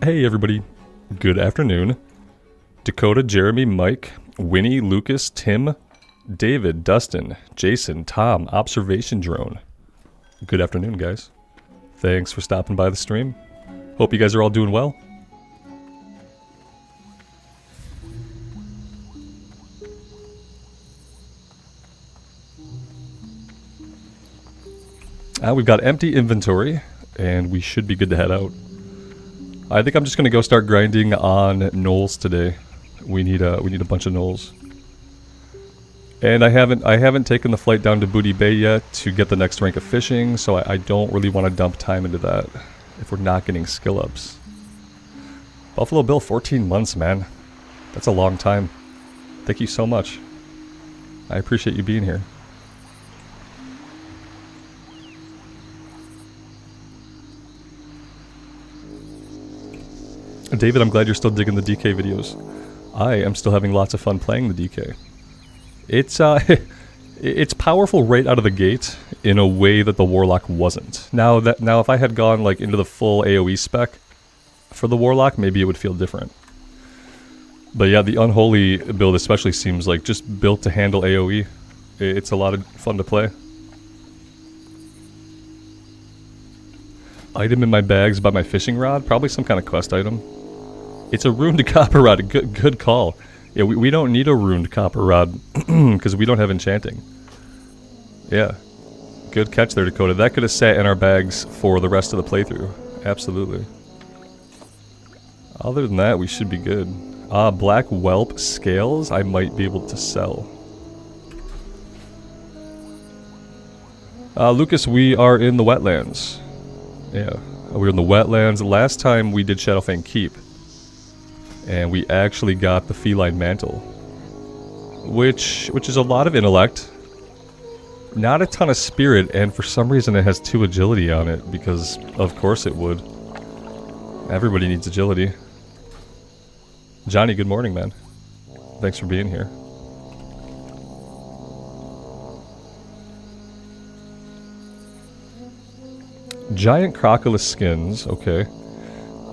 Hey everybody, good afternoon. Dakota, Jeremy, Mike, Winnie, Lucas, Tim, David, Dustin, Jason, Tom, Observation Drone. Good afternoon, guys. Thanks for stopping by the stream. Hope you guys are all doing well. We've got empty inventory, and we should be good to head out. I think I'm just gonna go start grinding on gnolls today. We need a bunch of gnolls. And I haven't taken the flight down to Booty Bay yet to get the next rank of fishing, so I don't really want to dump time into that if we're not getting skill ups. Buffalo Bill, 14 months, man. That's a long time. Thank you so much. I appreciate you being here. David, I'm glad you're still digging the DK videos. I am still having lots of fun playing the DK. It's it's powerful right out of the gate in a way that the Warlock wasn't. Now if I had gone like into the full AoE spec for the Warlock, maybe it would feel different. But yeah, the Unholy build especially seems like just built to handle AoE. It's a lot of fun to play. Item in my bags by my fishing rod, probably some kind of quest item. It's a runed copper rod. Good call. Yeah, we don't need a runed copper rod because we don't have enchanting. Yeah, good catch there, Dakota. That could have sat in our bags for the rest of the playthrough. Absolutely. Other than that, we should be good. Black whelp scales I might be able to sell. Lucas, we are in the wetlands. Yeah, we were in the wetlands. Last time we did Shadowfang Keep. And we actually got the feline mantle. Which is a lot of intellect. Not a ton of spirit, and for some reason it has 2 agility on it, because of course it would. Everybody needs agility. Johnny, good morning, man. Thanks for being here. Giant Crocolisk skins, okay.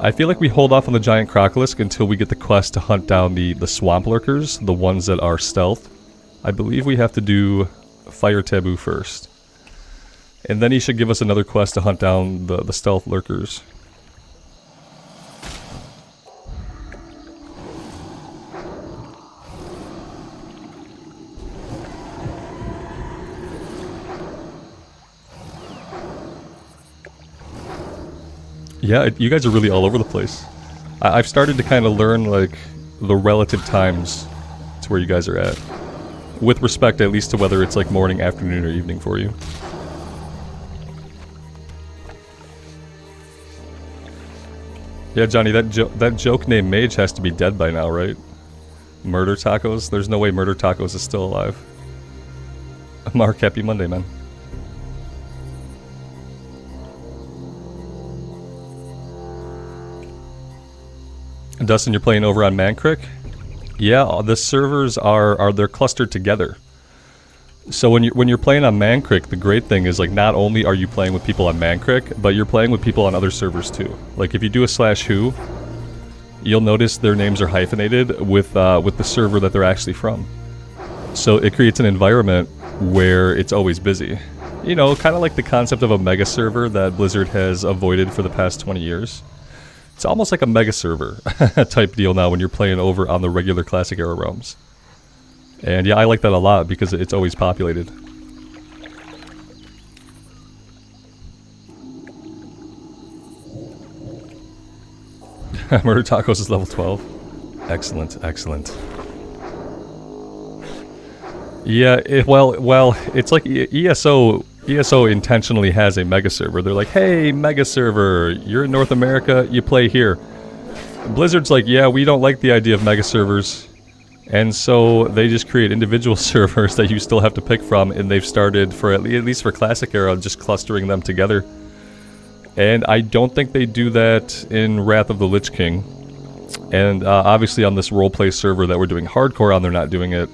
I feel like we hold off on the Giant Crocolisk until we get the quest to hunt down the Swamp Lurkers, the ones that are stealth. I believe we have to do Fire Taboo first. And then he should give us another quest to hunt down the Stealth Lurkers. Yeah, you guys are really all over the place. I've started to kind of learn, like, the relative times to where you guys are at. With respect, at least, to whether it's, like, morning, afternoon, or evening for you. Yeah, Johnny, that joke named Mage has to be dead by now, right? Murder Tacos? There's no way Murder Tacos is still alive. Mark, happy Monday, man. Dustin, you're playing over on Mancrick? Yeah, the servers they're clustered together. So when you're playing on Mancrick, the great thing is, like, not only are you playing with people on Mancrick, but you're playing with people on other servers too. Like, if you do a /who, you'll notice their names are hyphenated with the server that they're actually from. So it creates an environment where it's always busy. You know, kind of like the concept of a mega server that Blizzard has avoided for the past 20 years. It's almost like a mega server type deal now when you're playing over on the regular Classic Era realms. And yeah, I like that a lot because it's always populated. Murder Tacos is level 12. Excellent, excellent. Yeah, well, it's like ESO intentionally has a mega server. They're like, hey, mega server, you're in North America, you play here. Blizzard's like, yeah, we don't like the idea of mega servers. And so they just create individual servers that you still have to pick from, and they've started, for at least for Classic Era, just clustering them together. And I don't think they do that in Wrath of the Lich King. And obviously on this roleplay server that we're doing hardcore on, they're not doing it.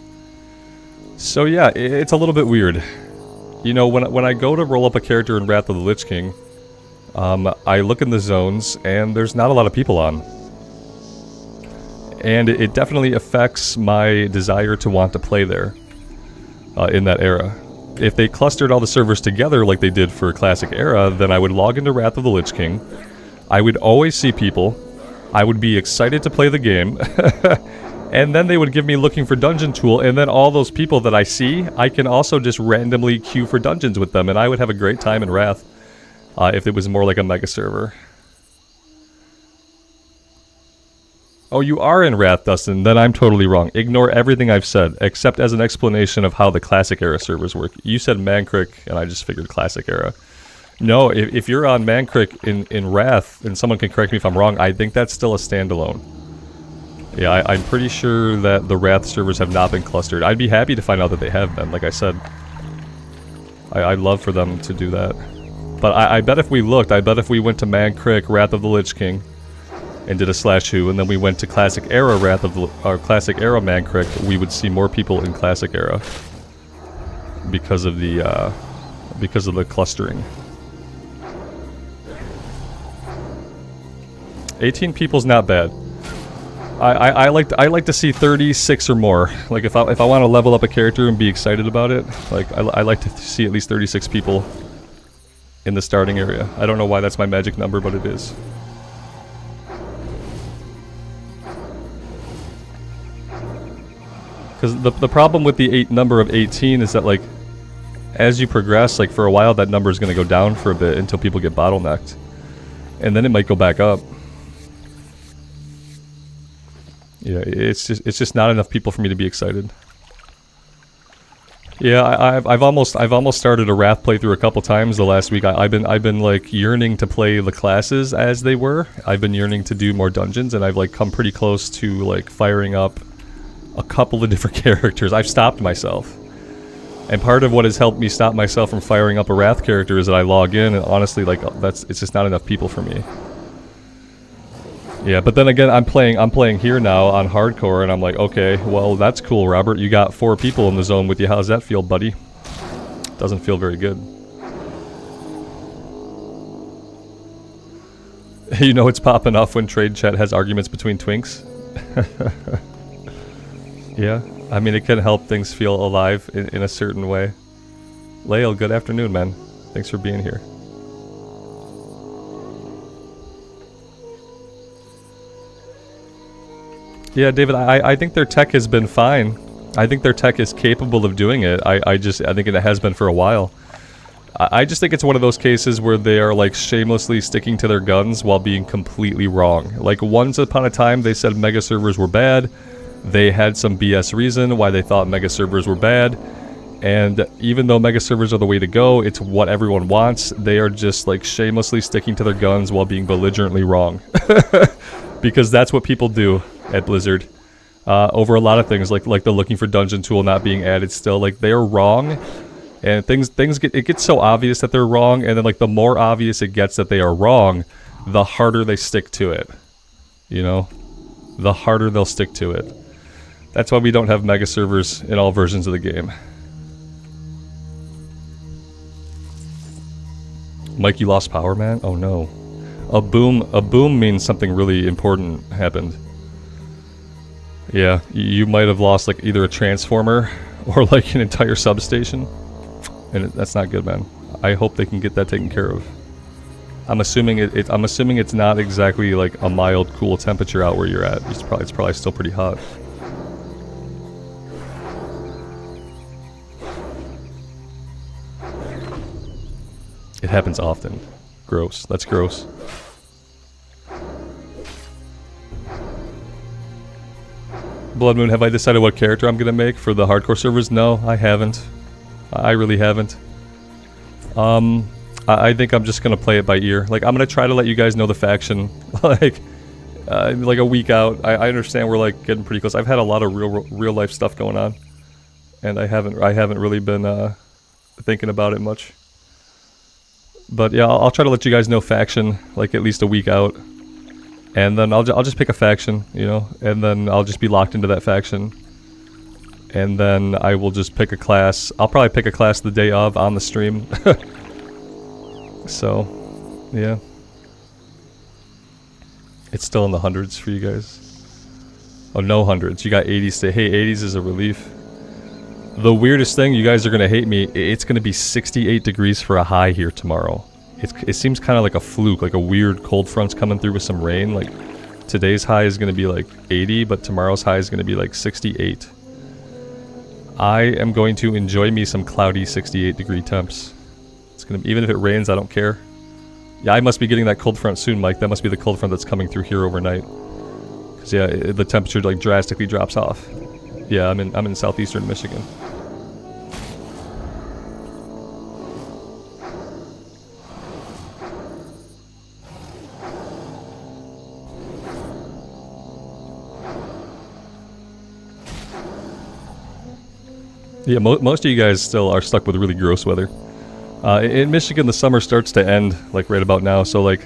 So yeah, it's a little bit weird. You know, when I go to roll up a character in Wrath of the Lich King, I look in the zones, and there's not a lot of people on. And it definitely affects my desire to want to play there in that era. If they clustered all the servers together like they did for Classic Era, then I would log into Wrath of the Lich King. I would always see people. I would be excited to play the game. And then they would give me looking for dungeon tool, and then all those people that I see, I can also just randomly queue for dungeons with them, and I would have a great time in Wrath if it was more like a mega server. Oh, you are in Wrath, Dustin. Then I'm totally wrong. Ignore everything I've said, except as an explanation of how the Classic Era servers work. You said Mankrik, and I just figured Classic Era. No, if you're on Mankrik in Wrath, and someone can correct me if I'm wrong, I think that's still a standalone. Yeah, I'm pretty sure that the Wrath servers have not been clustered. I'd be happy to find out that they have been, like I said. I'd love for them to do that. But I bet if we looked, I bet if we went to Mankrik, Wrath of the Lich King, and did a /who, and then we went to Classic Era Wrath of the, or Classic Era Mankrik, we would see more people in Classic Era because of the clustering. 18 people's not bad. I like to see 36 or more. Like if I want to level up a character and be excited about it, like I like to see at least 36 people in the starting area. I don't know why that's my magic number, but it is. Because the problem with the number of 18 is that, like, as you progress, like, for a while that number is going to go down for a bit until people get bottlenecked. And then it might go back up. Yeah, it's just not enough people for me to be excited. Yeah, I've almost started a Wrath playthrough a couple times the last week. I've been like yearning to play the classes as they were. I've been yearning to do more dungeons, and I've like come pretty close to like firing up a couple of different characters. I've stopped myself. And part of what has helped me stop myself from firing up a Wrath character is that I log in, and honestly, like, it's just not enough people for me. Yeah, but then again, I'm playing here now on hardcore, and I'm like, okay, well, that's cool, Robert. You got 4 people in the zone with you. How's that feel, buddy? Doesn't feel very good. You know it's popping off when trade chat has arguments between twinks. Yeah, I mean, it can help things feel alive in a certain way. Lael, good afternoon, man. Thanks for being here. Yeah, David, I think their tech has been fine. I think their tech is capable of doing it. I think it has been for a while. I just think it's one of those cases where they are like shamelessly sticking to their guns while being completely wrong. Like once upon a time they said mega servers were bad. They had some BS reason why they thought mega servers were bad. And even though mega servers are the way to go, it's what everyone wants. They are just like shamelessly sticking to their guns while being belligerently wrong. Because that's what people do at Blizzard. Over a lot of things, like the looking for dungeon tool not being added still. Like, they're wrong. And it gets so obvious that they're wrong, and then like the more obvious it gets that they are wrong, the harder they stick to it. You know? The harder they'll stick to it. That's why we don't have mega servers in all versions of the game. Mike, you lost power, man? Oh no. A boom means something really important happened. Yeah, you might have lost like either a transformer or like an entire substation. And that's not good, man. I hope they can get that taken care of. I'm assuming it's not exactly like a mild, cool temperature out where you're at. It's probably still pretty hot. It happens often. Gross. That's gross. Blood Moon, have I decided what character I'm gonna make for the hardcore servers? No, I haven't. I really haven't. I think I'm just gonna play it by ear. Like, I'm gonna try to let you guys know the faction, like a week out. I understand we're like getting pretty close. I've had a lot of real life stuff going on, and I haven't really been thinking about it much. But yeah, I'll try to let you guys know faction like at least a week out, and then I'll just pick a faction, you know, and then I'll just be locked into that faction. And then I will just pick a class. I'll probably pick a class the day of on the stream. So, Yeah. It's still in the hundreds for you guys. Oh, no hundreds. You got 80s to... Hey, 80s is a relief. The weirdest thing, you guys are going to hate me, it's going to be 68 degrees for a high here tomorrow. It seems kind of like a fluke, like a weird cold front's coming through with some rain. Like, today's high is going to be like 80, but tomorrow's high is going to be like 68. I am going to enjoy me some cloudy 68 degree temps. It's going to, even if it rains, I don't care. Yeah, I must be getting that cold front soon, Mike. That must be the cold front that's coming through here overnight. Because, yeah, the temperature, like, drastically drops off. Yeah, I'm in southeastern Michigan. Yeah, most of you guys still are stuck with really gross weather. In Michigan, the summer starts to end, like, right about now, so, like,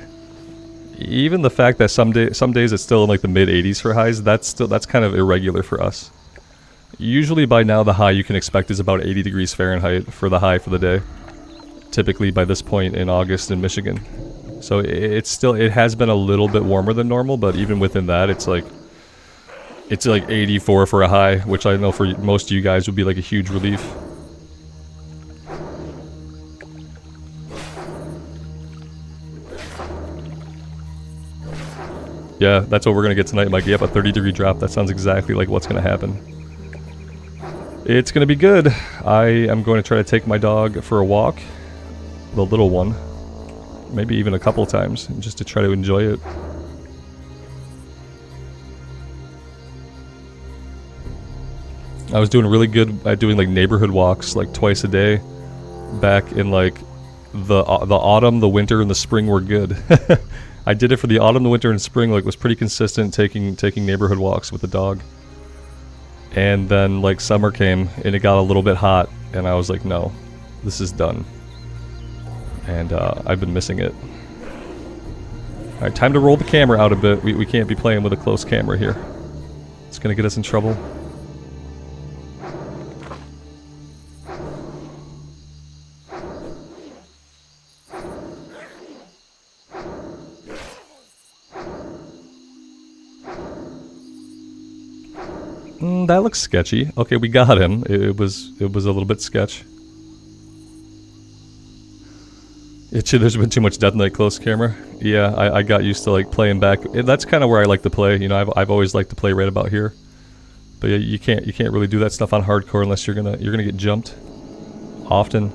even the fact that some days it's still in, like, the mid-80s for highs, that's kind of irregular for us. Usually by now the high you can expect is about 80 degrees Fahrenheit for the high for the day. Typically by this point in August in Michigan. So it has been a little bit warmer than normal, but even within that it's like 84 for a high, which I know for most of you guys would be like a huge relief. Yeah, that's what we're gonna get tonight, Mike. Yep, a 30-degree drop. That sounds exactly like what's gonna happen. It's gonna be good. I am going to try to take my dog for a walk, the little one, maybe even a couple times, just to try to enjoy it. I was doing really good at doing like neighborhood walks like twice a day back in like the autumn, the winter, and the spring were good. I did it for the autumn, the winter, and spring. Like, was pretty consistent taking neighborhood walks with the dog. And then like summer came and it got a little bit hot, and I was like, no, this is done. And I've been missing it. All right, time to roll the camera out a bit. We can't be playing with a close camera here. It's gonna get us in trouble. That looks sketchy. Okay, we got him. It was a little bit sketch. There's been too much Death Knight close camera. Yeah, I got used to like playing back. That's kind of where I like to play. You know, I've always liked to play right about here. But yeah, you can't really do that stuff on hardcore unless you're gonna get jumped often.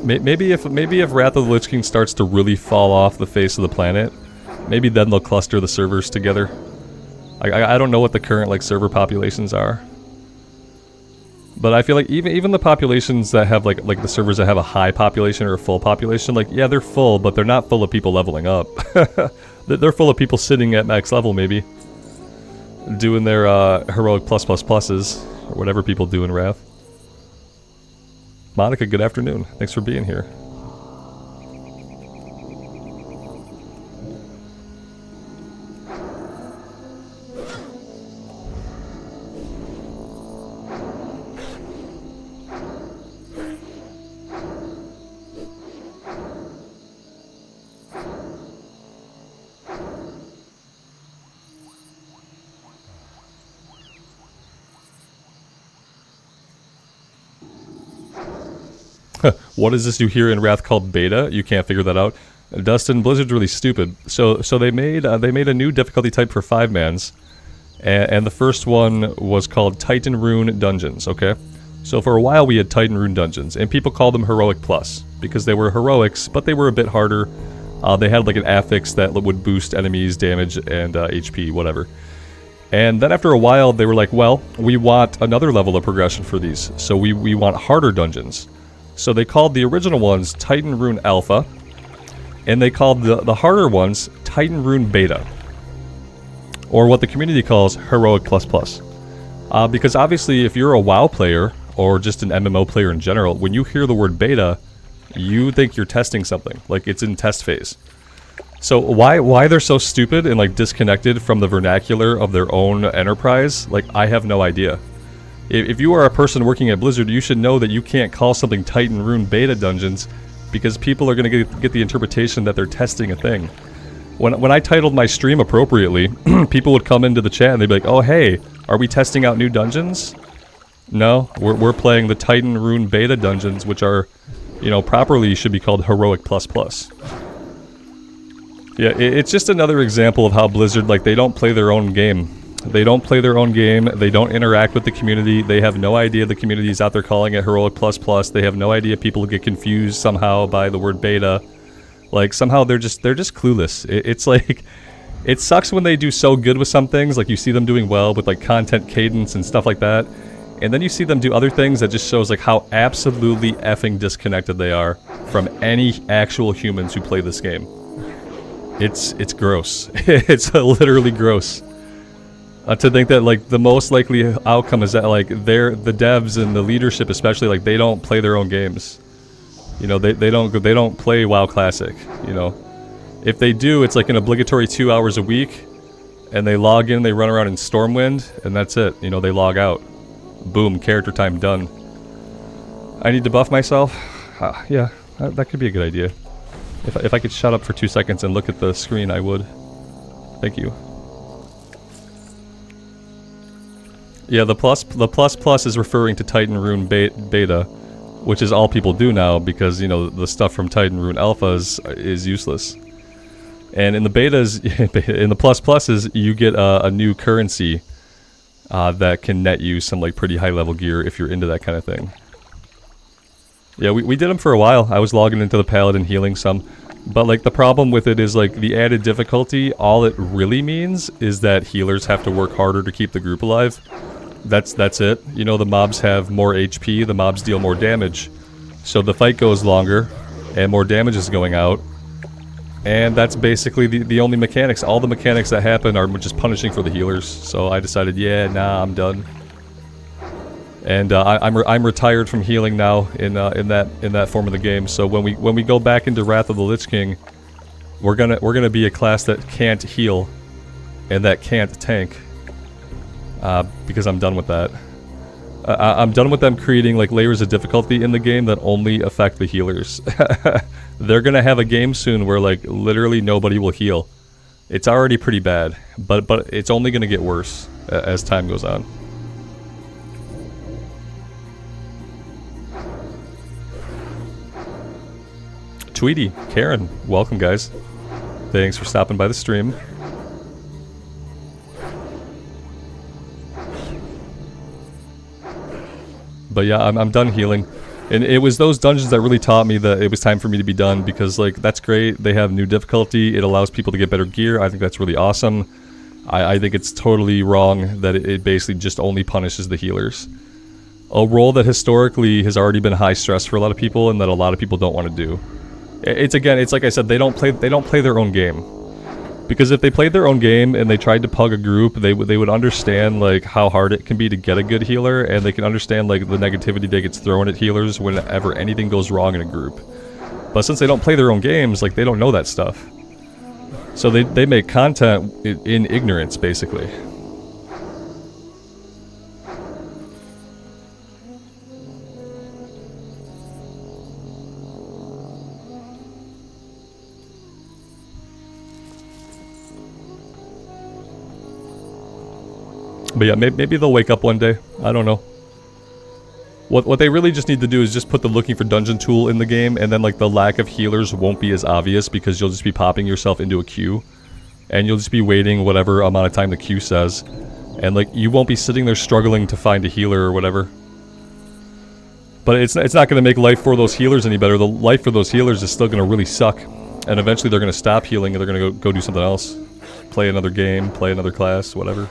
Maybe if Wrath of the Lich King starts to really fall off the face of the planet, maybe then they'll cluster the servers together. I don't know what the current like server populations are, but I feel like even the populations that have like the servers that have a high population or a full population, like yeah, they're full, but they're not full of people leveling up. They're full of people sitting at max level, maybe doing their heroic pluses or whatever people do in Wrath. Monica, good afternoon. Thanks for being here. What is this you hear in Wrath called beta? You can't figure that out. Dustin, Blizzard's really stupid. So they made a new difficulty type for 5-mans, and the first one was called Titan Rune Dungeons. Okay, so for a while we had Titan Rune Dungeons, and people called them Heroic Plus because they were heroics, but they were a bit harder. They had like an affix that would boost enemies' damage and HP, whatever. And then after a while, they were like, well, we want another level of progression for these, so we want harder dungeons. So they called the original ones Titan Rune Alpha, and they called the harder ones Titan Rune Beta, or what the community calls Heroic Plus Plus. Because obviously if you're a WoW player, or just an MMO player in general, when you hear the word beta, you think you're testing something, like it's in test phase. So why they're so stupid and like disconnected from the vernacular of their own enterprise, like I have no idea. If you are a person working at Blizzard, you should know that you can't call something Titan Rune beta dungeons because people are going to get the interpretation that they're testing a thing. When I titled my stream appropriately, people would come into the chat and they'd be like, oh hey, are we testing out new dungeons? No, we're playing the Titan Rune beta dungeons, which are, you know, properly should be called Heroic++. Yeah, it's just another example of how Blizzard, like, they don't play their own game. They don't play their own game, they don't interact with the community, they have no idea the community is out there calling it Heroic++, they have no idea people get confused somehow by the word beta. Like, somehow they're just clueless. It's like, it sucks when they do so good with some things, like you see them doing well with like content cadence and stuff like that, and then you see them do other things that just shows like how absolutely effing disconnected they are from any actual humans who play this game. It's gross. It's literally gross. To think that like the most likely outcome is that like the devs and the leadership especially, like they don't play their own games. You know, they don't play WoW Classic, you know. If they do, it's like an obligatory 2 hours a week, and they log in, they run around in Stormwind, and that's it. You know, they log out. Boom, character time done. I need to buff myself? Yeah, that could be a good idea. If I could shut up for 2 seconds and look at the screen, I would. Thank you. Yeah, the plus is referring to Titan Rune beta, which is all people do now because, you know, the stuff from Titan Rune alphas is useless. And in the betas, in the pluses, you get a new currency that can net you some like pretty high level gear if you're into that kind of thing. Yeah, we did them for a while. I was logging into the Paladin healing some. But like the problem with it is like the added difficulty, all it really means is that healers have to work harder to keep the group alive. That's it. You know, the mobs have more HP, the mobs deal more damage. So the fight goes longer, and more damage is going out. And that's basically the only mechanics. All the mechanics that happen are just punishing for the healers. So I decided, yeah, nah, I'm done. And I'm retired from healing now in that form of the game. So when we go back into Wrath of the Lich King, we're gonna be a class that can't heal, and that can't tank. Because I'm done with that. I'm done with them creating like layers of difficulty in the game that only affect the healers. They're gonna have a game soon where like literally nobody will heal. It's already pretty bad, but it's only gonna get worse as time goes on. Tweety, Karen, welcome guys. Thanks for stopping by the stream. But yeah, I'm done healing. And it was those dungeons that really taught me that it was time for me to be done, because like that's great, they have new difficulty, it allows people to get better gear, I think that's really awesome. I think it's totally wrong that it basically just only punishes the healers. A role that historically has already been high stress for a lot of people and that a lot of people don't want to do. It's like I said, they don't play their own game. Because if they played their own game and they tried to pug a group, they would understand like how hard it can be to get a good healer, and they can understand like the negativity that gets thrown at healers whenever anything goes wrong in a group. But since they don't play their own games, like they don't know that stuff. So they make content in ignorance, basically. But yeah, maybe they'll wake up one day. I don't know. What they really just need to do is just put the looking for dungeon tool in the game, and then like the lack of healers won't be as obvious because you'll just be popping yourself into a queue. And you'll just be waiting whatever amount of time the queue says. And like, you won't be sitting there struggling to find a healer or whatever. But it's not going to make life for those healers any better. The life for those healers is still going to really suck. And eventually they're going to stop healing and they're going to go do something else. Play another game, play another class, whatever.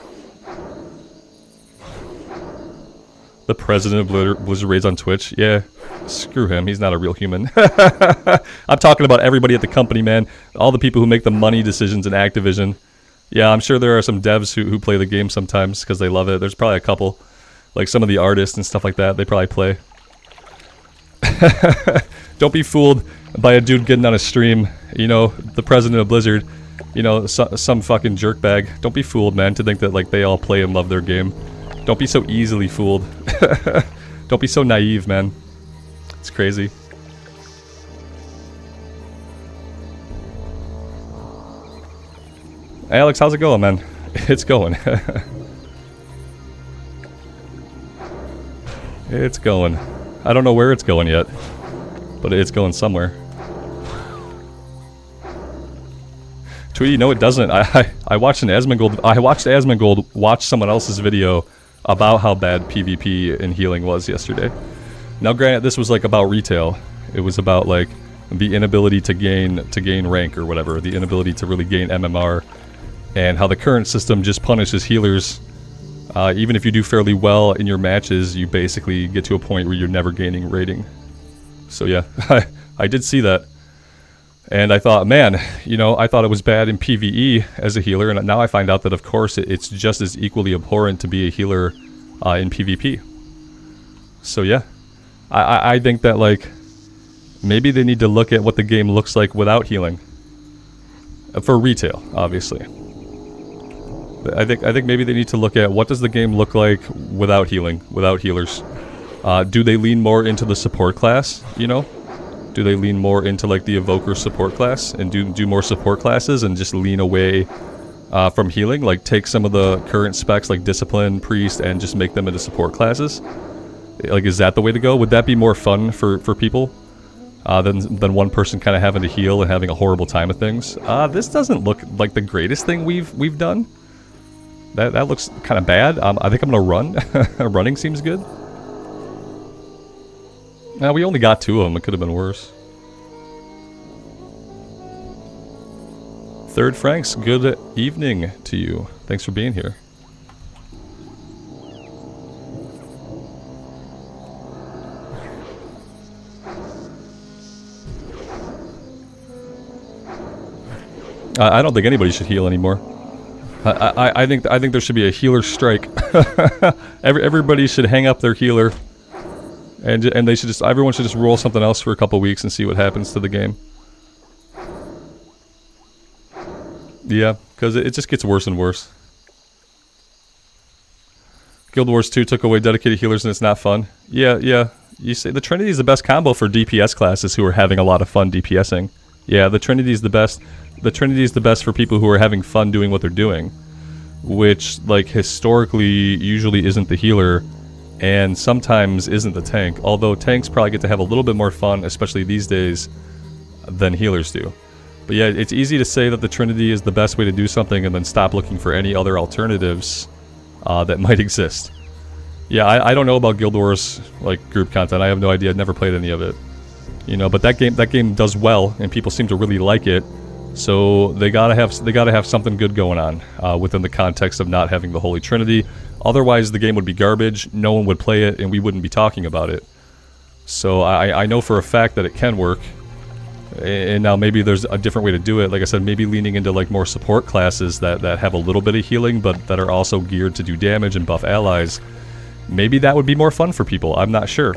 The president of Blizzard raids on Twitch? Yeah, screw him, he's not a real human. I'm talking about everybody at the company, man. All the people who make the money decisions in Activision. Yeah, I'm sure there are some devs who play the game sometimes because they love it. There's probably a couple. Like some of the artists and stuff like that, they probably play. Don't be fooled by a dude getting on a stream, you know, the president of Blizzard, you know, some fucking jerkbag. Don't be fooled, man, to think that like they all play and love their game. Don't be so easily fooled. Don't be so naive, man. It's crazy. Alex, how's it going, man? It's going. It's going. I don't know where it's going yet, but it's going somewhere. Tweety, no it doesn't. I watched an Asmongold. I watched Asmongold watch someone else's video about how bad PvP and healing was yesterday. Now granted, this was like about retail. It was about like the inability to gain rank or whatever, the inability to really gain MMR, and how the current system just punishes healers. Even if you do fairly well in your matches, you basically get to a point where you're never gaining rating. So yeah, I did see that. And I thought, man, you know, I thought it was bad in PvE as a healer, and now I find out that, of course, it's just as equally abhorrent to be a healer in PvP. So yeah, I think that, like, maybe they need to look at what the game looks like without healing. For retail, obviously. I think maybe they need to look at what does the game look like without healing, without healers. Do they lean more into the support class, you know? Do they lean more into like the evoker support class and do more support classes and just lean away from healing? Like take some of the current specs like discipline, priest, and just make them into support classes? Like, is that the way to go? Would that be more fun for people than one person kind of having to heal and having a horrible time of things? This doesn't look like the greatest thing we've done. That looks kind of bad. I think I'm gonna run. Running seems good. Now we only got 2 of them. It could have been worse. Third Franks, good evening to you. Thanks for being here. I don't think anybody should heal anymore. I think there should be a healer strike. Everybody should hang up their healer. And they should everyone should just roll something else for a couple weeks and see what happens to the game. Yeah, because it just gets worse and worse. Guild Wars 2 took away dedicated healers and it's not fun. Yeah. You say the Trinity is the best combo for DPS classes who are having a lot of fun DPSing. Yeah, the Trinity is the best. The Trinity is the best for people who are having fun doing what they're doing. Which, like, historically usually isn't the healer. And sometimes isn't the tank, although tanks probably get to have a little bit more fun, especially these days, than healers do. But yeah, it's easy to say that the Trinity is the best way to do something and then stop looking for any other alternatives that might exist. Yeah, I don't know about Guild Wars, like, group content. I have no idea. I've never played any of it. You know, but that game does well, and people seem to really like it. So they gotta have something good going on within the context of not having the Holy Trinity. Otherwise, the game would be garbage, no one would play it, and we wouldn't be talking about it. So I know for a fact that it can work. And now maybe there's a different way to do it. Like I said, maybe leaning into like more support classes that have a little bit of healing, but that are also geared to do damage and buff allies. Maybe that would be more fun for people. I'm not sure.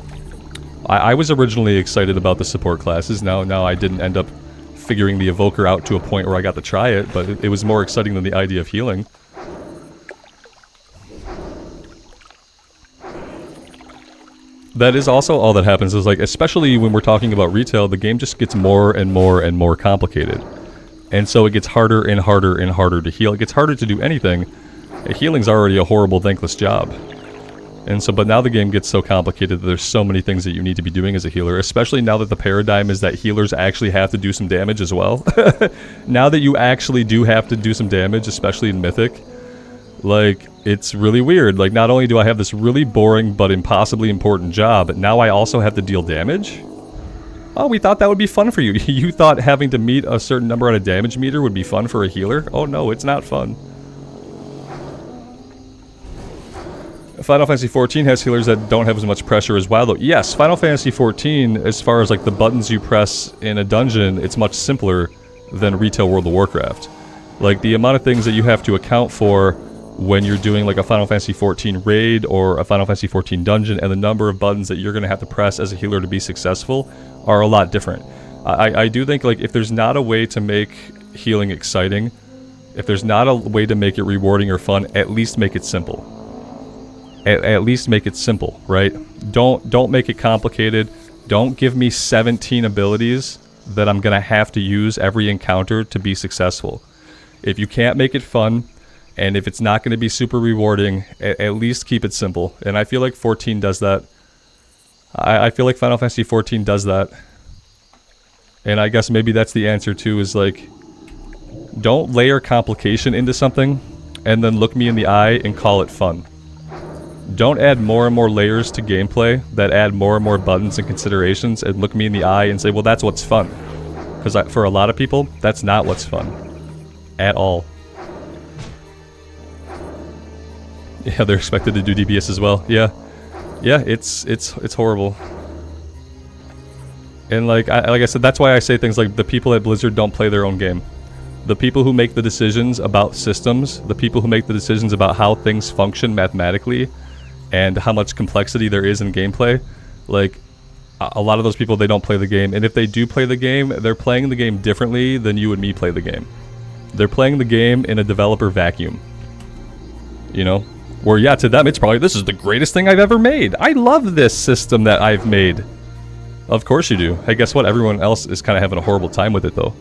I was originally excited about the support classes. Now I didn't end up figuring the evoker out to a point where I got to try it, but it was more exciting than the idea of healing. That is also all that happens, is like, especially when we're talking about retail, the game just gets more and more and more complicated. And so it gets harder and harder and harder to heal. It gets harder to do anything. Healing's already a horrible, thankless job. And so, but now the game gets so complicated that there's so many things that you need to be doing as a healer, especially now that the paradigm is that healers actually have to do some damage as well. Now that you actually do have to do some damage, especially in Mythic, like, it's really weird. Like, not only do I have this really boring but impossibly important job, but now I also have to deal damage? Oh, we thought that would be fun for you. You thought having to meet a certain number on a damage meter would be fun for a healer? Oh no, it's not fun. Final Fantasy XIV has healers that don't have as much pressure as WoW though. Yes, Final Fantasy XIV, as far as like the buttons you press in a dungeon, it's much simpler than retail World of Warcraft. Like, the amount of things that you have to account for when you're doing like a Final Fantasy XIV raid or a Final Fantasy XIV dungeon, and the number of buttons that you're going to have to press as a healer to be successful are a lot different. I do think, like, if there's not a way to make healing exciting, if there's not a way to make it rewarding or fun, at least make it simple. at least make it simple, right? Don't make it complicated. Don't give me 17 abilities that I'm gonna have to use every encounter to be successful. If you can't make it fun, and if it's not gonna be super rewarding, at least keep it simple. And I feel like 14 does that. I feel like Final Fantasy 14 does that. And I guess maybe that's the answer too, is like, don't layer complication into something and then look me in the eye and call it fun. Don't add more and more layers to gameplay that add more and more buttons and considerations and look me in the eye and say, well, that's what's fun. Because for a lot of people, that's not what's fun. At all. Yeah, they're expected to do DPS as well. Yeah. Yeah, it's horrible. And like I said, that's why I say things like the people at Blizzard don't play their own game. The people who make the decisions about systems, the people who make the decisions about how things function mathematically, and how much complexity there is in gameplay, like, a lot of those people, they don't play the game. And if they do play the game, they're playing the game differently than you and me play the game. They're playing the game in a developer vacuum. You know? Where, yeah, to them, it's probably, this is the greatest thing I've ever made. I love this system that I've made. Of course you do. Hey, guess what? Everyone else is kind of having a horrible time with it, though.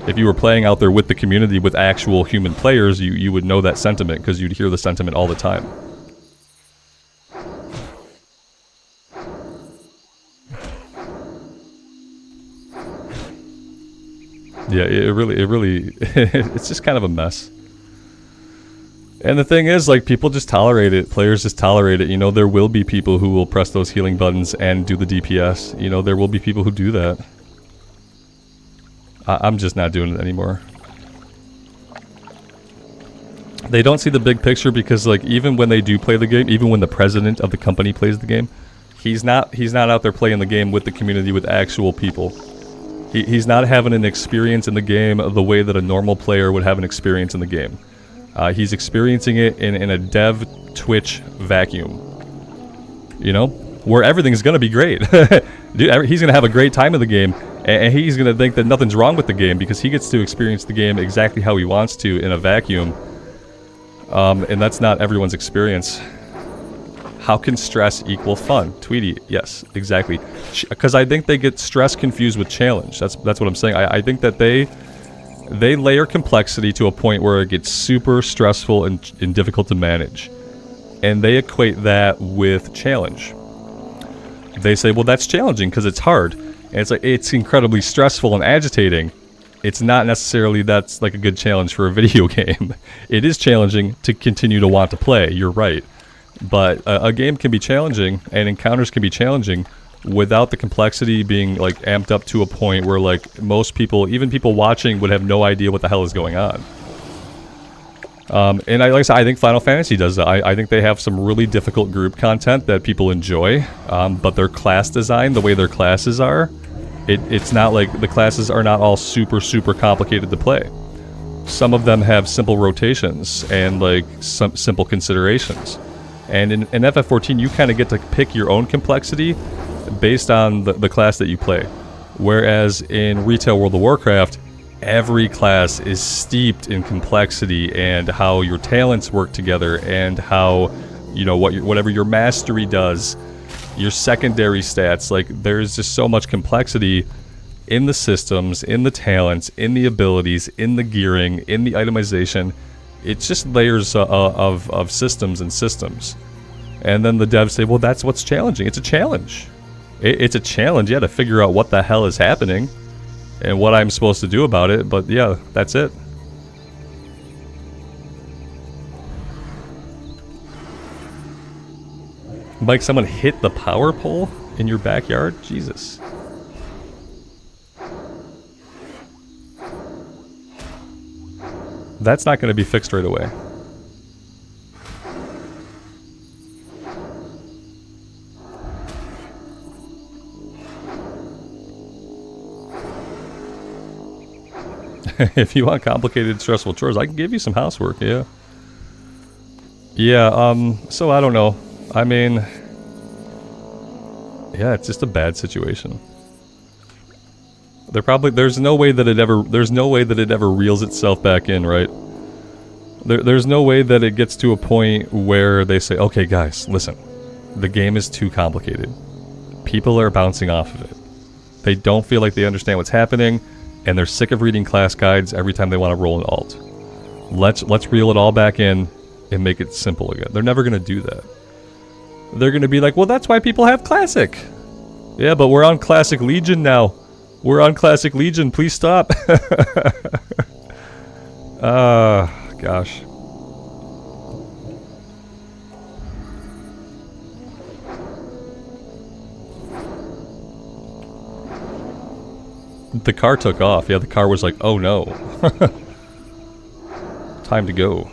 If you were playing out there with the community, with actual human players, you would know that sentiment, because you'd hear the sentiment all the time. Yeah, it really, it's just kind of a mess. And the thing is, like, people just tolerate it. Players just tolerate it. You know, there will be people who will press those healing buttons and do the DPS. You know, there will be people who do that. I'm just not doing it anymore. They don't see the big picture because, like, even when they do play the game, even when the president of the company plays the game, he's not out there playing the game with the community, with actual people. He's not having an experience in the game the way that a normal player would have an experience in the game. He's experiencing it in a dev Twitch vacuum. You know? Where everything's gonna be great. Dude, he's gonna have a great time in the game, and he's gonna think that nothing's wrong with the game because he gets to experience the game exactly how he wants to in a vacuum. And that's not everyone's experience. How can stress equal fun? Tweety, yes, exactly. Because I think they get stress confused with challenge. That's what I'm saying. I think that they layer complexity to a point where it gets super stressful and difficult to manage. And they equate that with challenge. They say, well, that's challenging because it's hard. And it's like, it's incredibly stressful and agitating. It's not necessarily that's like a good challenge for a video game. It is challenging to continue to want to play, you're right. But a game can be challenging, and encounters can be challenging, without the complexity being like amped up to a point where like most people, even people watching, would have no idea what the hell is going on. And like I said, I think Final Fantasy does that. I think they have some really difficult group content that people enjoy, but their class design, the way their classes are, it's not like the classes are not all super complicated to play. Some of them have simple rotations and like some simple considerations. And in FF14, you kind of get to pick your own complexity based on the class that you play. Whereas in Retail World of Warcraft, every class is steeped in complexity and how your talents work together and how, you know, whatever your mastery does, your secondary stats, like there's just so much complexity in the systems, in the talents, in the abilities, in the gearing, in the itemization. It's just layers of systems and systems. And then the devs say, well, that's what's challenging. It's a challenge. It's a challenge, yeah, to figure out what the hell is happening and what I'm supposed to do about it, but yeah, that's it. Mike, someone hit the power pole in your backyard? Jesus. That's not going to be fixed right away. If you want complicated, stressful chores, I can give you some housework, yeah. Yeah, so I don't know. I mean, yeah, it's just a bad situation. There's no way that it ever reels itself back in, right? There's no way that it gets to a point where they say, okay guys, listen, the game is too complicated. People are bouncing off of it. They don't feel like they understand what's happening, and they're sick of reading class guides every time they want to roll an alt. Let's reel it all back in and make it simple again. They're never going to do that. They're going to be like, well, that's why people have Classic. Yeah, but we're on Classic Legion now. We're on Classic Legion. Please stop. Gosh. The car took off. Yeah, the car was like, oh no. Time to go.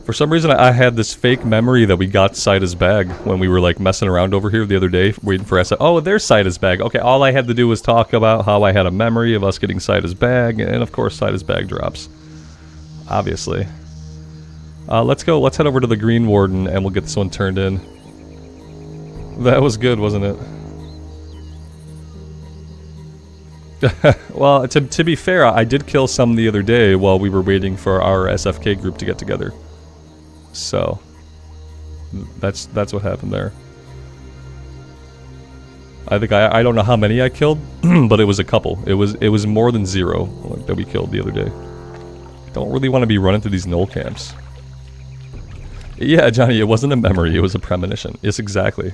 For some reason, I had this fake memory that we got Sida's bag when we were like messing around over here the other day, waiting for us. Oh, there's Sida's bag. Okay, all I had to do was talk about how I had a memory of us getting Sida's bag, and of course Sida's bag drops. Obviously. Let's go. Let's head over to the Green Warden, and we'll get this one turned in. That was good, wasn't it? Well, to be fair, I did kill some the other day while we were waiting for our SFK group to get together. So, that's what happened there. I think I don't know how many I killed, but it was a couple. It was more than 0 that we killed the other day. Don't really want to be running through these null camps. Yeah, Johnny, it wasn't a memory, it was a premonition. Yes, exactly.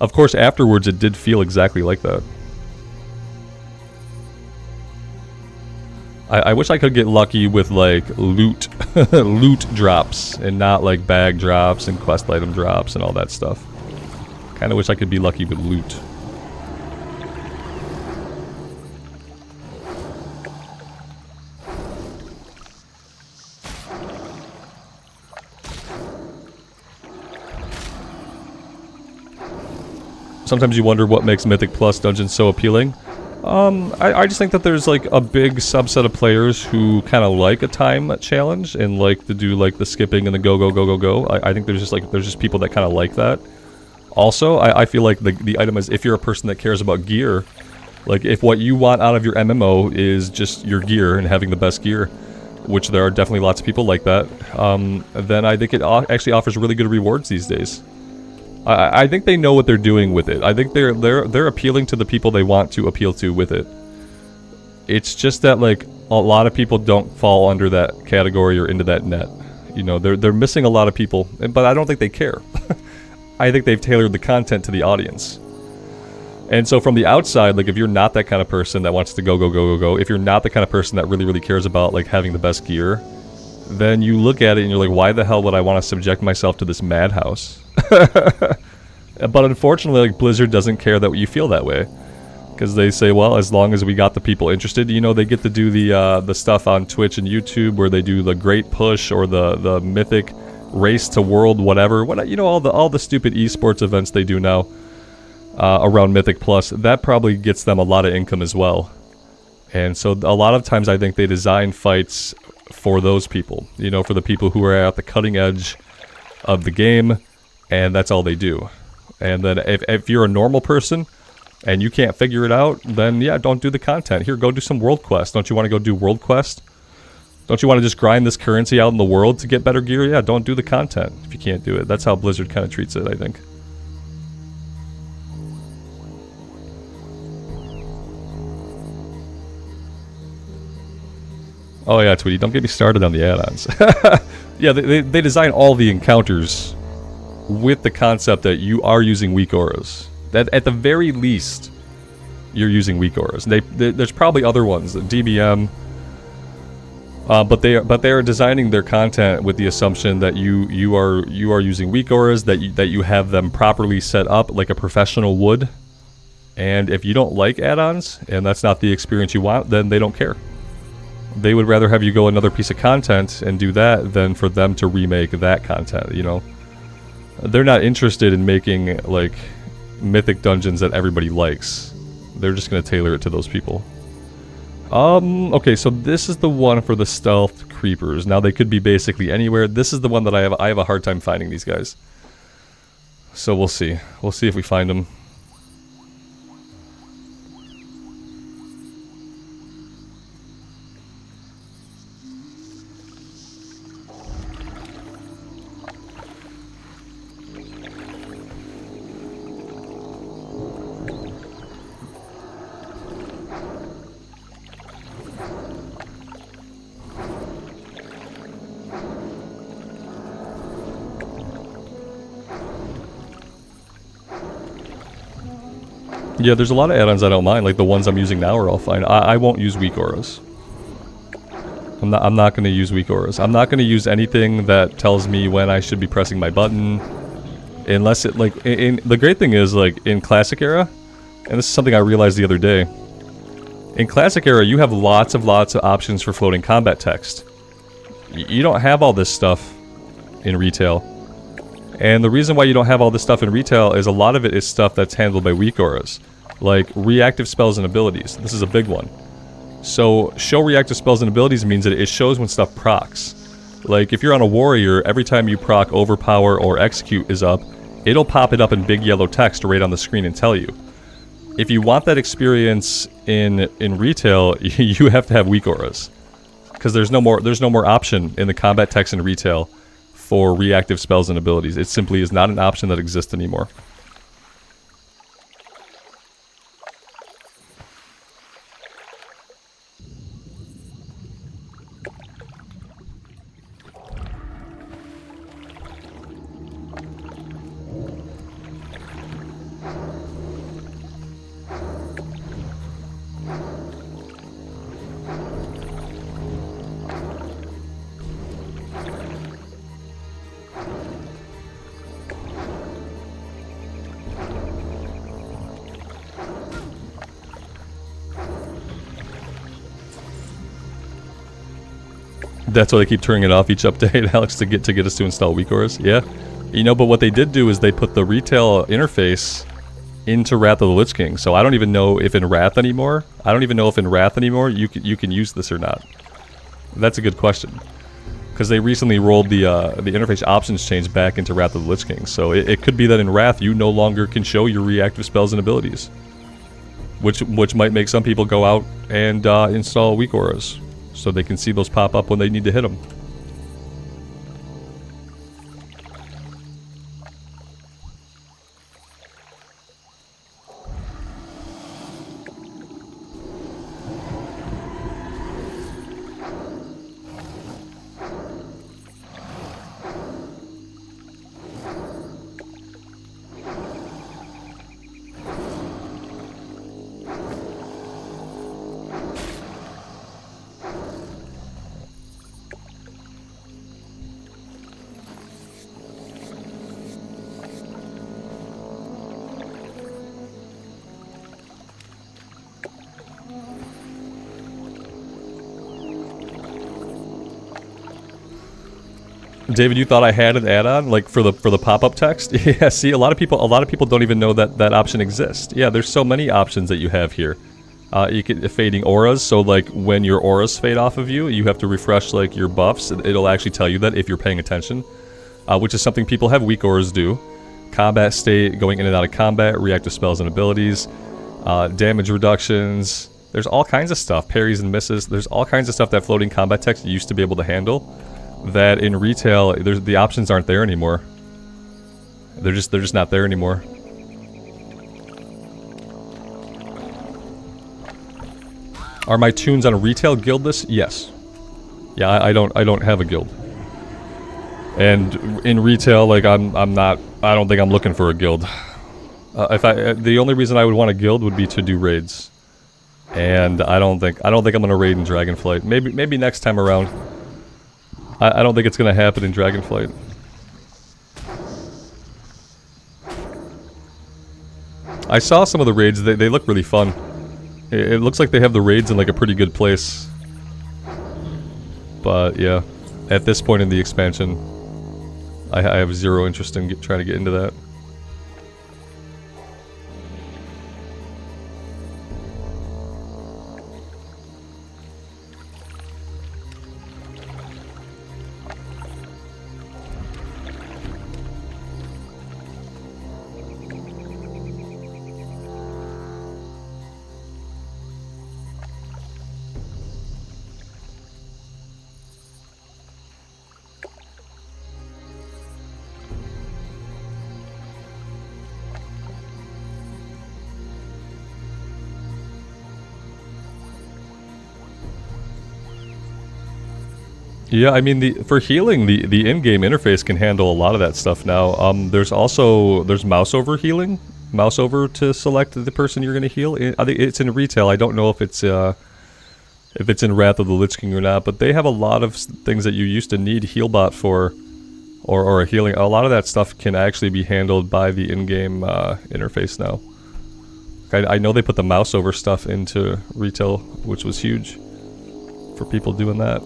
Of course, afterwards it did feel exactly like that. I wish I could get lucky with, like, loot loot drops, and not, like, bag drops and quest item drops and all that stuff. Kinda wish I could be lucky with loot. Sometimes you wonder what makes Mythic Plus dungeons so appealing. I just think that there's like a big subset of players who kind of like a time challenge and like to do like the skipping and the go. I think there's just people that kind of like that. Also, I feel like the item is, if you're a person that cares about gear, like if what you want out of your MMO is just your gear and having the best gear, which there are definitely lots of people like that, then I think it actually offers really good rewards these days. I think they know what they're doing with it. I think they're appealing to the people they want to appeal to with it. It's just that like a lot of people don't fall under that category or into that net. You know, they're missing a lot of people, but I don't think they care. I think they've tailored the content to the audience. And so from the outside, like if you're not that kind of person that wants to go, if you're not the kind of person that really cares about like having the best gear, then you look at it and you're like, why the hell would I want to subject myself to this madhouse? But unfortunately, like Blizzard doesn't care that you feel that way, because they say, well, as long as we got the people interested, you know, they get to do the stuff on Twitch and YouTube where they do the Great Push or the Mythic Race to World whatever, you know, all the stupid esports events they do now around Mythic Plus. That probably gets them a lot of income as well. And so a lot of times I think they design fights for those people, you know, for the people who are at the cutting edge of the game, and that's all they do. And then if you're a normal person and you can't figure it out, then yeah, don't do the content. Here, go do some world quest. Don't you want to go do world quest? Don't you want to just grind this currency out in the world to get better gear? Yeah, don't do the content if you can't do it. That's how Blizzard kind of treats it, I think. Oh yeah, Tweety, don't get me started on the add-ons. Yeah, they design all the encounters with the concept that you are using WeakAuras. That at the very least, you're using WeakAuras. There's probably other ones, DBM, but they are designing their content with the assumption that you are using WeakAuras, that you have them properly set up like a professional would. And if you don't like add-ons and that's not the experience you want, then they don't care. They would rather have you go another piece of content and do that than for them to remake that content, you know? They're not interested in making, like, mythic dungeons that everybody likes. They're just going to tailor it to those people. Okay, so this is the one for the stealth creepers. Now, they could be basically anywhere. This is the one that I have a hard time finding these guys. So we'll see. We'll see if we find them. Yeah, there's a lot of add-ons I don't mind, like the ones I'm using now are all fine. I won't use WeakAuras. I'm not going to use WeakAuras. I'm not going to use anything that tells me when I should be pressing my button, unless it, like, the great thing is, like, in Classic Era, and this is something I realized the other day, in Classic Era you have lots of options for floating combat text. You don't have all this stuff in retail. And the reason why you don't have all this stuff in retail is a lot of it is stuff that's handled by WeakAuras. Like reactive spells and abilities. This is a big one. So, show reactive spells and abilities means that it shows when stuff procs. Like, if you're on a warrior, every time you proc overpower or execute is up, it'll pop it up in big yellow text right on the screen and tell you. If you want that experience in retail, you have to have WeakAuras. Because there's no more option in the combat text in retail for reactive spells and abilities. It simply is not an option that exists anymore. That's why they keep turning it off each update, Alex, to get us to install WeakAuras. Yeah, you know. But what they did do is they put the retail interface into Wrath of the Lich King. So I don't even know if in Wrath anymore. You can use this or not. That's a good question, because they recently rolled the interface options change back into Wrath of the Lich King. So it could be that in Wrath you no longer can show your reactive spells and abilities, which might make some people go out and install WeakAuras, so they can see those pop up when they need to hit them. David, you thought I had an add-on, like for the pop-up text? Yeah, see, a lot of people don't even know that option exists. Yeah, there's so many options that you have here. You can fading auras, so like when your auras fade off of you, you have to refresh like your buffs. It'll actually tell you that if you're paying attention, which is something people have WeakAuras do. Combat state, going in and out of combat, reactive spells and abilities, damage reductions. There's all kinds of stuff, parries and misses. There's all kinds of stuff that floating combat text used to be able to handle, that in retail the options aren't there anymore. They're just not there anymore. Are my tunes on a retail guild list? Yes. Yeah, I don't have a guild. And in retail, like I don't think I'm looking for a guild. The only reason I would want a guild would be to do raids. And I don't think I'm gonna raid in Dragonflight. Maybe next time around. I don't think it's going to happen in Dragonflight. I saw some of the raids. They look really fun. It looks like they have the raids in like a pretty good place. But yeah, at this point in the expansion, I have zero interest in trying to get into that. Yeah, I mean, for healing, the in-game interface can handle a lot of that stuff now. There's mouse over healing, mouse over to select the person you're going to heal. I think it's in retail. I don't know if it's in Wrath of the Lich King or not, but they have a lot of things that you used to need Healbot for, or a healing. A lot of that stuff can actually be handled by the in-game interface now. I know they put the mouse over stuff into retail, which was huge for people doing that.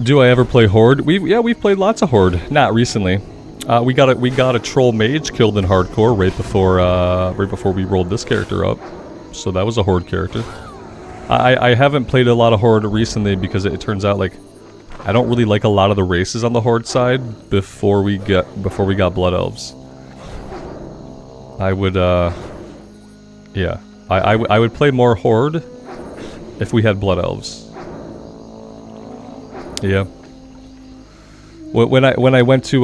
Do I ever play Horde? We've played lots of Horde. Not recently. We got a troll mage killed in hardcore right before we rolled this character up. So that was a Horde character. I haven't played a lot of Horde recently because it turns out like I don't really like a lot of the races on the Horde side before we got Blood Elves. I would yeah. I would play more Horde if we had Blood Elves. Yeah. When I went to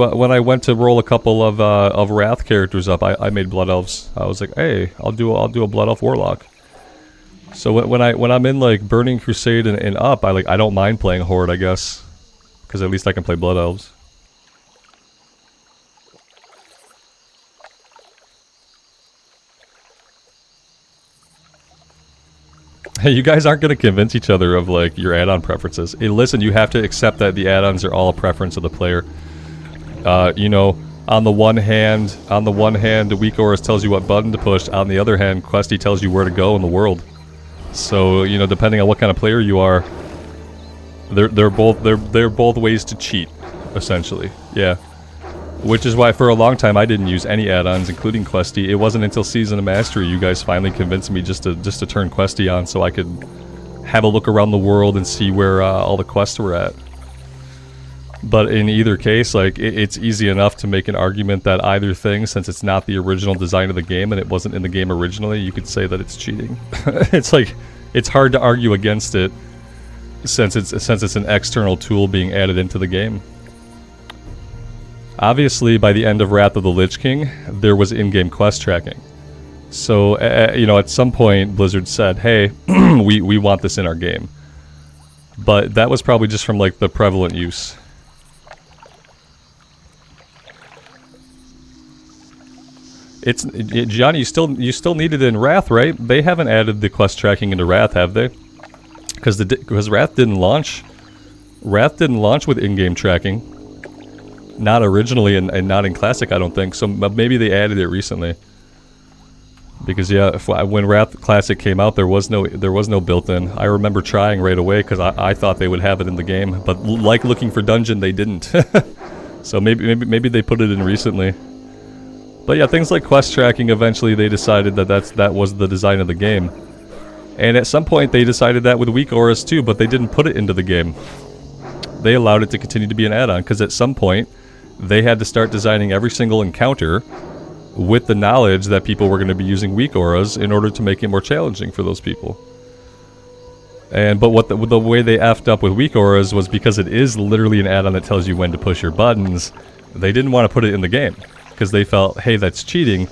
roll a couple of Wrath characters up, I made Blood Elves. I was like, hey, I'll do a Blood Elf Warlock. So when I'm in like Burning Crusade and up, I don't mind playing Horde, I guess, because at least I can play Blood Elves. Hey, you guys aren't going to convince each other of like your add-on preferences. Hey, listen, you have to accept that the add-ons are all a preference of the player. You know, on the one hand, WeakAuras tells you what button to push. On the other hand, Questie tells you where to go in the world. So, you know, depending on what kind of player you are, they're both ways to cheat, essentially. Yeah. Which is why for a long time I didn't use any add-ons, including Questie. It wasn't until Season of Mastery you guys finally convinced me just to turn Questie on so I could have a look around the world and see where all the quests were at. But in either case, like, it's easy enough to make an argument that either thing, since it's not the original design of the game and it wasn't in the game originally, you could say that it's cheating. It's like, it's hard to argue against it since it's an external tool being added into the game. Obviously, by the end of Wrath of the Lich King, there was in-game quest tracking. So, you know, at some point, Blizzard said, hey, we want this in our game. But that was probably just from, like, the prevalent use. Johnny, you still need it in Wrath, right? They haven't added the quest tracking into Wrath, have they? Because Wrath didn't launch. Wrath didn't launch with in-game tracking. Not originally and not in Classic, I don't think. So maybe they added it recently. Because yeah, when Wrath Classic came out, there was no built-in. I remember trying right away because I thought they would have it in the game, but like looking for dungeon, they didn't. So maybe they put it in recently. But yeah, things like quest tracking. Eventually, they decided that was the design of the game, and at some point they decided that with WeakAuras too, but they didn't put it into the game. They allowed it to continue to be an add-on because at some point they had to start designing every single encounter with the knowledge that people were going to be using WeakAuras in order to make it more challenging for those people. But the way they effed up with WeakAuras was because it is literally an add-on that tells you when to push your buttons. They didn't want to put it in the game because they felt, hey, that's cheating.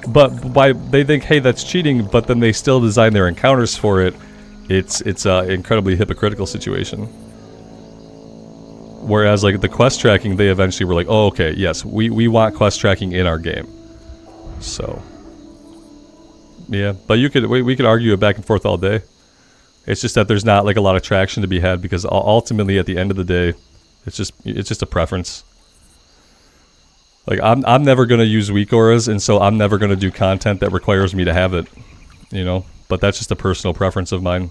But they think, hey, that's cheating, but then they still design their encounters for it. It's an incredibly hypocritical situation. Whereas, like, the quest tracking, they eventually were like, oh, okay, yes, we want quest tracking in our game. So, yeah, but we could argue it back and forth all day. It's just that there's not, like, a lot of traction to be had because ultimately, at the end of the day, it's just a preference. Like, I'm never going to use WeakAuras, and so I'm never going to do content that requires me to have it, you know? But that's just a personal preference of mine.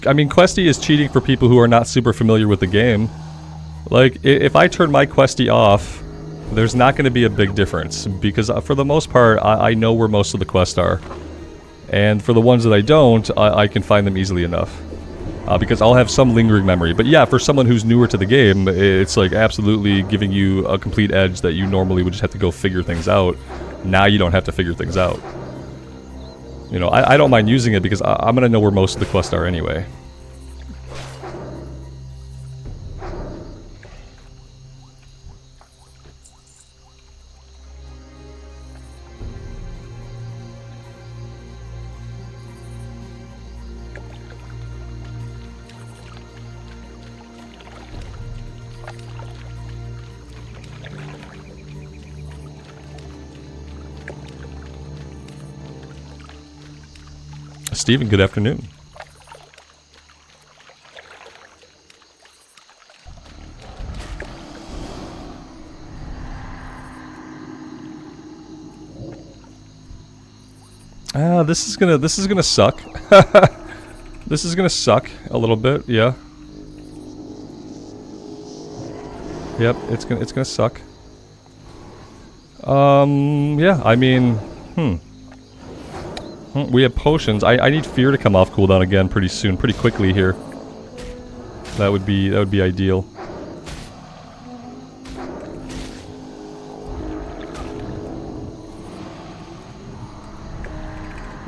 I mean, Questie is cheating for people who are not super familiar with the game. Like, if I turn my Questie off, there's not going to be a big difference. Because for the most part, I know where most of the quests are. And for the ones that I don't, I can find them easily enough. Because I'll have some lingering memory. But yeah, for someone who's newer to the game, it's like absolutely giving you a complete edge that you normally would just have to go figure things out. Now you don't have to figure things out. You know, I don't mind using it because I'm going to know where most of the quests are anyway. Steven, good afternoon. This is gonna suck. This is gonna suck a little bit, yeah. Yep, it's gonna suck. Yeah, I mean, we have potions. I need fear to come off cooldown again pretty soon, pretty quickly here. That would be ideal.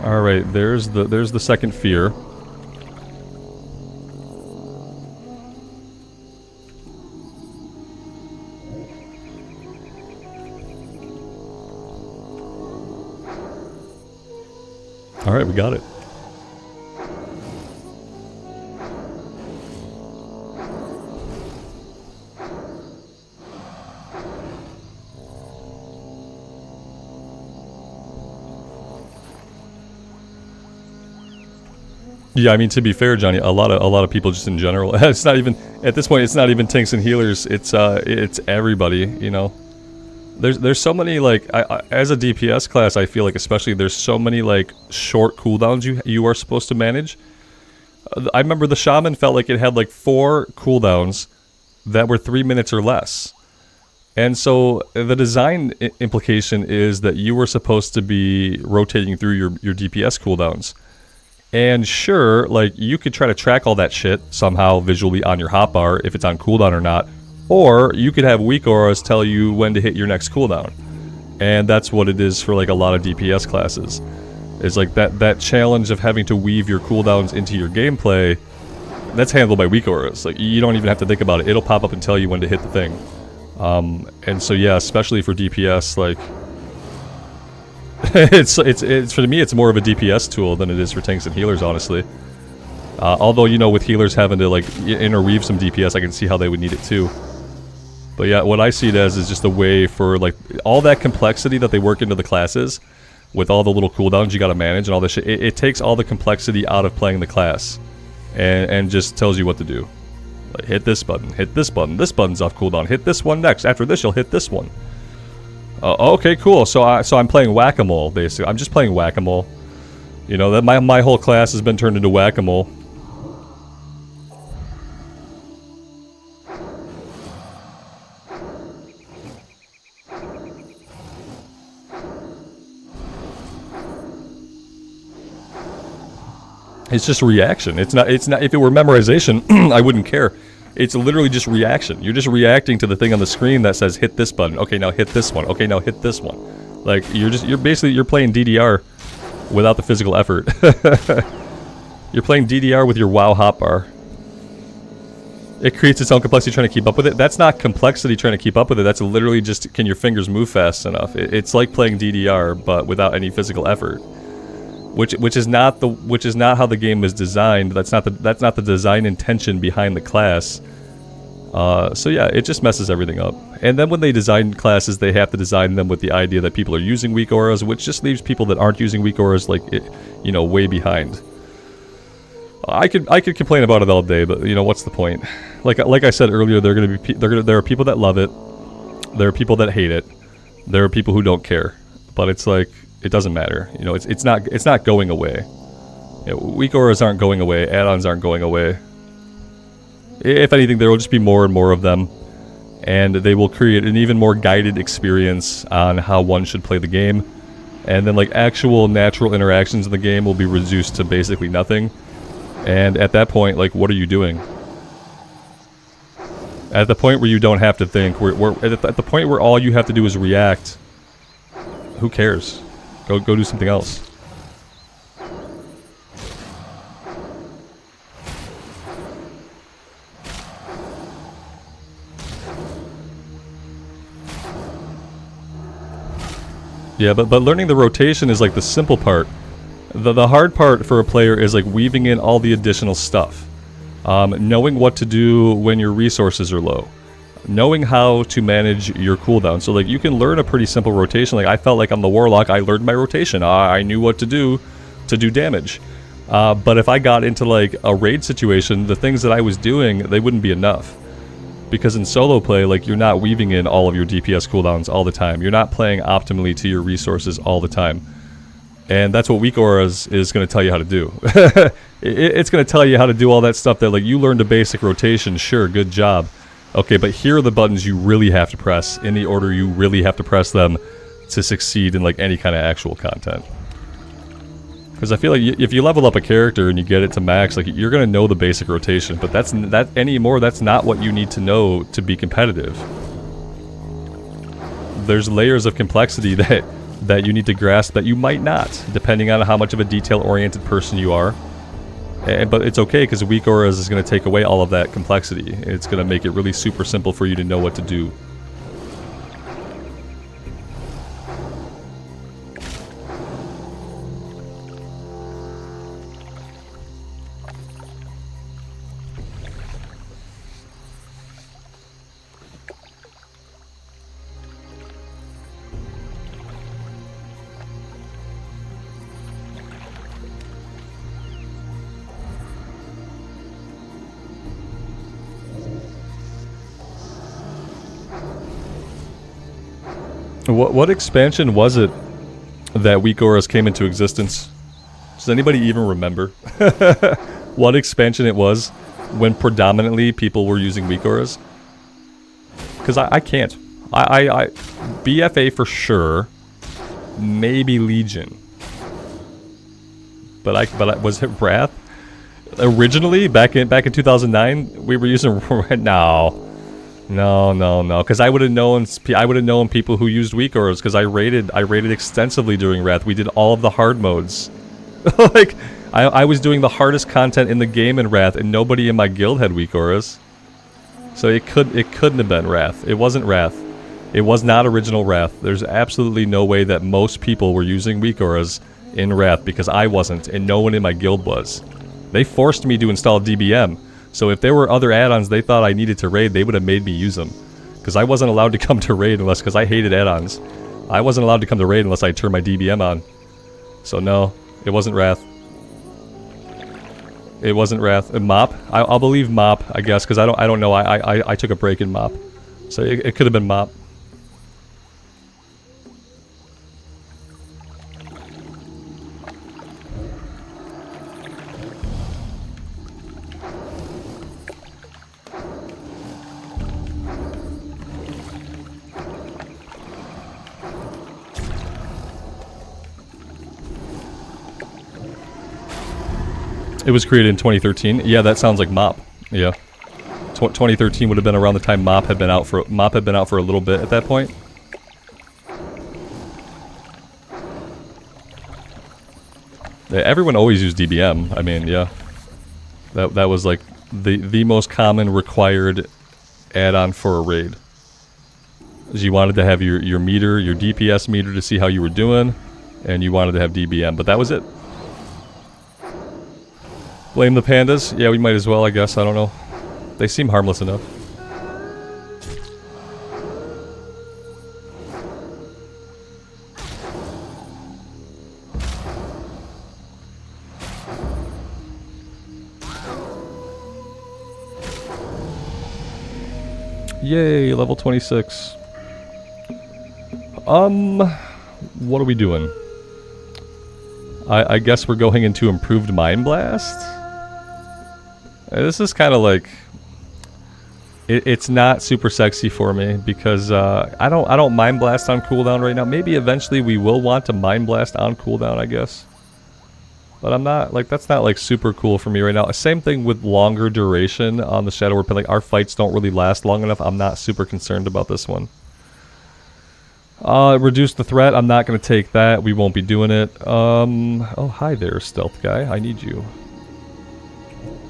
All right, there's the second fear. All right, we got it. Yeah, I mean, to be fair, Johnny, a lot of people just in general. It's not even at this point. It's not even tanks and healers. It's everybody. You know, there's so many like as a DPS class. I feel like especially there's so many like short cooldowns you are supposed to manage. I remember the shaman felt like it had like 4 cooldowns that were 3 minutes or less. And so the design implication is that you were supposed to be rotating through your DPS cooldowns. And sure, like, you could try to track all that shit somehow visually on your hotbar if it's on cooldown or not. Or you could have WeakAuras tell you when to hit your next cooldown. And that's what it is for, like, a lot of DPS classes. It's like that challenge of having to weave your cooldowns into your gameplay, that's handled by WeakAuras. Like, you don't even have to think about it. It'll pop up and tell you when to hit the thing. And so, yeah, especially for DPS, like... it's for me it's more of a DPS tool than it is for tanks and healers, honestly. Although, you know, with healers having to like interweave some DPS, I can see how they would need it too. But yeah, what I see it as is just a way for like all that complexity that they work into the classes, with all the little cooldowns you got to manage and all this shit. It takes all the complexity out of playing the class, and just tells you what to do. Like, hit this button, hit this button. This button's off cooldown. Hit this one next. After this, you'll hit this one. Okay, cool. So I'm playing whack-a-mole, basically. I'm just playing whack-a-mole. You know, that my whole class has been turned into whack-a-mole. It's just reaction. It's not. If it were memorization, I wouldn't care. It's literally just reaction. You're just reacting to the thing on the screen that says hit this button. Okay, now hit this one. Okay, now hit this one. Like you're basically playing DDR without the physical effort. You're playing DDR with your WoW hotbar. It creates its own complexity trying to keep up with it. That's not complexity trying to keep up with it. That's literally just, can your fingers move fast enough? It's like playing DDR but without any physical effort. Which is not how the game is designed. That's not the design intention behind the class. So yeah, it just messes everything up. And then when they design classes, they have to design them with the idea that people are using WeakAuras, which just leaves people that aren't using WeakAuras like way behind. I could complain about it all day, but you know, what's the point? Like I said earlier, there are people that love it, there are people that hate it, there are people who don't care. But it's like, it doesn't matter. You know, it's not going away. You know, WeakAuras aren't going away. Add-ons aren't going away. If anything, there will just be more and more of them, and they will create an even more guided experience on how one should play the game. And then like actual natural interactions in the game will be reduced to basically nothing. And at that point, like, what are you doing? At the point where you don't have to think, at the point where all you have to do is react, who cares? Go do something else. Yeah, but learning the rotation is like the simple part. The hard part for a player is like weaving in all the additional stuff. Knowing what to do when your resources are low. Knowing how to manage your cooldown. So like you can learn a pretty simple rotation. Like I felt like on the Warlock I learned my rotation. I knew what to do damage. But if I got into like a raid situation, the things that I was doing, they wouldn't be enough. Because in solo play, like, you're not weaving in all of your DPS cooldowns all the time. You're not playing optimally to your resources all the time. And that's what WeakAuras is going to tell you how to do. It's going to tell you how to do all that stuff that, like, you learned a basic rotation, sure, good job. Okay, but here are the buttons you really have to press in the order you really have to press them to succeed in, like, any kind of actual content. Because I feel like if you level up a character and you get it to max, like, you're going to know the basic rotation, but that's not what you need to know to be competitive. There's layers of complexity that you need to grasp that you might not, depending on how much of a detail-oriented person you are. But it's okay, because WeakAuras is going to take away all of that complexity. It's going to make it really super simple for you to know what to do. What expansion was it that WeakAuras came into existence? Does anybody even remember what expansion it was when predominantly people were using WeakAuras? Because I can't. I BFA for sure, maybe Legion. But was it Wrath? Originally, back in 2009, we were using No, because I would have known people who used WeakAuras, because I raided extensively during Wrath. We did all of the hard modes. Like, I was doing the hardest content in the game in Wrath, and nobody in my guild had WeakAuras. So it couldn't have been Wrath. It wasn't Wrath. It was not original Wrath. There's absolutely no way that most people were using WeakAuras in Wrath, because I wasn't, and no one in my guild was. They forced me to install DBM. So if there were other add-ons they thought I needed to raid, they would have made me use them. Because I wasn't allowed to come to raid because I hated add-ons. I wasn't allowed to come to raid unless I turned my DBM on. So no, it wasn't Wrath. It wasn't Wrath. Mop? I'll believe Mop, I guess, because I don't know. I took a break in Mop. So it could have been Mop. It was created in 2013. Yeah, that sounds like Mop. Yeah, 2013 would have been around the time Mop had been out for a little bit at that point. Yeah, everyone always used DBM. I mean, yeah, that was like the most common required add-on for a raid. Is you wanted to have your meter, your DPS meter, to see how you were doing, and you wanted to have DBM, but that was it. Blame the pandas? Yeah, we might as well, I guess. I don't know. They seem harmless enough. Yay, level 26. What are we doing? I guess we're going into Improved Mind Blast? This is kind of like It's not super sexy for me because I don't Mind Blast on cooldown right now. Maybe eventually we will want to Mind Blast on cooldown, I guess. But I'm not, like, that's not, like, super cool for me right now. Same thing with longer duration on the Shadow Warp. Like, our fights don't really last long enough. I'm not super concerned about this one. Reduce the threat. I'm not going to take that. We won't be doing it. Oh, hi there, stealth guy. I need you.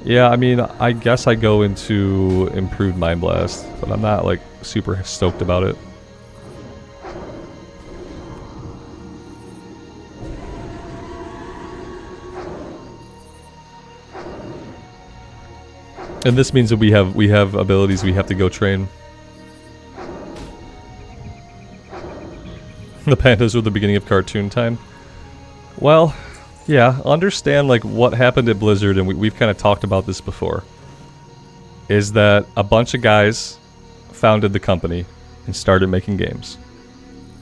Yeah, I mean, I guess I go into improved Mind Blast, but I'm not, like, super stoked about it. And this means that we have abilities we have to go train. The pandas were the beginning of cartoon time. Well, yeah, understand like what happened at Blizzard, and we've kind of talked about this before. Is that a bunch of guys founded the company and started making games.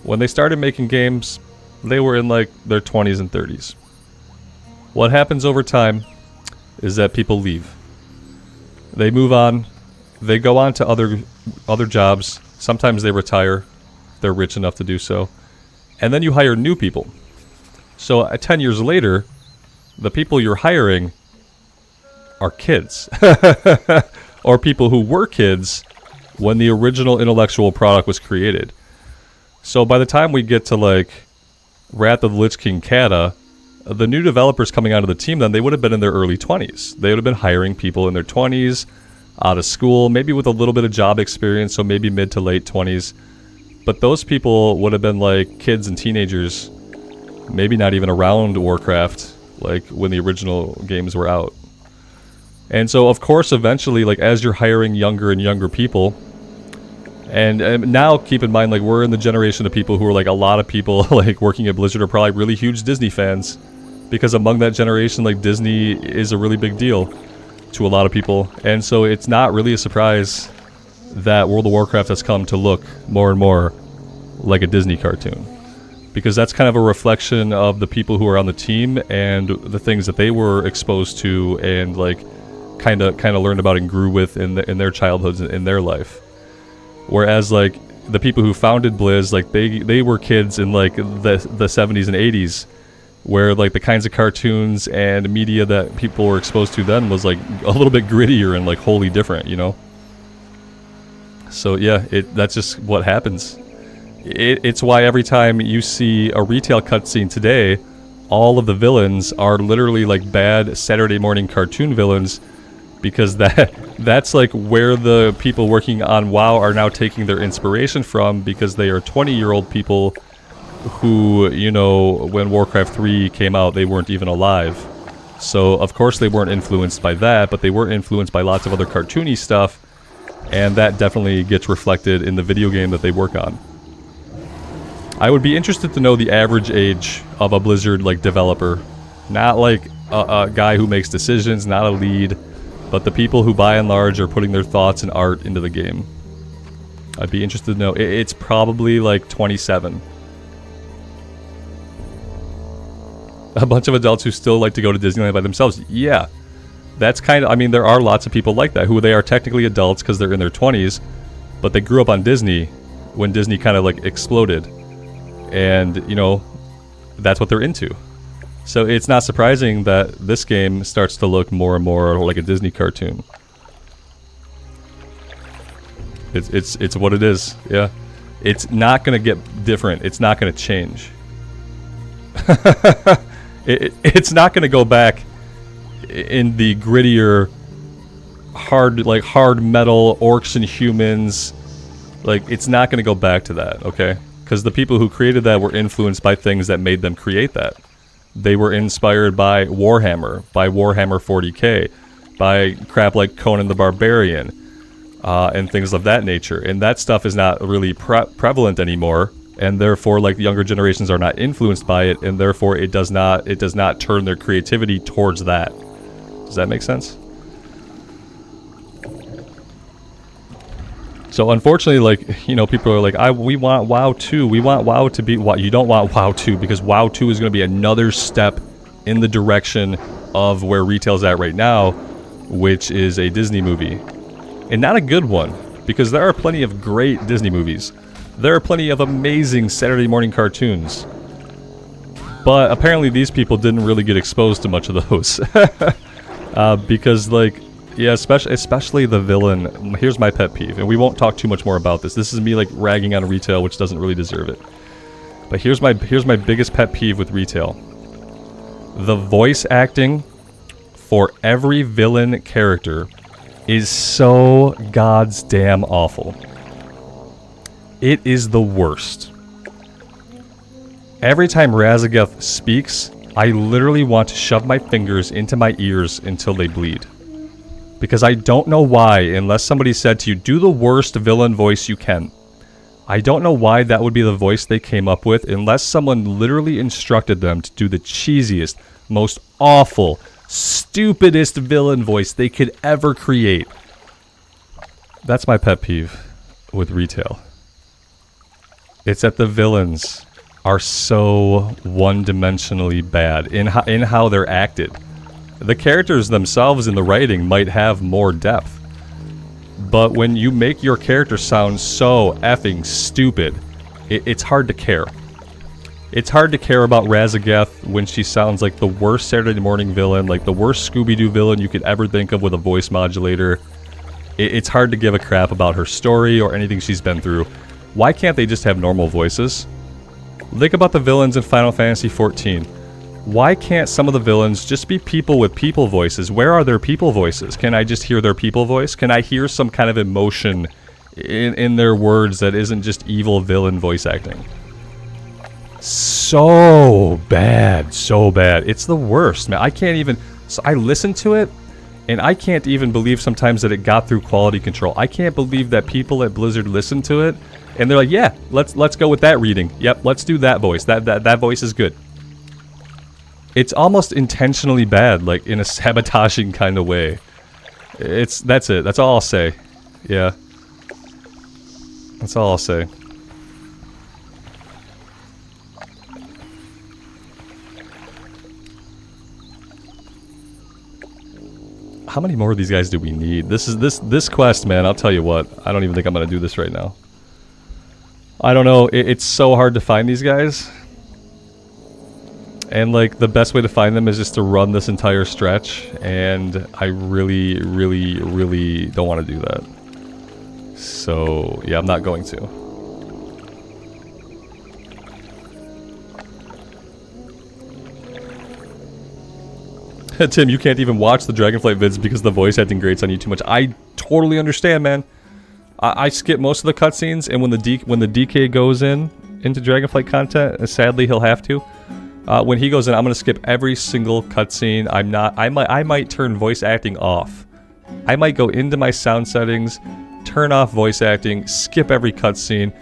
When they started making games, they were in like their 20s and 30s. What happens over time is that people leave. They move on, they go on to other jobs, sometimes they retire, they're rich enough to do so, and then you hire new people. So 10 years later, the people you're hiring are kids. Or people who were kids when the original intellectual product was created. So by the time we get to like Wrath of the Lich King Kata, the new developers coming out of the team then, they would have been in their early 20s. They would have been hiring people in their 20s, out of school, maybe with a little bit of job experience, so maybe mid to late 20s. But those people would have been like kids and teenagers, maybe not even around Warcraft, like when the original games were out. And so of course eventually, like as you're hiring younger and younger people, and now keep in mind, like we're in the generation of people who are like, a lot of people like working at Blizzard are probably really huge Disney fans, because among that generation, like Disney is a really big deal to a lot of people. And so it's not really a surprise that World of Warcraft has come to look more and more like a Disney cartoon, because that's kind of a reflection of the people who are on the team and the things that they were exposed to and like kind of learned about and grew with in their childhoods and in their life. Whereas like the people who founded Blizz, like they were kids in like the 70s and 80s, where like the kinds of cartoons and media that people were exposed to then was like a little bit grittier and like wholly different, you know? So yeah, that's just what happens. It's why every time you see a retail cutscene today, all of the villains are literally like bad Saturday morning cartoon villains, because that's like where the people working on WoW are now taking their inspiration from, because they are 20-year-old people who, you know, when Warcraft 3 came out, they weren't even alive. So of course they weren't influenced by that, but they were influenced by lots of other cartoony stuff, and that definitely gets reflected in the video game that they work on. I would be interested to know the average age of a Blizzard like developer, not like a guy who makes decisions, not a lead, but the people who by and large are putting their thoughts and art into the game. I'd be interested to know. It's probably like 27. A bunch of adults who still like to go to Disneyland by themselves. Yeah, that's kind of, I mean, there are lots of people like that who they are technically adults because they're in their 20s, but they grew up on Disney when Disney kind of like exploded. And, you know, that's what they're into. So it's not surprising that this game starts to look more and more like a Disney cartoon. It's what it is, yeah. It's not going to get different. It's not going to change. It's not going to go back in the grittier, hard metal orcs and humans. Like, it's not going to go back to that, okay? Because the people who created that were influenced by things that made them create that. They were inspired by Warhammer, by Warhammer 40k, by crap like Conan the Barbarian, and things of that nature. And that stuff is not really prevalent anymore, and therefore, like, the younger generations are not influenced by it, and therefore it does not turn their creativity towards that. Does that make sense? So unfortunately, like, you know, people are like, we want WoW 2. We want WoW to be what you don't want WoW 2, because WoW 2 is going to be another step in the direction of where retail's at right now, which is a Disney movie. And not a good one. Because there are plenty of great Disney movies. There are plenty of amazing Saturday morning cartoons. But apparently these people didn't really get exposed to much of those. Because, like, yeah, especially the villain. Here's my pet peeve, and we won't talk too much more about this. This is me, like, ragging on retail, which doesn't really deserve it. But here's my biggest pet peeve with retail. The voice acting for every villain character is so god's damn awful. It is the worst. Every time Razageth speaks, I literally want to shove my fingers into my ears until they bleed. Because I don't know why, unless somebody said to you, do the worst villain voice you can. I don't know why that would be the voice they came up with, unless someone literally instructed them to do the cheesiest, most awful, stupidest villain voice they could ever create. That's my pet peeve with retail. It's that the villains are so one-dimensionally bad in how they're acted. The characters themselves in the writing might have more depth. But when you make your character sound so effing stupid, it's hard to care. It's hard to care about Razageth when she sounds like the worst Saturday morning villain, like the worst Scooby-Doo villain you could ever think of with a voice modulator. It's hard to give a crap about her story or anything she's been through. Why can't they just have normal voices? Think about the villains in Final Fantasy XIV. Why can't some of the villains just be people with people voices? Where are their people voices? Can I just hear their people voice? Can I hear some kind of emotion in their words that isn't just evil villain voice acting? So bad, so bad. It's the worst, man. I can't even... So I listen to it, and I can't even believe sometimes that it got through quality control. I can't believe that people at Blizzard listened to it, and they're like, yeah, let's go with that reading. Yep, let's do that voice. That voice is good. It's almost intentionally bad, like in a sabotaging kind of way. That's it. That's all I'll say. Yeah. That's all I'll say. How many more of these guys do we need? This quest, man, I'll tell you what. I don't even think I'm gonna do this right now. I don't know. It's so hard to find these guys. And, like, the best way to find them is just to run this entire stretch, and I really, really, really don't want to do that. So, yeah, I'm not going to. Tim, you can't even watch the Dragonflight vids because the voice acting grates on you too much. I totally understand, man. I skip most of the cutscenes, and when the DK goes into Dragonflight content, sadly he'll have to. When he goes in, I'm gonna skip every single cutscene. I might turn voice acting off. I might go into my sound settings, turn off voice acting, skip every cutscene.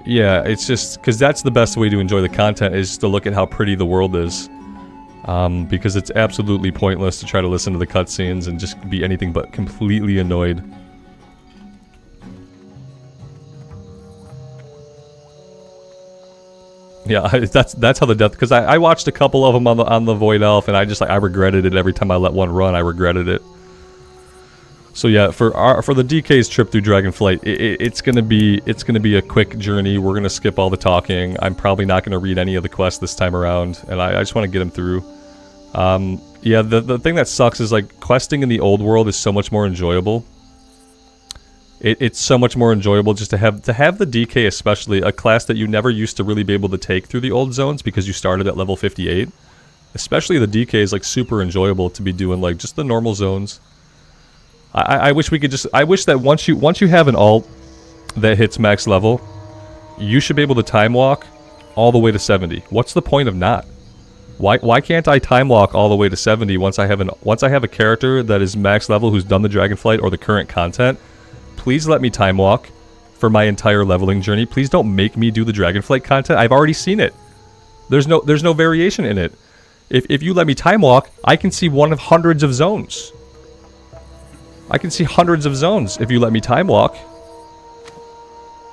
Yeah, it's just because that's the best way to enjoy the content, is to look at how pretty the world is. Because it's absolutely pointless to try to listen to the cutscenes and just be anything but completely annoyed. Yeah, that's how the death, because I watched a couple of them on the Void Elf, and I regretted it every time I let one run. I regretted it. So yeah, for the DK's trip through Dragonflight, it's gonna be a quick journey. We're gonna skip all the talking. I'm probably not gonna read any of the quests this time around, and I just want to get them through. Yeah, the thing that sucks is, like, questing in the old world is so much more enjoyable. It's so much more enjoyable just to have the DK, especially a class that you never used to really be able to take through the old zones because you started at level 58. Especially the DK is, like, super enjoyable to be doing, like, just the normal zones. I wish we could just... I wish that once you have an alt that hits max level, you should be able to time walk all the way to 70. What's the point of not? Why can't I time walk all the way to 70 once I have a character that is max level who's done the Dragonflight or the current content? Please let me time walk for my entire leveling journey. Please don't make me do the Dragonflight content. I've already seen it. There's no variation in it. If you let me time walk, I can see one of hundreds of zones. I can see hundreds of zones if you let me time walk.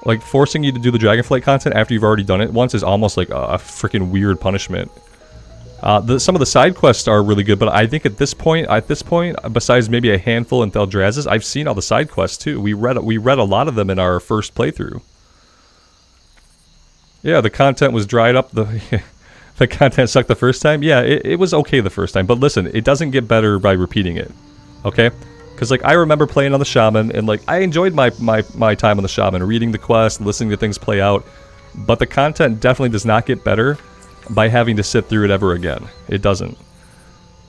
Like, forcing you to do the Dragonflight content after you've already done it once is almost like a freaking weird punishment. Some of the side quests are really good, but I think at this point, besides maybe a handful in Theldraz's, I've seen all the side quests too. We read a lot of them in our first playthrough. Yeah, the content was dried up. The content sucked the first time. Yeah, it was okay the first time, but listen, it doesn't get better by repeating it. Okay? Because like I remember playing on the Shaman, and like I enjoyed my time on the Shaman, reading the quest, listening to things play out, but the content definitely does not get better by having to sit through it ever again. It doesn't.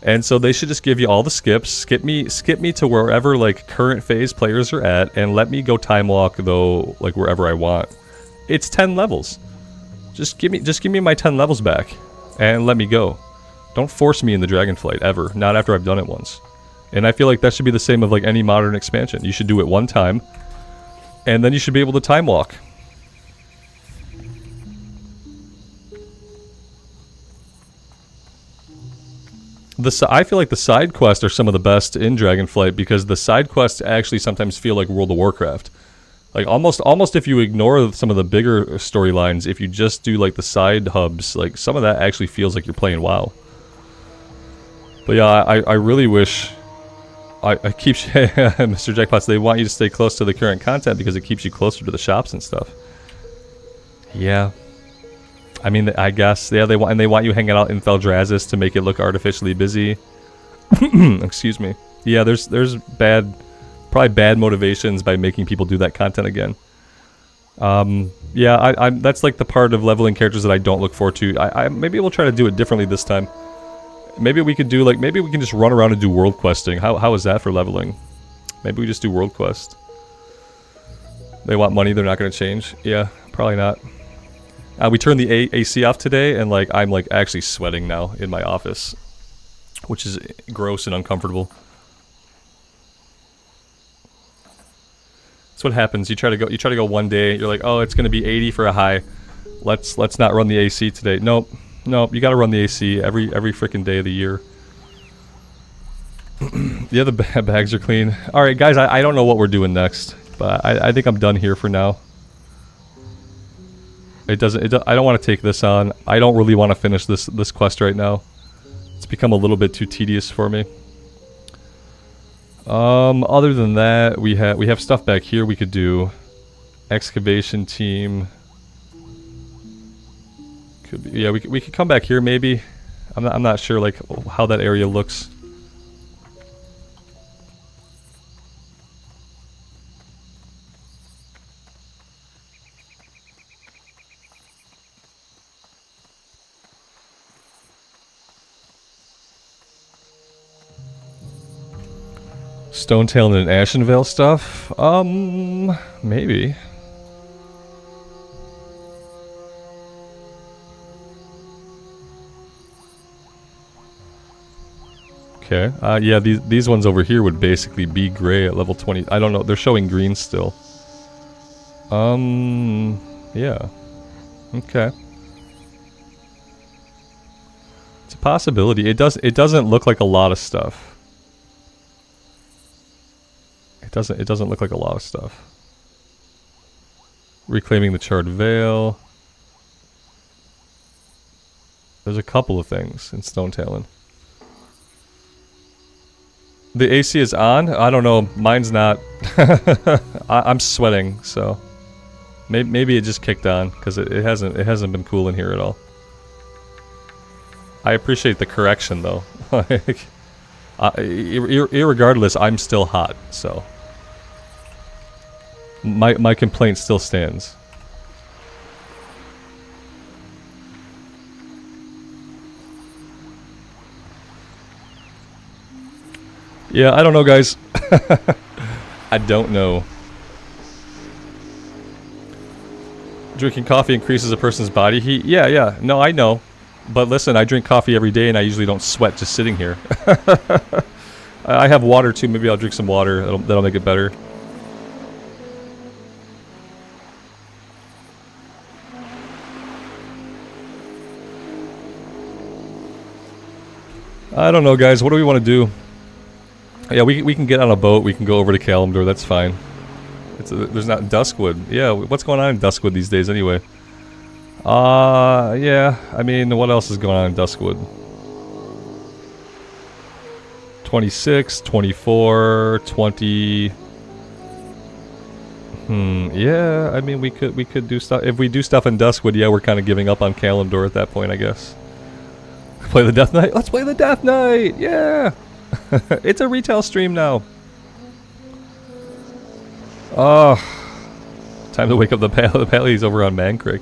And so they should just give you all the skips, skip me to wherever like current phase players are at, and let me go time walk though like wherever I want. It's 10 levels. Just give me my 10 levels back and let me go. Don't force me in the Dragonflight ever, not after I've done it once. And I feel like that should be the same of like any modern expansion. You should do it one time and then you should be able to time walk. I feel like the side quests are some of the best in Dragonflight because the side quests actually sometimes feel like World of Warcraft. Like almost if you ignore some of the bigger storylines, if you just do like the side hubs, like some of that actually feels like you're playing WoW. But yeah, I really wish I keep Mr. Jackpots, they want you to stay close to the current content because it keeps you closer to the shops and stuff. Yeah. I mean, I guess, yeah, they want you hanging out in Theldraz's to make it look artificially busy. Excuse me. Yeah, there's probably bad motivations by making people do that content again. Yeah, that's like the part of leveling characters that I don't look forward to. Maybe we'll try to do it differently this time. Maybe we could do like, maybe we can just run around and do world questing. How is that for leveling? Maybe we just do world quest. They want money, they're not going to change. Yeah, probably not. We turned the AC off today, and like I'm like actually sweating now in my office, which is gross and uncomfortable. That's what happens. You try to go one day. You're like, oh, it's gonna be 80 for a high. Let's not run the AC today. Nope. You got to run the AC every freaking day of the year. The other bags are clean. All right, guys. I don't know what we're doing next, but I think I'm done here for now. I don't want to take this on. I don't really want to finish this quest right now. It's become a little bit too tedious for me. Other than that, we have stuff back here we could do. Excavation team. Could be, yeah, we could come back here maybe. I'm not sure like how that area looks. Stonetail and Ashenvale stuff? Maybe. Okay. Yeah, these ones over here would basically be gray at level 20. I don't know. They're showing green still. Yeah. Okay. It's a possibility. It doesn't look like a lot of stuff. It doesn't look like a lot of stuff. Reclaiming the Charred Veil. There's a couple of things in Stonetailing. The AC is on? I don't know. Mine's not. I'm sweating, so maybe it just kicked on because it hasn't been cool in here at all. I appreciate the correction though. Irregardless, I'm still hot, so my complaint still stands. Yeah, I don't know, guys. I don't know. Drinking coffee increases a person's body heat. Yeah. No, I know. But listen, I drink coffee every day and I usually don't sweat just sitting here. I have water too. Maybe I'll drink some water. That'll make it better. I don't know, guys. What do we want to do? Yeah, we can get on a boat. We can go over to Kalimdor. That's fine. There's not Duskwood. Yeah, what's going on in Duskwood these days anyway? Yeah. I mean, what else is going on in Duskwood? 26, 24, 20. Yeah, I mean we could do stuff. If we do stuff in Duskwood, yeah, we're kind of giving up on Kalimdor at that point, I guess. Play the Death Knight? Let's play the Death Knight! Yeah! It's a retail stream now. Oh. Time to wake up the Pallies over on Mankrik.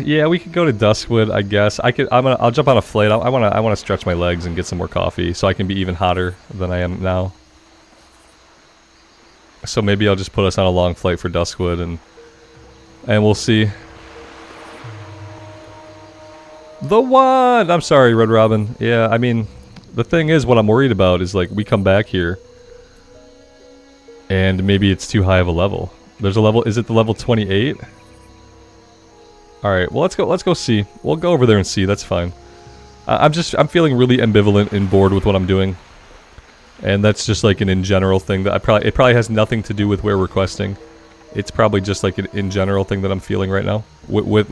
Yeah, we could go to Duskwood, I guess. I'll jump on a flight. I wanna stretch my legs and get some more coffee so I can be even hotter than I am now. So maybe I'll just put us on a long flight for Duskwood and we'll see. The one! I'm sorry, Red Robin. Yeah, I mean, the thing is, what I'm worried about is, like, we come back here and maybe it's too high of a level. There's a level, is it the level 28? Alright, well, let's go see. We'll go over there and see, that's fine. I'm feeling really ambivalent and bored with what I'm doing. And that's just like an in general thing that it probably has nothing to do with where we're questing. It's probably just like an in general thing that I'm feeling right now with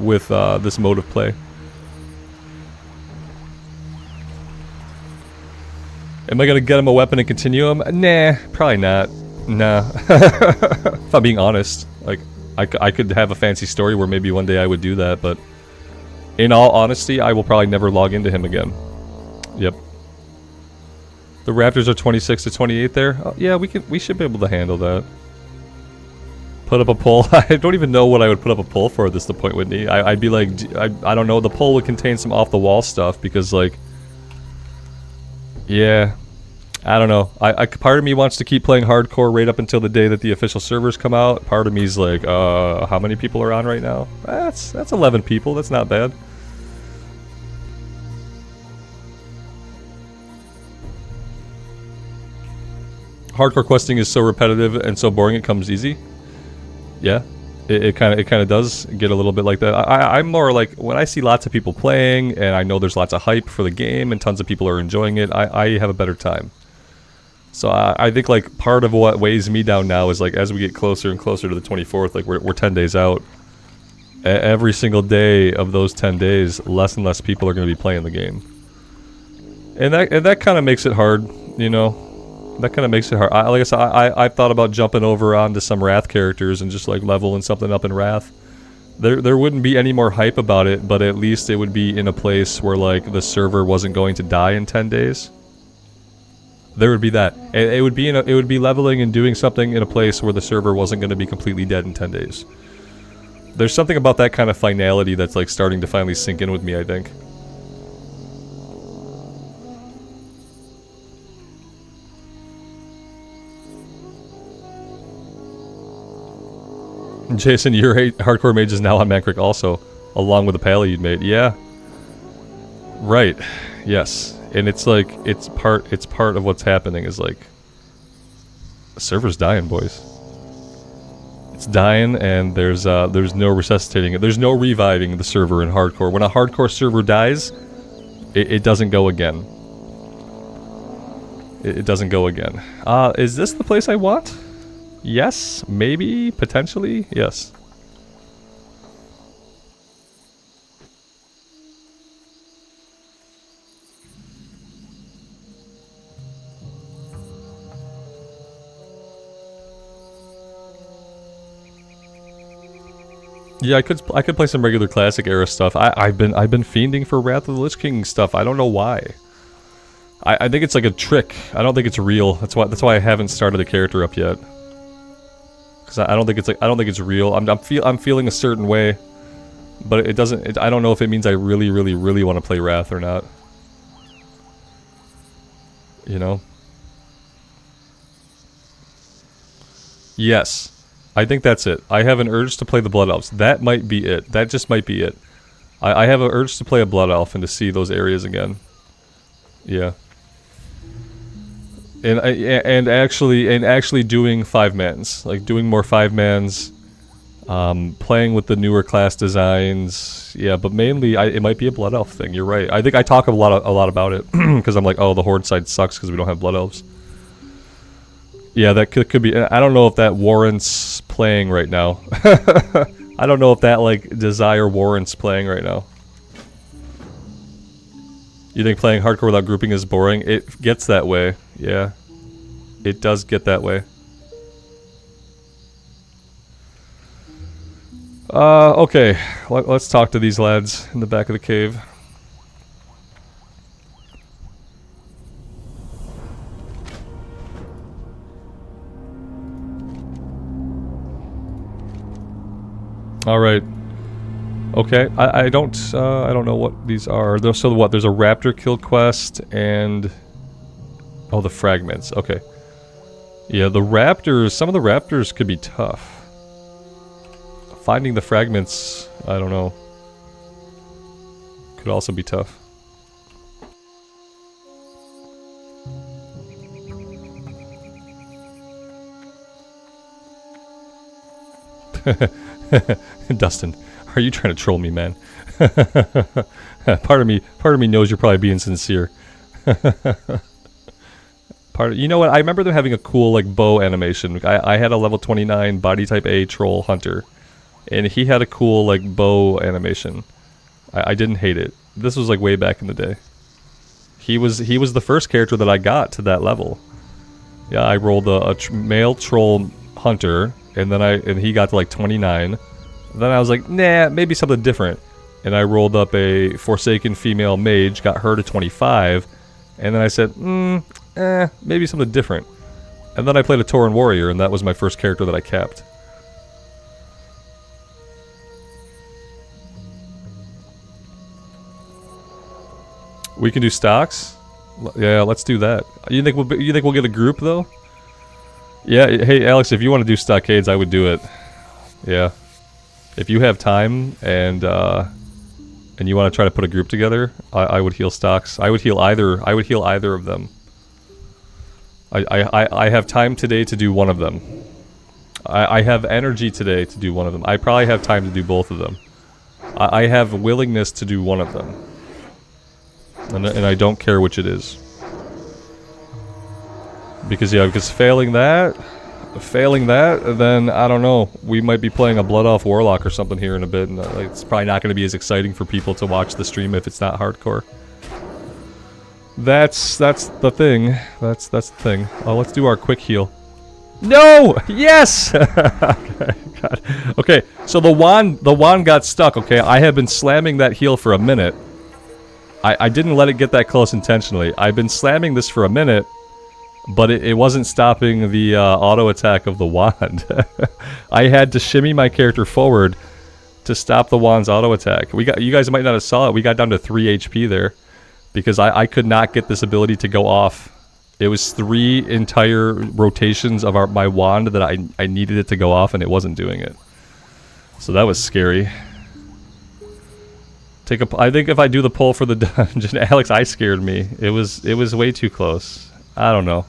this mode of play. Am I gonna get him a weapon and continue him? Nah, probably not. Nah. If I'm being honest, like I could have a fancy story where maybe one day I would do that, but in all honesty, I will probably never log into him again. Yep. The Raptors are 26 to 28 there. Oh, yeah, we should be able to handle that. Put up a poll. I don't even know what I would put up a poll for at this point, Whitney. I'd be like, I don't know. The poll would contain some off the wall stuff because, like, yeah, I don't know. Part of me wants to keep playing hardcore right up until the day that the official servers come out. Part of me's like, how many people are on right now? That's 11 people. That's not bad. Hardcore questing is so repetitive and so boring it comes easy. Yeah, it kind of does get a little bit like that. I'm more like, when I see lots of people playing and I know there's lots of hype for the game and tons of people are enjoying it, I have a better time. So I think like part of what weighs me down now is like as we get closer and closer to the 24th, like we're 10 days out. Every single day of those 10 days, less and less people are going to be playing the game. And that kind of makes it hard, you know. That kind of makes it hard. Like I said, I've thought about jumping over onto some Wrath characters and just like leveling something up in Wrath. There wouldn't be any more hype about it, but at least it would be in a place where like the server wasn't going to die in 10 days. There would be that. It would be leveling and doing something in a place where the server wasn't going to be completely dead in 10 days. There's something about that kind of finality that's like starting to finally sink in with me, I think. Jason, your hardcore mage is now on Mankrik also, along with the pally you'd made. Yeah. Right. Yes. And it's like, it's part of what's happening is like, the server's dying, boys. It's dying and there's no resuscitating it. There's no reviving the server in hardcore. When a hardcore server dies, it doesn't go again. It doesn't go again. Is this the place I want? Yes, maybe, potentially, yes. Yeah, I could play some regular classic era stuff. I've been fiending for Wrath of the Lich King stuff. I don't know why. I think it's like a trick. I don't think it's real. That's why I haven't started the character up yet. Because I don't think it's real. I'm feeling a certain way, but it doesn't. I don't know if it means I really want to play Wrath or not. You know. Yes, I think that's it. I have an urge to play the Blood Elves. That might be it. That just might be it. I have an urge to play a Blood Elf and to see those areas again. Yeah. And actually doing 5-mans, like doing more 5-mans, playing with the newer class designs, yeah. But mainly, it might be a Blood Elf thing. You're right. I think I talk a lot about it because I'm like, oh, the Horde side sucks because we don't have Blood Elves. Yeah, that could be. I don't know if that warrants playing right now. I don't know if that like desire warrants playing right now. You think playing hardcore without grouping is boring? It gets that way, yeah. It does get that way. Okay. Let's talk to these lads in the back of the cave. Alright. Okay, I don't know what these are. So what, there's a Raptor kill quest and... Oh, the fragments, okay. Yeah, the Raptors, some of the Raptors could be tough. Finding the fragments, I don't know. Could also be tough. Dustin, are you trying to troll me, man? Part of me knows you're probably being sincere. You know what? I remember them having a cool like bow animation. I had a level 29 body type A troll hunter, and he had a cool like bow animation. I didn't hate it. This was like way back in the day. He was the first character that I got to that level. Yeah, I rolled a male troll hunter, and then he got to like 29. Then I was like, nah, maybe something different. And I rolled up a Forsaken female mage, got her to 25, and then I said, maybe something different. And then I played a Tauren warrior, and that was my first character that I kept. We can do stocks? Yeah, let's do that. You think we'll get a group though? Yeah, hey Alex, if you want to do Stockades, I would do it. Yeah. If you have time and you want to try to put a group together, I would heal stocks. I would heal either of them. I have time today to do one of them. I have energy today to do one of them. I probably have time to do both of them. I have willingness to do one of them. And I don't care which it is. Because failing that, then I don't know. We might be playing a Blood Elf Warlock or something here in a bit, and it's probably not going to be as exciting for people to watch the stream if it's not hardcore. That's the thing. That's the thing. Oh, let's do our quick heal. No! Yes! God. Okay, so the wand got stuck. Okay, I have been slamming that heal for a minute. I didn't let it get that close intentionally. I've been slamming this for a minute. But it wasn't stopping the auto attack of the wand. I had to shimmy my character forward to stop the wand's auto attack. You guys might not have saw it. We got down to 3 HP there because I could not get this ability to go off. It was 3 entire rotations of my wand that I needed it to go off, and it wasn't doing it. So that was scary. I think if I do the pull for the dungeon, Alex, I scared me. It was way too close. I don't know.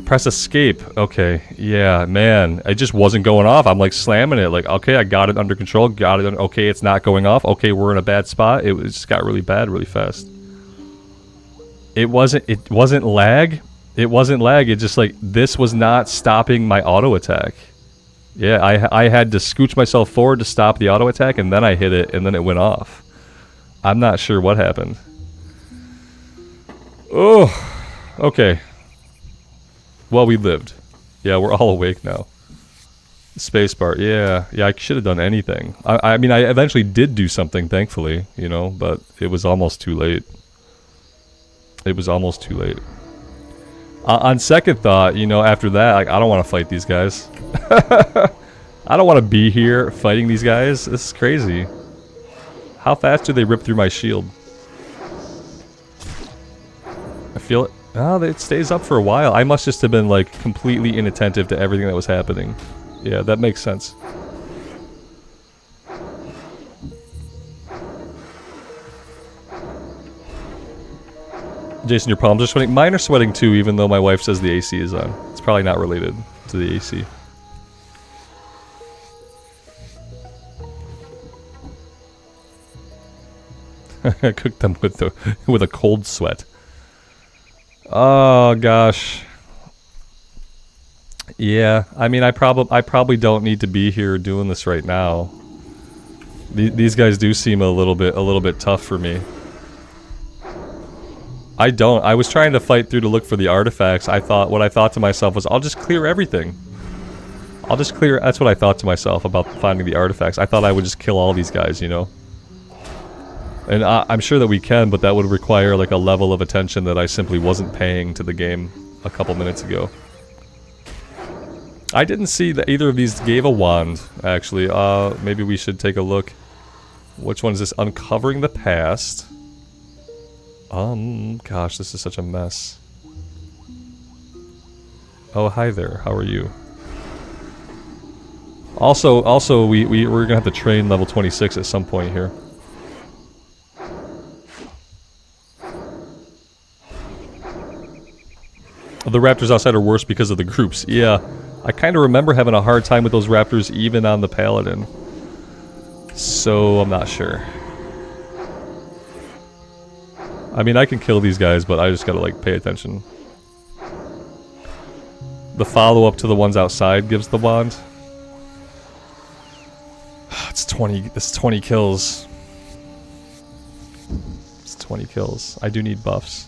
Press escape. Okay. Yeah, man. It just wasn't going off. I'm like slamming it. Like, okay, I got it under control. Got it. Okay, it's not going off. Okay, we're in a bad spot. It just got really bad really fast. It wasn't lag. It wasn't lag. It just like, this was not stopping my auto attack. Yeah, I had to scooch myself forward to stop the auto attack, and then I hit it, and then it went off. I'm not sure what happened. Oh, okay. Well, we lived. Yeah, we're all awake now. Spacebar, yeah, I should have done anything. I mean, I eventually did do something, thankfully, you know, but it was almost too late. It was almost too late. On second thought, you know, after that, like, I don't want to fight these guys. I don't want to be here fighting these guys. This is crazy. How fast do they rip through my shield? I feel it. Oh, it stays up for a while. I must just have been, like, completely inattentive to everything that was happening. Yeah, that makes sense. Jason, your palms are sweating. Mine are sweating too, even though my wife says the AC is on. It's probably not related to the AC. I cooked them with a cold sweat. Oh gosh. Yeah, I mean, I probably don't need to be here doing this right now. These guys do seem a little bit tough for me. I was trying to fight through to look for the artifacts. What I thought to myself was, I'll just clear everything. That's what I thought to myself about finding the artifacts. I thought I would just kill all these guys, you know? And I'm sure that we can, but that would require like a level of attention that I simply wasn't paying to the game a couple minutes ago. I didn't see that either of these gave a wand, actually. Maybe we should take a look. Which one is this? Uncovering the past. Gosh, this is such a mess. Oh, hi there. How are you? Also, we're gonna have to train level 26 at some point here. The raptors outside are worse because of the groups. Yeah, I kind of remember having a hard time with those raptors even on the Paladin. So, I'm not sure. I mean, I can kill these guys, but I just gotta, like, pay attention. The follow-up to the ones outside gives the wand. It's 20 kills. It's 20 kills. I do need buffs.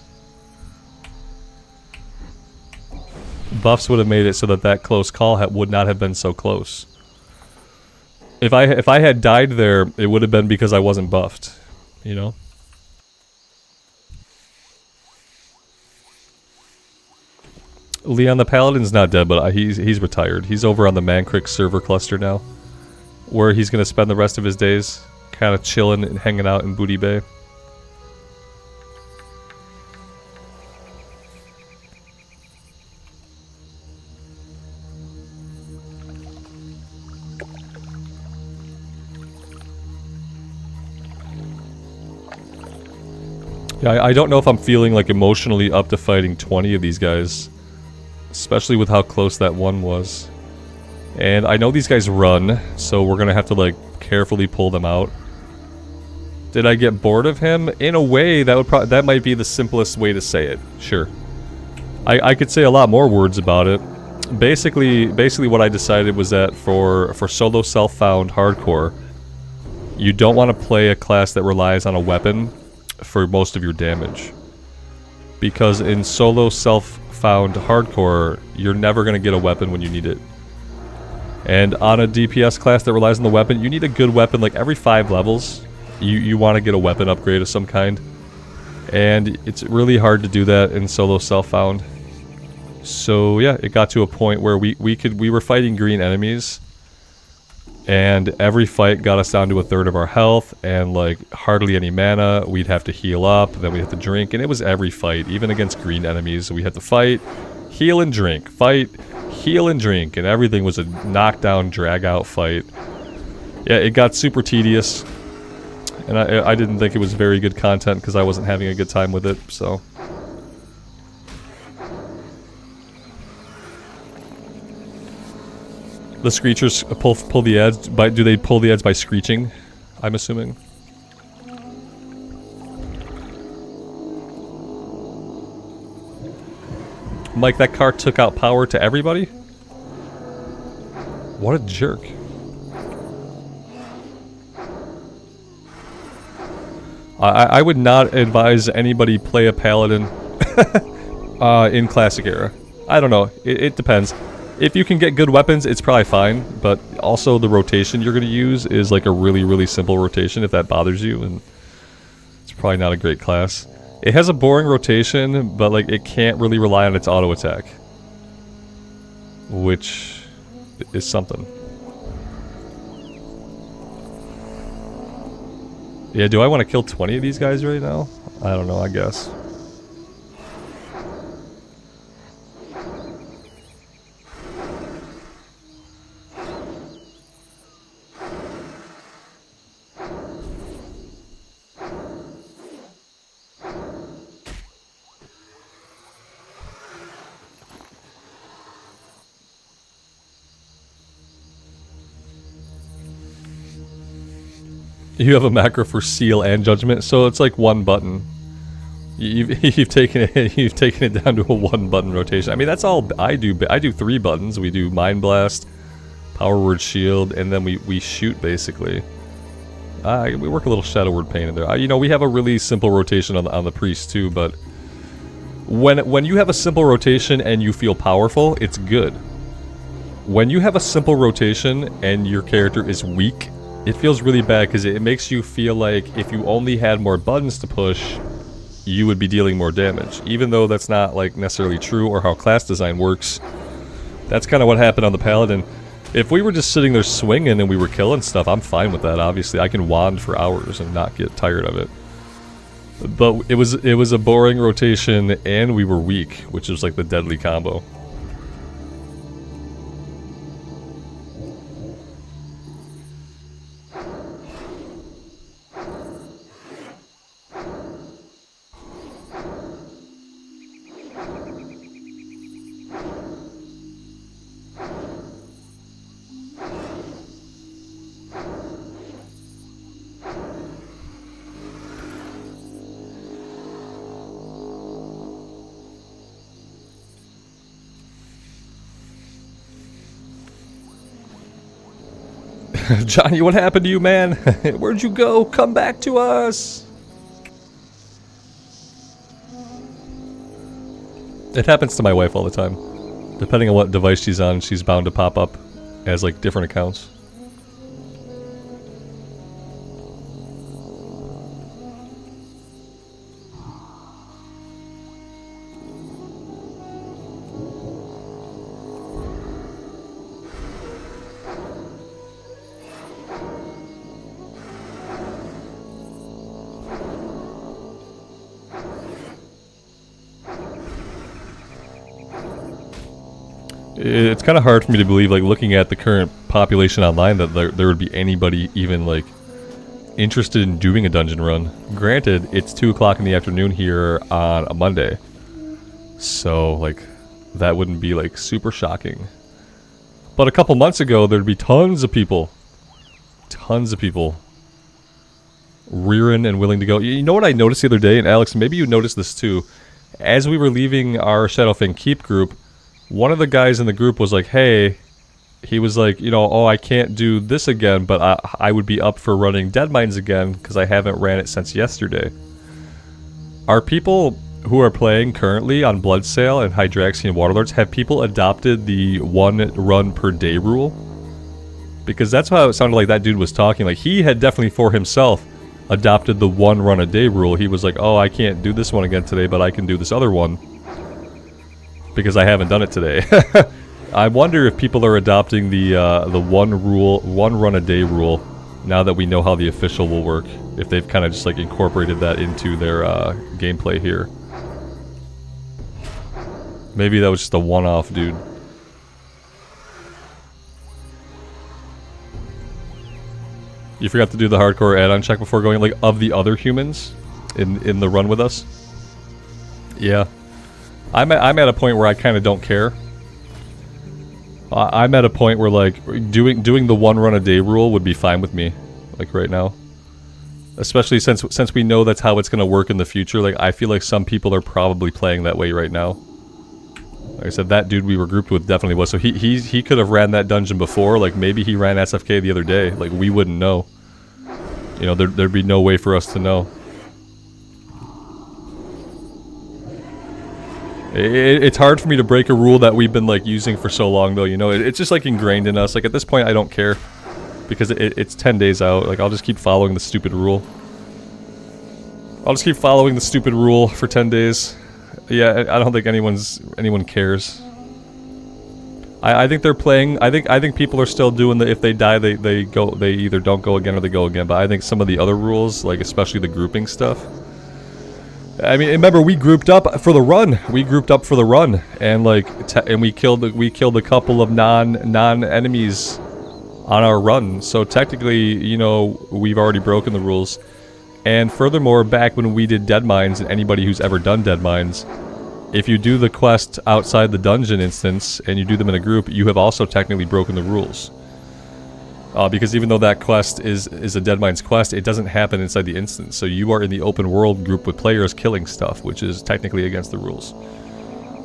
Buffs would have made it so that close call would not have been so close. If I had died there, it would have been because I wasn't buffed, you know? Leon the Paladin's not dead, but he's retired. He's over on the Mankrik server cluster now, where he's gonna spend the rest of his days kind of chilling and hanging out in Booty Bay. Yeah, I don't know if I'm feeling like emotionally up to fighting 20 of these guys, especially with how close that one was. And I know these guys run, so we're gonna have to like carefully pull them out. Did I get bored of him? In a way, that might be the simplest way to say it. Sure. I could say a lot more words about it. Basically what I decided was that for solo self-found hardcore, you don't want to play a class that relies on a weapon for most of your damage. Because in solo self-found hardcore, you're never going to get a weapon when you need it. And on a DPS class that relies on the weapon, you need a good weapon like every 5 levels. You want to get a weapon upgrade of some kind. And it's really hard to do that in solo self-found. So yeah, it got to a point where we were fighting green enemies, and every fight got us down to 1/3 of our health and like hardly any mana. We'd have to heal up, then we'd have to drink, and it was every fight, even against green enemies. We had to fight, heal and drink, fight, heal and drink, and everything was a knockdown, drag-out fight. Yeah, it got super tedious, and I didn't think it was very good content because I wasn't having a good time with it, so... The screechers pull the adds by... Do they pull the adds by screeching? I'm assuming. Mike, that car took out power to everybody? What a jerk. I would not advise anybody play a Paladin in Classic Era. I don't know. It depends. If you can get good weapons, it's probably fine, but also the rotation you're going to use is like a really, really simple rotation if that bothers you, and it's probably not a great class. It has a boring rotation, but like it can't really rely on its auto attack, which is something. Yeah, do I want to kill 20 of these guys right now? I don't know, I guess. You have a macro for seal and judgment, so it's like one button. You've taken it down to a 1-button rotation. I mean, that's all I do. I do 3 buttons. We do Mind Blast, Power Word Shield, and then we shoot basically. We work a little Shadow Word Pain in there. You know, we have a really simple rotation on the priest too, but when you have a simple rotation and you feel powerful, it's good. When you have a simple rotation and your character is weak, it feels really bad because it makes you feel like if you only had more buttons to push, you would be dealing more damage. Even though that's not like necessarily true or how class design works. That's kind of what happened on the Paladin. If we were just sitting there swinging and we were killing stuff, I'm fine with that, obviously. I can wand for hours and not get tired of it. But it was a boring rotation and we were weak, which is like the deadly combo. Johnny, what happened to you, man? Where'd you go? Come back to us! It happens to my wife all the time. Depending on what device she's on, she's bound to pop up as like different accounts. It's kind of hard for me to believe, like, looking at the current population online, that there would be anybody even, like, interested in doing a dungeon run. Granted, it's 2 o'clock in the afternoon here on a Monday. So, like, that wouldn't be, like, super shocking. But a couple months ago, there'd be tons of people. Tons of people. Rearing and willing to go. You know what I noticed the other day? And Alex, maybe you noticed this too. As we were leaving our Shadowfang Keep group, one of the guys in the group was like, hey, he was like, you know, oh, I can't do this again, but I would be up for running Deadmines again because I haven't ran it since yesterday. Are people who are playing currently on Bloodsail and Hydraxian Waterlords, have people adopted the 1 run per day rule? Because that's how it sounded like that dude was talking. Like, he had definitely for himself adopted the 1 run a day rule. He was like, oh, I can't do this one again today, but I can do this other one. Because I haven't done it today. I wonder if people are adopting the 1 run a day rule now that we know how the official will work. If they've kind of just like incorporated that into their gameplay here. Maybe that was just a one-off, dude. You forgot to do the hardcore add-on check before going, like, of the other humans in the run with us? Yeah. I'm at a point where I kind of don't care. I'm at a point where, like, doing the 1 run a day rule would be fine with me, like, right now. Especially since we know that's how it's going to work in the future. Like, I feel like some people are probably playing that way right now. Like I said, that dude we were grouped with definitely was. So he could have ran that dungeon before. Like, maybe he ran SFK the other day. Like, we wouldn't know. You know, there'd be no way for us to know. It's hard for me to break a rule that we've been, like, using for so long, though, you know? It's just, like, ingrained in us. Like, at this point, I don't care. Because it's 10 days out. Like, I'll just keep following the stupid rule. I'll just keep following the stupid rule for 10 days. Yeah, I don't think anyone cares. I think they're playing. I think people are still doing the if they die they either don't go again or they go again. But I think some of the other rules, like especially the grouping stuff. I mean, remember we grouped up for the run. We grouped up for the run, and like and we killed a couple of non enemies on our run. So technically, you know, we've already broken the rules. And furthermore, back when we did Deadmines, and anybody who's ever done Deadmines, if you do the quest outside the dungeon instance and you do them in a group, you have also technically broken the rules. Because even though that quest is a Deadmines quest, it doesn't happen inside the instance. So you are in the open world group with players killing stuff, which is technically against the rules.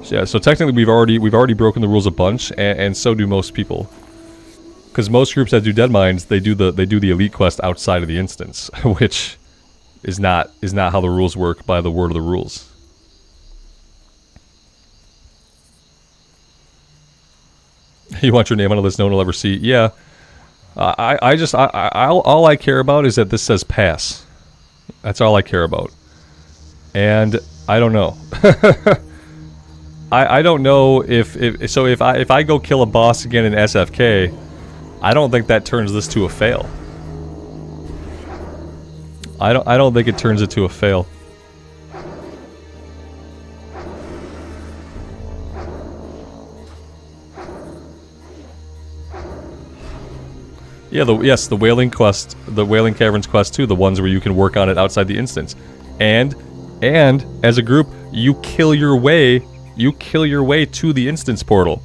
So yeah, so technically we've already broken the rules a bunch, and so do most people. Because most groups that do dead mines, they do the elite quest outside of the instance, which is not how the rules work by the word of the rules. You want your name on a list no one will ever see? Yeah. All I care about is that this says pass. That's all I care about. And I don't know. I don't know if I go kill a boss again in SFK, I don't think that turns this to a fail. I don't think it turns it to a fail. Yeah, the Wailing quest, the Wailing Caverns quest too, the ones where you can work on it outside the instance. And as a group, you kill your way to the instance portal.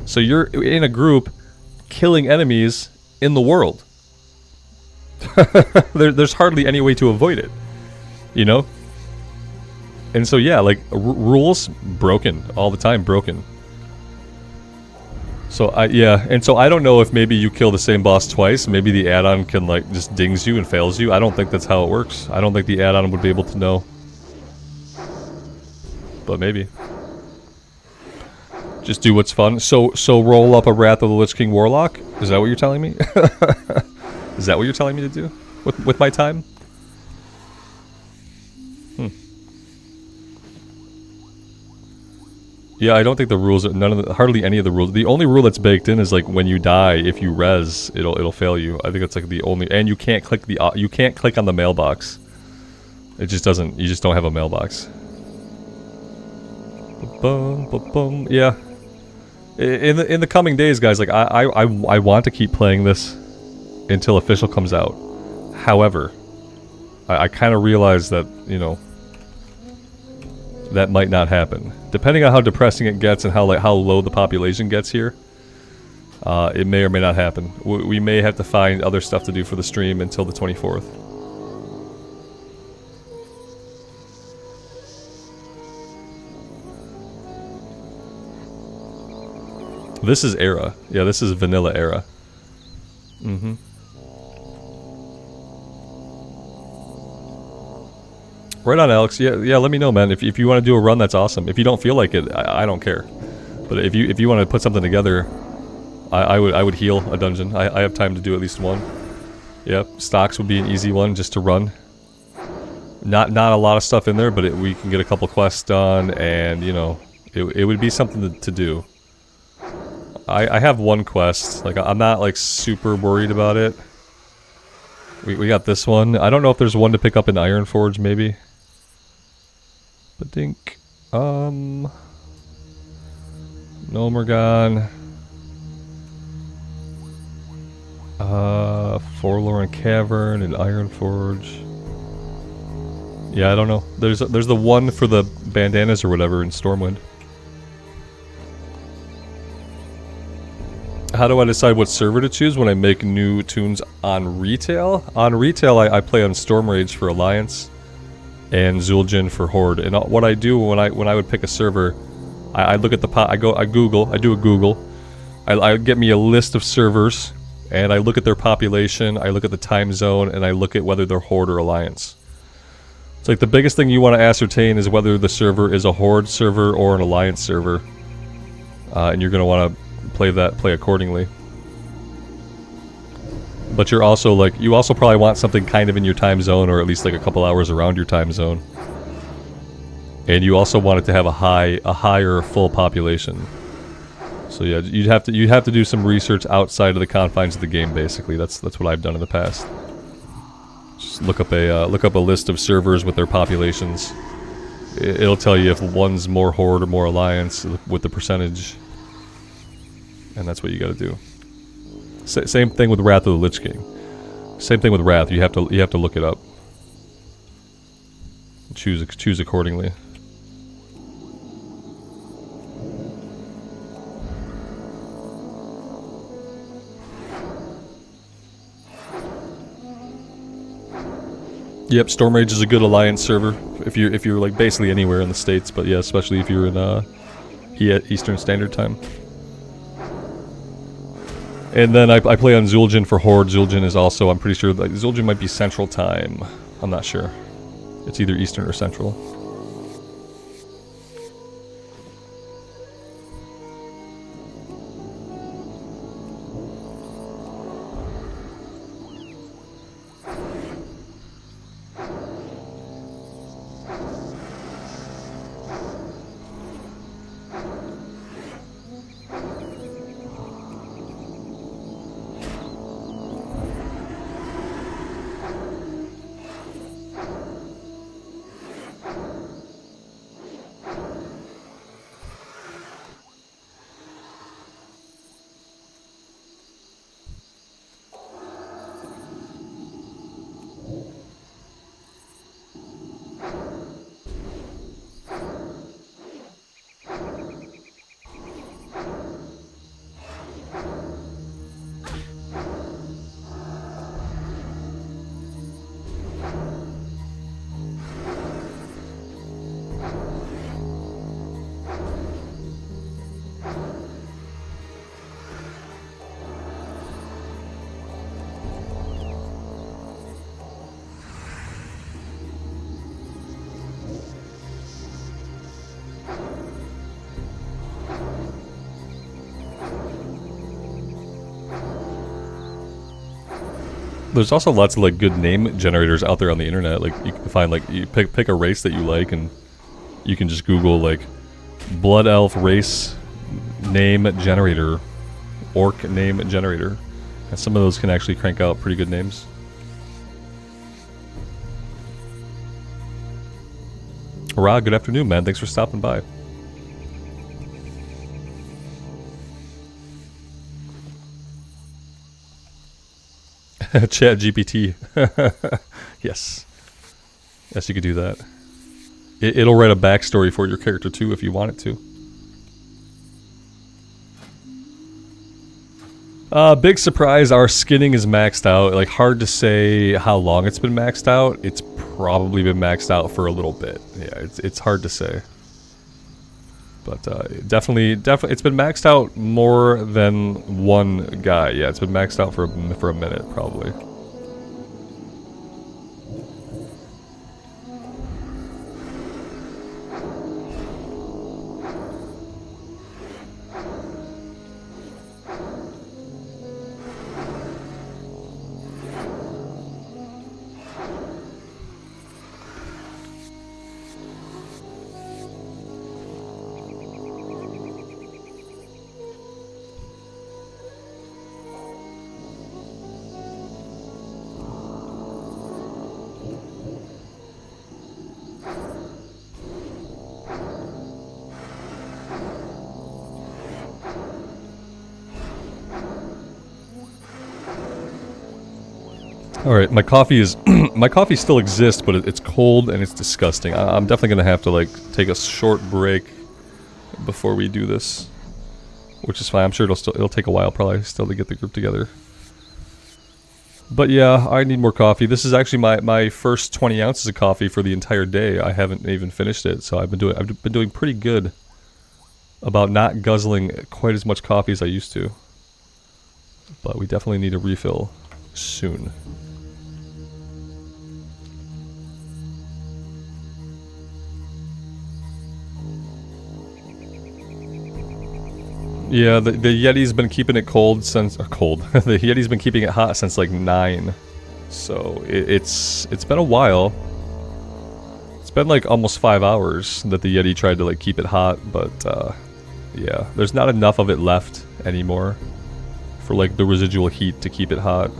So you're in a group killing enemies in the world. There's hardly any way to avoid it, you know? And so yeah, like rules broken all the time, broken. So and so I don't know if maybe you kill the same boss twice, maybe the add-on can like just dings you and fails you. I don't think that's how it works. I don't think the add-on would be able to know. But maybe. Just do what's fun. So roll up a Wrath of the Lich King Warlock? Is that what you're telling me? Is that what you're telling me to do with my time? Yeah, I don't think the rules are hardly any of the rules. The only rule that's baked in is like when you die, if you res, it'll fail you. I think that's like the only, and you can't click on the mailbox. It just doesn't. You just don't have a mailbox. Yeah. In the coming days, guys, like I want to keep playing this until official comes out. However, I kind of realize that, you know, that might not happen. Depending on how depressing it gets and how low the population gets here, it may or may not happen. We may have to find other stuff to do for the stream until the 24th. This is era. Yeah, this is vanilla era. Mm-hmm. Right on, Alex. Yeah, let me know, man. If you want to do a run, that's awesome. If you don't feel like it, I don't care. But if you want to put something together, I would heal a dungeon. I have time to do at least one. Yep, stocks would be an easy one just to run. Not a lot of stuff in there, but we can get a couple quests done, and you know, it would be something to do. I have one quest. Like I'm not like super worried about it. We got this one. I don't know if there's one to pick up in Ironforge, maybe. Dink. No Morgan. Forlorn Cavern and Ironforge. Yeah, I don't know. There's the one for the bandanas or whatever in Stormwind. How do I decide what server to choose when I make new tunes on retail? On retail, I play on Stormrage for Alliance and Zul'jin for Horde. And what I do when I would pick a server, I look at I do a Google. I get me a list of servers, and I look at their population, I look at the time zone, and I look at whether they're Horde or Alliance. It's like the biggest thing you want to ascertain is whether the server is a Horde server or an Alliance server. And you're going to want to play accordingly. But you're also like, you also probably want something kind of in your time zone, or at least like a couple hours around your time zone. And you also want it to have a higher full population. So yeah, you'd have to do some research outside of the confines of the game. Basically, that's what I've done in the past. Just look up a list of servers with their populations. It'll tell you if one's more Horde or more Alliance with the percentage. And that's what you got to do. Same thing with Wrath of the Lich King. Same thing with Wrath. You have to look it up. Choose accordingly. Yep, Stormrage is a good Alliance server if you're like basically anywhere in the States, but yeah, especially if you're in Eastern Standard Time. And then I play on Zul'jin for Horde. Zul'jin is also, I'm pretty sure, like, Zul'jin might be Central Time. I'm not sure. It's either Eastern or Central. There's also lots of like good name generators out there on the internet. Like you can find like you pick a race that you like, and you can just Google like Blood Elf race name generator, orc name generator, and some of those can actually crank out pretty good names. Hurrah, good afternoon, man. Thanks for stopping by. Chat GPT. Yes. Yes, you could do that. It'll write a backstory for your character too if you want it to. Big surprise, our skinning is maxed out. Like, hard to say how long it's been maxed out. It's probably been maxed out for a little bit. Yeah, it's hard to say. But definitely, it's been maxed out more than one guy. Yeah, it's been maxed out for a minute, probably. Alright, my coffee is... my coffee still exists, but it's cold and it's disgusting. I'm definitely gonna have to, like, take a short break before we do this. Which is fine. I'm sure it'll take a while, probably, still to get the group together. But yeah, I need more coffee. This is actually my first 20 ounces of coffee for the entire day. I haven't even finished it, so I've been doing pretty good about not guzzling quite as much coffee as I used to. But we definitely need a refill soon. Yeah, the Yeti's been keeping it cold since... cold. The Yeti's been keeping it hot since like 9. So it's been a while. It's been like almost 5 hours that the Yeti tried to like keep it hot, but yeah, there's not enough of it left anymore for like the residual heat to keep it hot.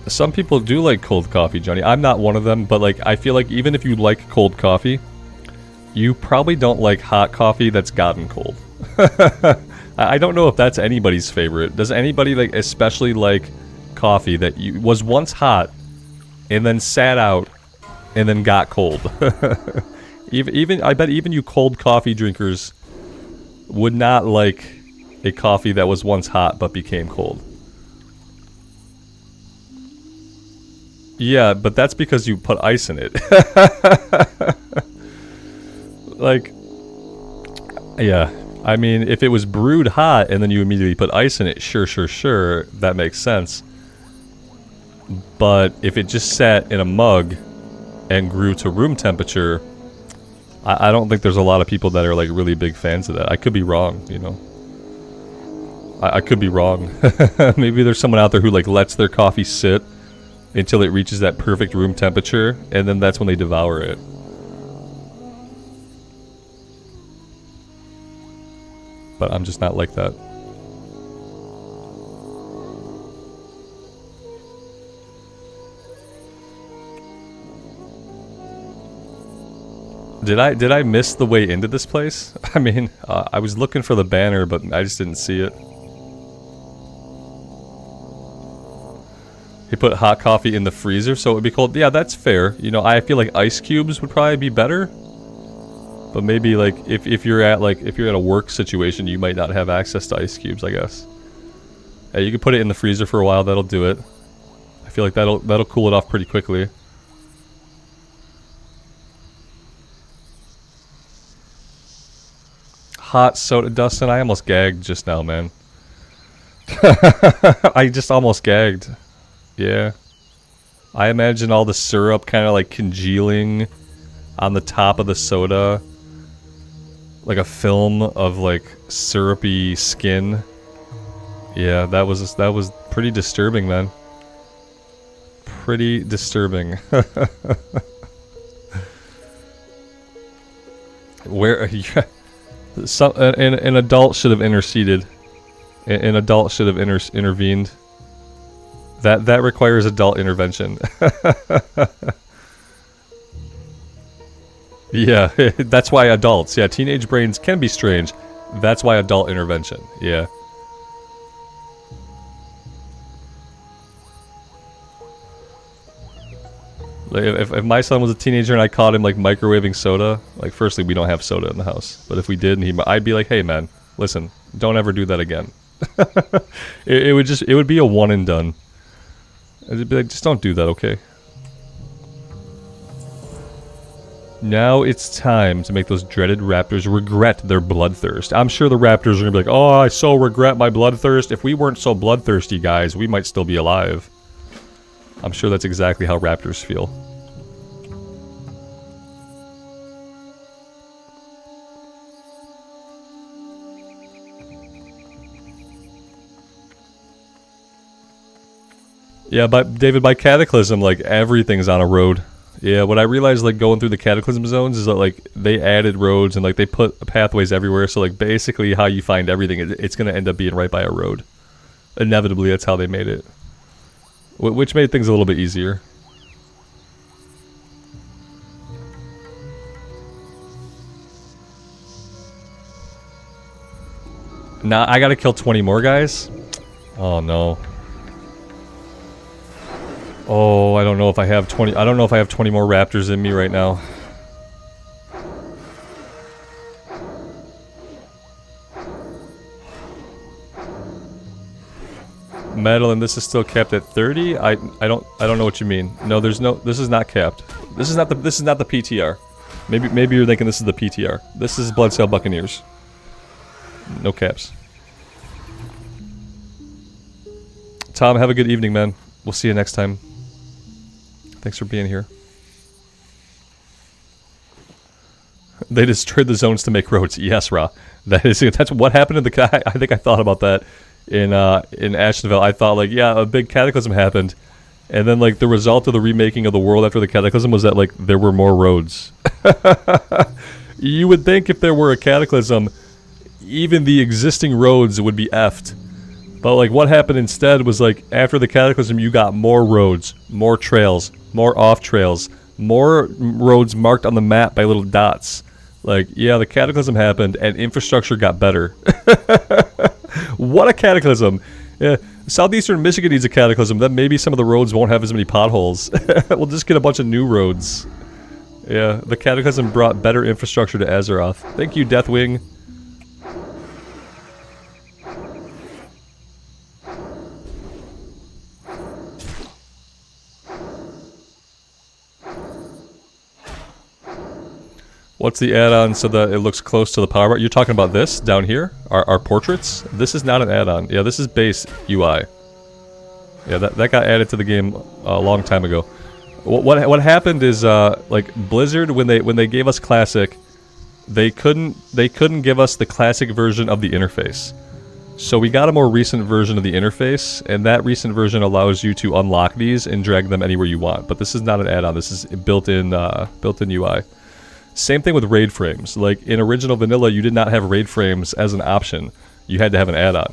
Some people do like cold coffee, Johnny. I'm not one of them, but like I feel like even if you like cold coffee, you probably don't like hot coffee that's gotten cold. I don't know if that's anybody's favorite. Does anybody like especially like coffee that was once hot and then sat out and then got cold? even I bet even you cold coffee drinkers would not like a coffee that was once hot but became cold. Yeah, but that's because you put ice in it. Like, yeah. I mean, if it was brewed hot and then you immediately put ice in it, sure, that makes sense. But if it just sat in a mug and grew to room temperature, I don't think there's a lot of people that are like really big fans of that. I could be wrong, you know. I could be wrong. Maybe there's someone out there who like lets their coffee sit until it reaches that perfect room temperature, and then that's when they devour it. But I'm just not like that. Did I miss the way into this place? I mean, I was looking for the banner, but I just didn't see it. He put hot coffee in the freezer, so it would be cold. Yeah, that's fair. You know, I feel like ice cubes would probably be better. But maybe like if you're at a work situation, you might not have access to ice cubes, I guess. Yeah, you could put it in the freezer for a while. That'll do it. I feel like that'll cool it off pretty quickly. Hot soda, Dustin. I almost gagged just now, man. I just almost gagged. Yeah. I imagine all the syrup kind of like congealing on the top of the soda. Like a film of like syrupy skin. Yeah, that was pretty disturbing, man. Pretty disturbing. Where an adult should have interceded. An adult should have intervened. That requires adult intervention. Yeah, that's why adults. Yeah, teenage brains can be strange. That's why adult intervention. Yeah. Like if my son was a teenager and I caught him like microwaving soda, like firstly we don't have soda in the house, but if we did, and I'd be like, hey man, listen, don't ever do that again. it would be a one and done. I'd be like, just don't do that, okay? Now it's time to make those dreaded raptors regret their bloodthirst. I'm sure the raptors are gonna be like, oh, I so regret my bloodthirst. If we weren't so bloodthirsty, guys, we might still be alive. I'm sure that's exactly how raptors feel. Yeah, but David, by Cataclysm, like, everything's on a road. Yeah, what I realized, like, going through the Cataclysm zones is that, like, they added roads and, like, they put pathways everywhere. So, like, basically how you find everything, it's going to end up being right by a road. Inevitably, that's how they made it. Which made things a little bit easier. Now, I gotta kill 20 more guys? Oh, no. Oh, I don't know if I have 20. I don't know if I have 20 more raptors in me right now. Metal, and this is still capped at 30. I don't know what you mean. No, there's no. This is not capped. This is not the PTR. Maybe you're thinking this is the PTR. This is Bloodsail Buccaneers. No caps. Tom, have a good evening, man. We'll see you next time. Thanks for being here. They destroyed the zones to make roads. Yes, Ra. That's what happened in the. I think I thought about that in Ashenville. I thought like, yeah, a big cataclysm happened, and then like the result of the remaking of the world after the cataclysm was that like there were more roads. You would think if there were a cataclysm, even the existing roads would be effed. But like what happened instead was like after the cataclysm you got more roads, more trails, more off trails, more roads marked on the map by little dots. Like, yeah, the cataclysm happened and infrastructure got better. What a cataclysm. Yeah, southeastern Michigan needs a cataclysm, then maybe some of the roads won't have as many potholes. We'll just get a bunch of new roads. Yeah, the cataclysm brought better infrastructure to Azeroth. Thank you, Deathwing. What's the add-on so that it looks close to the power bar? You're talking about this down here? Our portraits? This is not an add-on. Yeah, this is base UI. Yeah, that got added to the game a long time ago. What happened is like Blizzard when they gave us Classic, they couldn't give us the Classic version of the interface. So we got a more recent version of the interface, and that recent version allows you to unlock these and drag them anywhere you want. But this is not an add-on. This is built-in UI. Same thing with raid frames. Like in original vanilla, you did not have raid frames as an option. You had to have an add-on.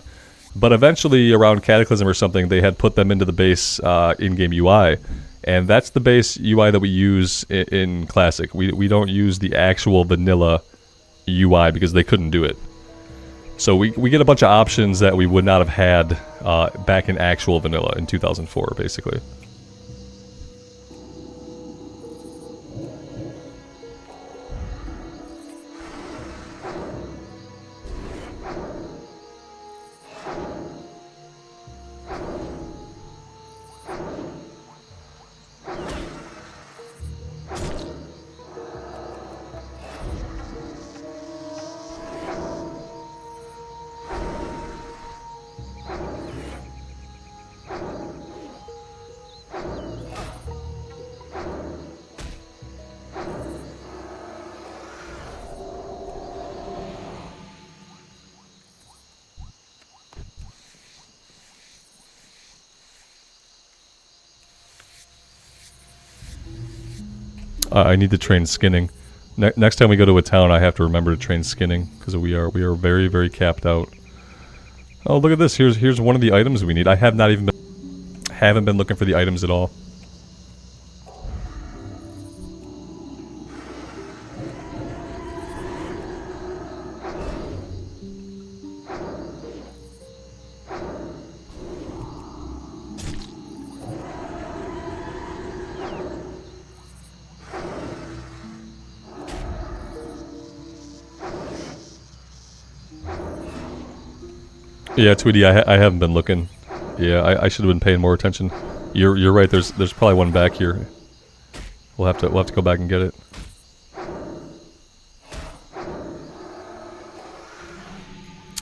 But eventually, around Cataclysm or something, they had put them into the base in-game UI. And that's the base UI that we use in Classic. We don't use the actual vanilla UI because they couldn't do it. So we get a bunch of options that we would not have had back in actual vanilla in 2004, basically. I need to train skinning. Next time we go to a town, I have to remember to train skinning because we are very, very capped out. Oh, look at this! Here's one of the items we need. I haven't been looking for the items at all. Yeah, Tweety, I haven't been looking. Yeah, I should have been paying more attention. You're right. There's probably one back here. We'll have to go back and get it.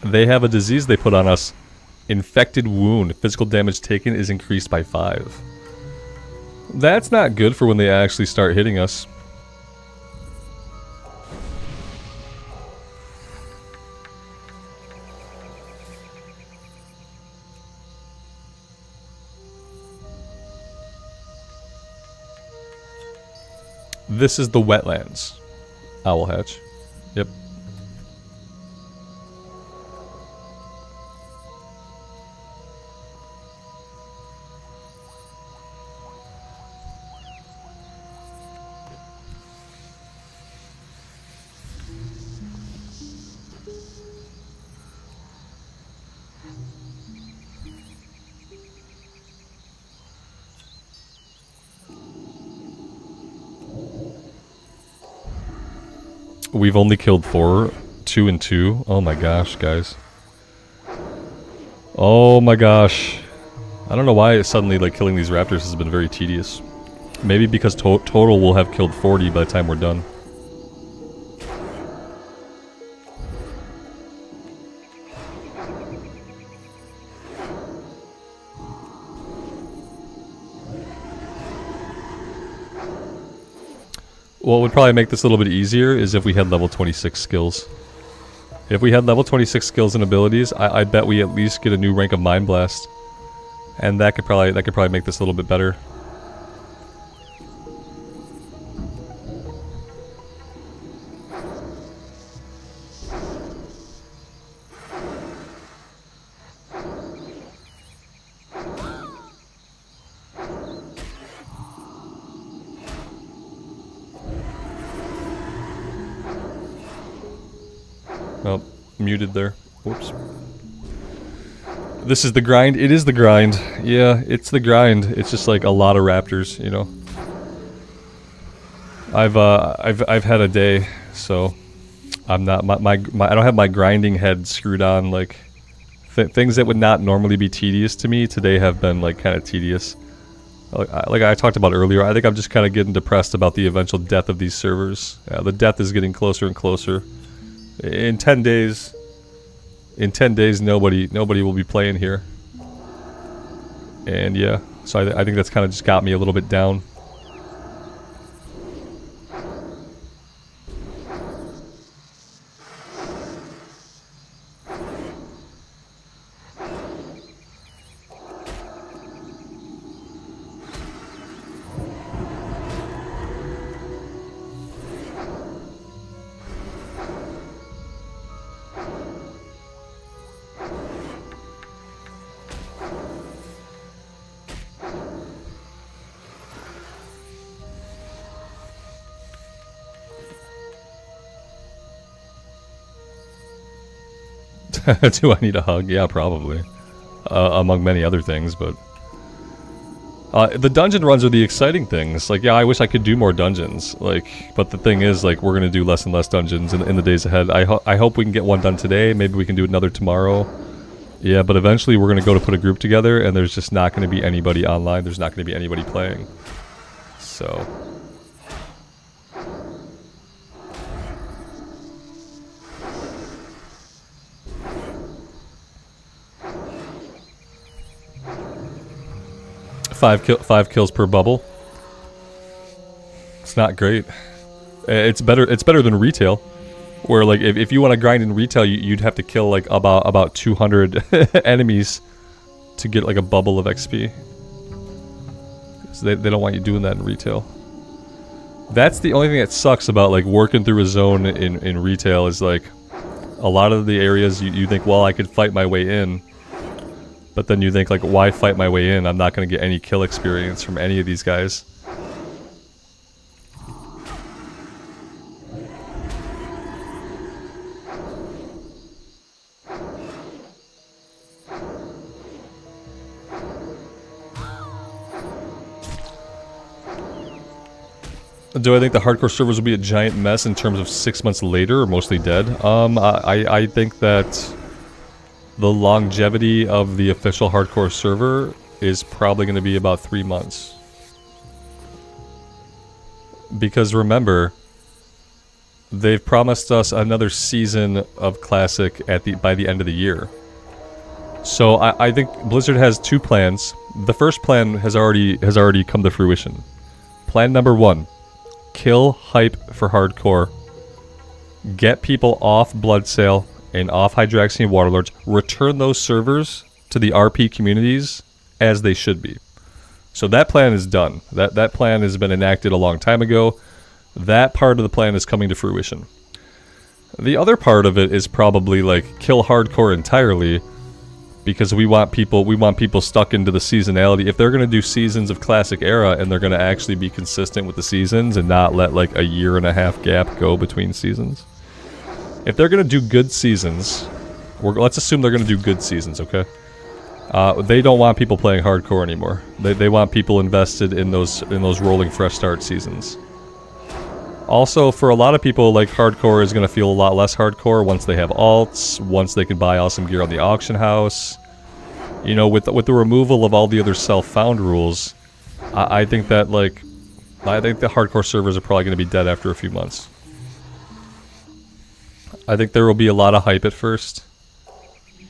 They have a disease they put on us. Infected wound. Physical damage taken is increased by 5. That's not good for when they actually start hitting us. This is the wetlands. Owl hatch. Yep. We've only killed 4, 2 and 2. Oh my gosh, guys. Oh my gosh. I don't know why suddenly like killing these raptors has been very tedious. Maybe because total we'll have killed 40 by the time we're done. What would probably make this a little bit easier is if we had level 26 skills. If we had level 26 skills and abilities, I bet we at least get a new rank of Mind Blast. And that could probably make this a little bit better. Oh, muted there. Whoops. This is the grind. It is the grind. Yeah, it's the grind. It's just like a lot of raptors, you know. I've had a day, so I'm not I don't have my grinding head screwed on. Like things that would not normally be tedious to me today have been like kind of tedious. Like I talked about earlier, I think I'm just kind of getting depressed about the eventual death of these servers. The death is getting closer and closer. In 10 days, nobody will be playing here. And yeah, so I think that's kind of just got me a little bit down. Do I need a hug? Yeah, probably. Among many other things, but... the dungeon runs are the exciting things. Like, yeah, I wish I could do more dungeons. Like, but the thing is, like, we're gonna do less and less dungeons in the days ahead. I hope we can get one done today. Maybe we can do another tomorrow. Yeah, but eventually we're gonna go to put a group together, and there's just not gonna be anybody online. There's not gonna be anybody playing. So... 5 kills per bubble. It's not great. It's better than retail, where like if you want to grind in retail, you'd have to kill like about 200 enemies to get like a bubble of XP. So they don't want you doing that in retail. That's the only thing that sucks about like working through a zone in retail is like a lot of the areas you think, well, I could fight my way in. But then you think, like, why fight my way in? I'm not going to get any kill experience from any of these guys. Do I think the hardcore servers will be a giant mess in terms of 6 months later or mostly dead? I think that... the longevity of the official hardcore server is probably going to be about 3 months. Because remember, they've promised us another season of Classic by the end of the year. So I think Blizzard has 2 plans. The first plan has already come to fruition. Plan number 1, kill hype for hardcore. Get people off Bloodsail and off Hydraxian Waterlords, return those servers to the RP communities as they should be. So that plan is done. That plan has been enacted a long time ago. That part of the plan is coming to fruition. The other part of it is probably like kill hardcore entirely, because we want people stuck into the seasonality. If they're going to do seasons of Classic Era and they're going to actually be consistent with the seasons and not let like a 1.5 year gap go between seasons. If they're going to do good seasons, let's assume they're going to do good seasons, okay? They don't want people playing hardcore anymore. They want people invested in those rolling fresh start seasons. Also, for a lot of people, like, hardcore is going to feel a lot less hardcore once they have alts, once they can buy awesome gear on the auction house. You know, with the removal of all the other self-found rules, I think that, like, I think the hardcore servers are probably going to be dead after a few months. I think there will be a lot of hype at first,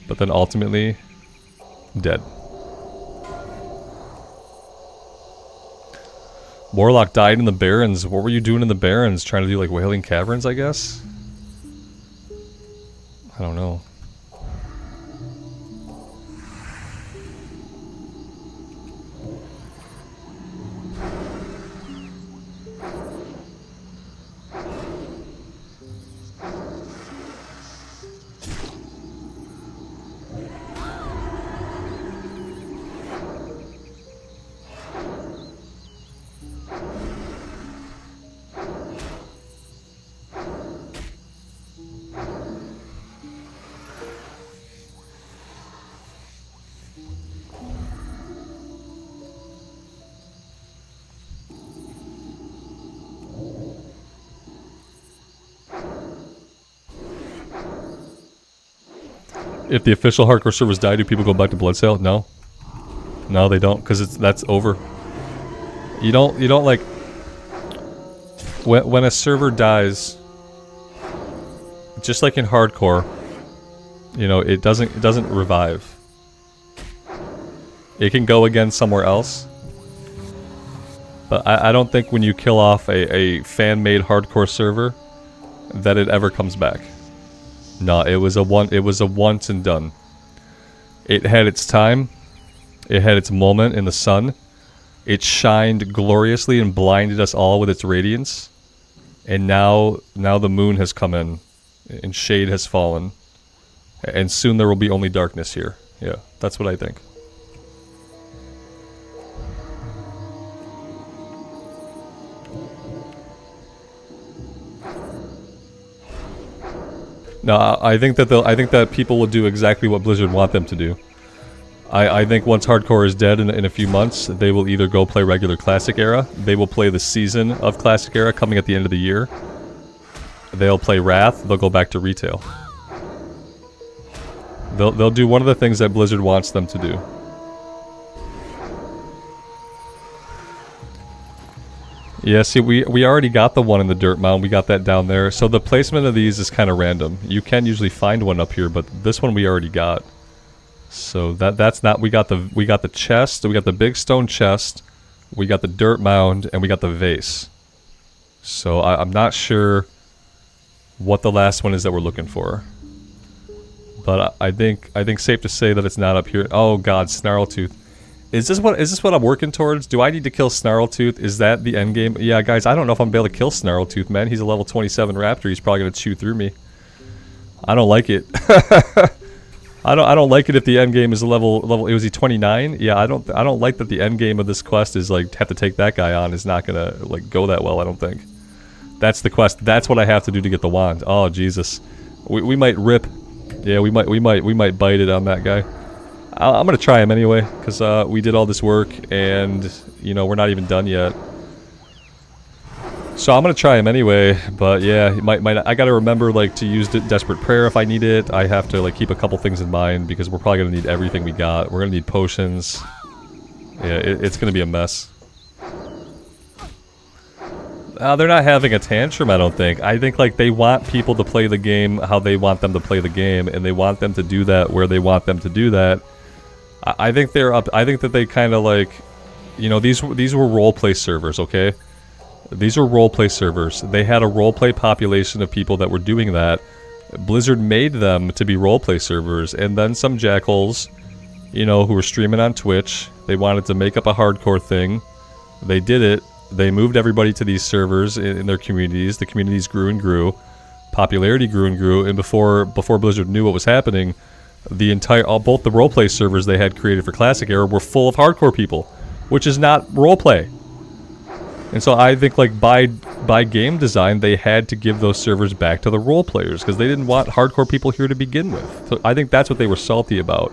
but then ultimately, dead. Warlock died in the Barrens. What were you doing in the Barrens? Trying to do like Wailing Caverns, I guess? I don't know. If the official hardcore servers die, do people go back to Bloodsail? No. No, they don't, because that's over. You don't like when a server dies, just like in hardcore, you know, it doesn't revive. It can go again somewhere else. But I don't think when you kill off a fan-made hardcore server that it ever comes back. No, it was a once and done. It had its time. It had its moment in the sun. It shined gloriously and blinded us all with its radiance. And now the moon has come in and shade has fallen. And soon there will be only darkness here. Yeah, that's what I think. No, I think that people will do exactly what Blizzard want them to do. I think once hardcore is dead in a few months, they will either go play regular Classic Era, they will play the season of Classic Era coming at the end of the year, they'll play Wrath, they'll go back to retail. They'll do one of the things that Blizzard wants them to do. Yeah, see, we already got the one in the dirt mound. We got that down there. So the placement of these is kind of random. You can usually find one up here, but this one we already got. So that's not. We got the chest. We got the big stone chest. We got the dirt mound, and we got the vase. So I'm not sure what the last one is that we're looking for. But I think safe to say that it's not up here. Oh God, Snarltooth. Is this what I'm working towards? Do I need to kill Snarltooth? Is that the end game? Yeah, guys, I don't know if I'm able to kill Snarltooth, man. He's a level 27 Raptor. He's probably gonna chew through me. I don't like it. I don't like it if the end game is a level. Was he 29? Yeah, I don't like that the end game of this quest is like have to take that guy on. Is not gonna like go that well. I don't think. That's the quest. That's what I have to do to get the wand. Oh Jesus, we might rip. Yeah, we might bite it on that guy. I'm gonna try him anyway, because we did all this work, and you know we're not even done yet. So I'm gonna try him anyway. But yeah, I gotta remember like to use Desperate Prayer if I need it. I have to like keep a couple things in mind because we're probably gonna need everything we got. We're gonna need potions. Yeah, it's gonna be a mess. They're not having a tantrum, I don't think. I think like they want people to play the game how they want them to play the game, and they want them to do that where they want them to do that. I think they're up. I think that they kind of like, you know, these were roleplay servers, okay? These were roleplay servers. They had a roleplay population of people that were doing that. Blizzard made them to be roleplay servers, and then some jackals, you know, who were streaming on Twitch, they wanted to make up a hardcore thing. They did it. They moved everybody to these servers in their communities. The communities grew and grew. Popularity grew and grew, and before Blizzard knew what was happening, both the roleplay servers they had created for Classic Era were full of hardcore people, which is not roleplay. And so I think like by game design they had to give those servers back to the role players because they didn't want hardcore people here to begin with. So I think that's what they were salty about.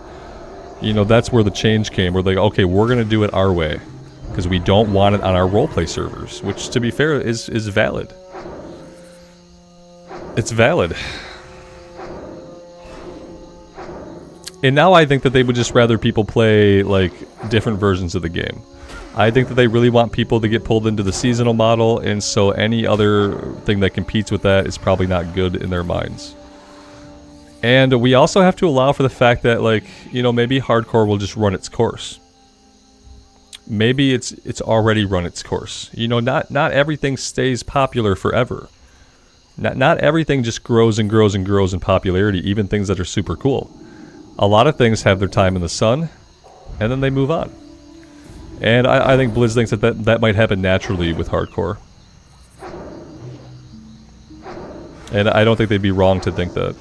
You know, that's where the change came, where they go, okay, we're gonna do it our way because we don't want it on our roleplay servers, which to be fair is valid. It's valid. And now I think that they would just rather people play, like, different versions of the game. I think that they really want people to get pulled into the seasonal model, and so any other thing that competes with that is probably not good in their minds. And we also have to allow for the fact that, like, you know, maybe hardcore will just run its course. Maybe it's already run its course. You know, not everything stays popular forever. Not everything just grows and grows and grows in popularity, even things that are super cool. A lot of things have their time in the sun, and then they move on. And I think Blizz thinks that might happen naturally with hardcore. And I don't think they'd be wrong to think that.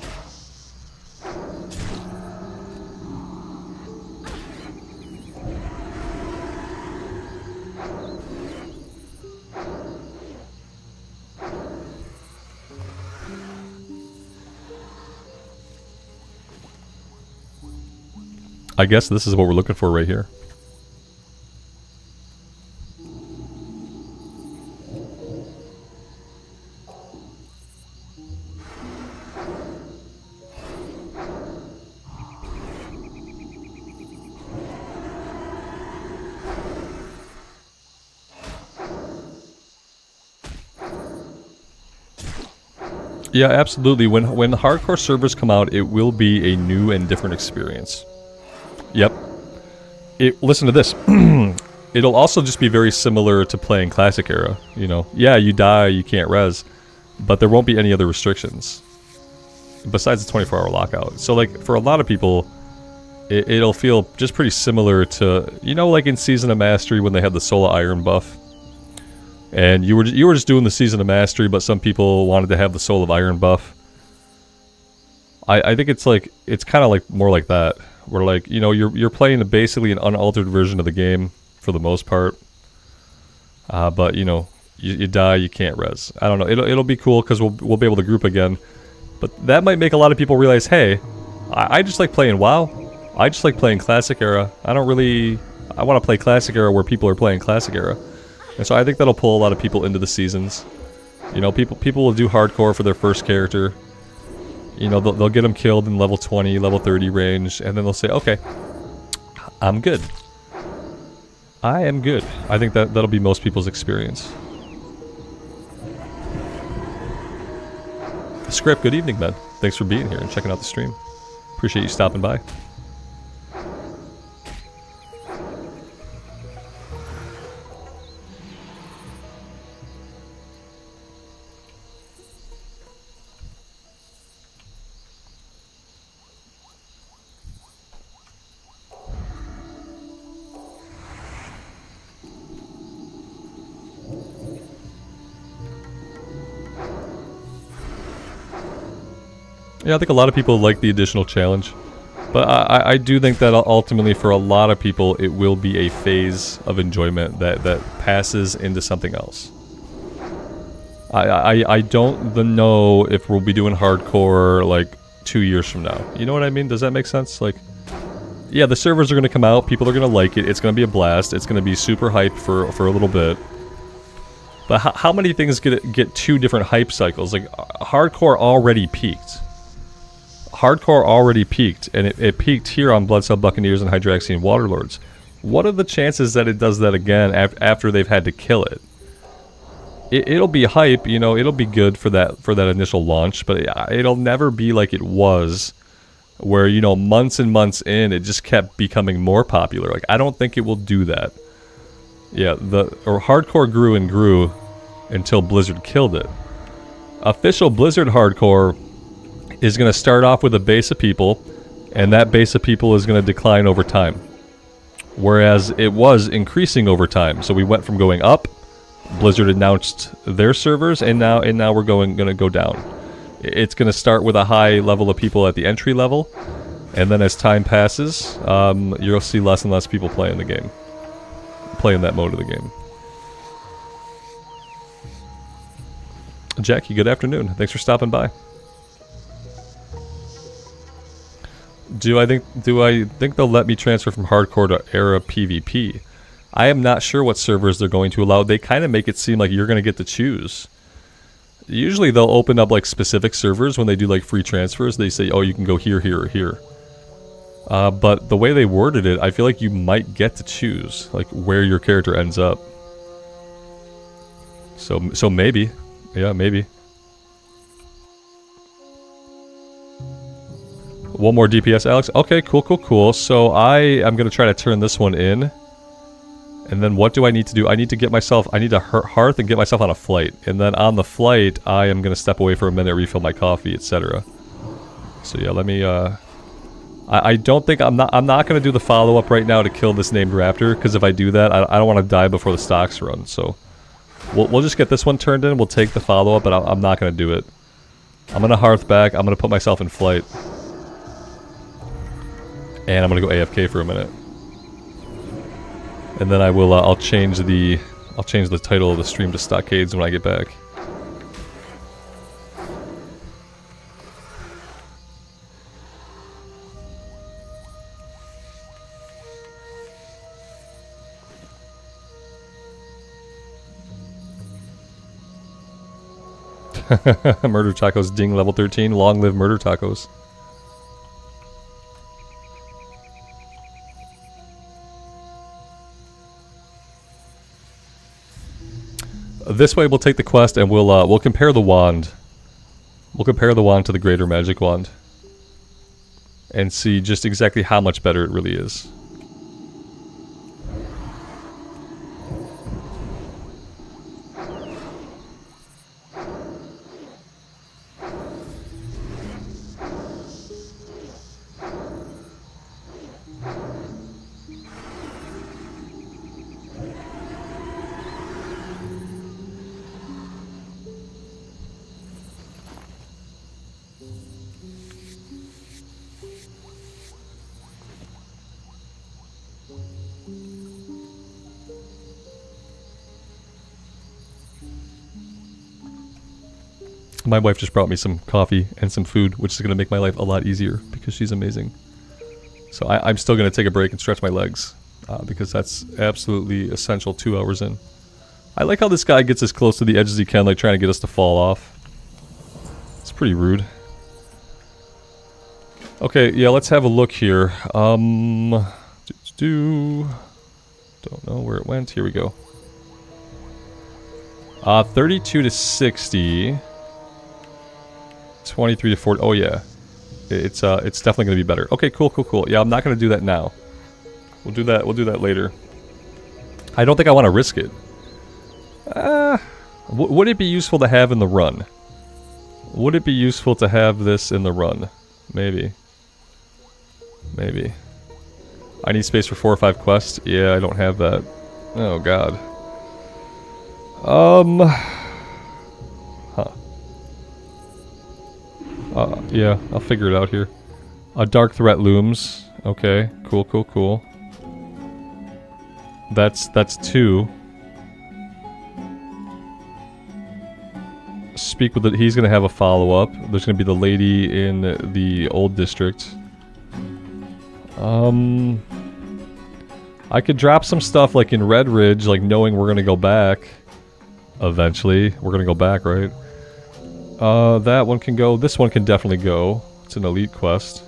I guess this is what we're looking for right here. Yeah, absolutely. When the hardcore servers come out, it will be a new and different experience. Yep. Listen to this. It'll also just be very similar to playing Classic Era. You know, yeah, you die, you can't res, but there won't be any other restrictions besides the 24-hour lockout. So, like, for a lot of people, it'll feel just pretty similar to, you know, like in Season of Mastery when they had the Soul of Iron buff. And you were just doing the Season of Mastery, but some people wanted to have the Soul of Iron buff. I think it's kind of like more like that. Where, like, you know, you're playing basically an unaltered version of the game for the most part. But, you know, you die, you can't res. I don't know. It'll be cool because we'll be able to group again. But that might make a lot of people realize, hey, I just like playing WoW. I just like playing Classic Era. I want to play Classic Era where people are playing Classic Era. And so I think that'll pull a lot of people into the seasons. You know, people will do hardcore for their first character. You know, they'll get them killed in level 20, level 30 range, and then they'll say, okay, I'm good. I am good. I think that'll be most people's experience. Script, good evening, man. Thanks for being here and checking out the stream. Appreciate you stopping by. Yeah, I think a lot of people like the additional challenge. But I do think that ultimately for a lot of people it will be a phase of enjoyment that passes into something else. I don't know if we'll be doing hardcore like 2 years from now. You know what I mean? Does that make sense? Like, yeah, the servers are going to come out, people are going to like it, it's going to be a blast, it's going to be super hype for a little bit. But how many things get 2 different hype cycles? Like, hardcore already peaked. Hardcore already peaked, and it peaked here on Bloodsail, Buccaneers, and Hydraxian Waterlords. What are the chances that it does that again after they've had to kill it? It'll be hype, you know, it'll be good for that initial launch, but it'll never be like it was, where, you know, months and months in, it just kept becoming more popular. Like, I don't think it will do that. Yeah, hardcore grew and grew until Blizzard killed it. Official Blizzard hardcore is going to start off with a base of people, and that base of people is going to decline over time. Whereas it was increasing over time. So we went from going up, Blizzard announced their servers, and now we're going to go down. It's going to start with a high level of people at the entry level, and then as time passes, you'll see less and less people playing the game. Playing that mode of the game. Jackie, good afternoon. Thanks for stopping by. Do I think they'll let me transfer from hardcore to era PvP? I am not sure what servers they're going to allow. They kind of make it seem like you're going to get to choose. Usually they'll open up like specific servers when they do like free transfers. They say, oh, you can go here, here, or here. But the way they worded it, I feel like you might get to choose like where your character ends up. So maybe. Yeah, maybe. One more DPS, Alex. Okay, cool. So I am going to try to turn this one in. And then what do I need to do? I need to hearth and get myself on a flight. And then on the flight, I am going to step away for a minute, refill my coffee, etc. So yeah, let me, I don't think, I'm not going to do the follow-up right now to kill this named Raptor, because if I do that, I don't want to die before the stocks run. So we'll just get this one turned in, we'll take the follow-up, but I'm not going to do it. I'm going to hearth back, I'm going to put myself in flight. And I'm gonna go AFK for a minute, and then I'll change the title of the stream to Stockades when I get back. Murder Tacos ding level 13. Long live Murder Tacos. This way we'll take the quest and we'll compare the wand. We'll compare the wand to the greater magic wand and see just exactly how much better it really is. My wife just brought me some coffee and some food, which is going to make my life a lot easier because she's amazing. So I'm still going to take a break and stretch my legs because that's absolutely essential 2 hours in. I like how this guy gets as close to the edge as he can, like trying to get us to fall off. It's pretty rude. Okay, yeah, let's have a look here. Don't know where it went. Here we go. 32 to 60. 23 to 40. Oh yeah, it's definitely gonna be better. Okay, cool. Yeah, I'm not gonna do that now. We'll do that later. I don't think I want to risk it. Would it be useful to have in the run? Would it be useful to have this in the run? Maybe. I need space for 4 or 5 quests. Yeah, I don't have that. Oh god. Yeah, I'll figure it out here. A dark threat looms. Okay, cool. That's 2. Speak with it. He's gonna have a follow-up. There's gonna be the lady in the old district. I could drop some stuff like in Red Ridge, like knowing we're gonna go back. Eventually, we're gonna go back, right? That one can go. This one can definitely go. It's an elite quest.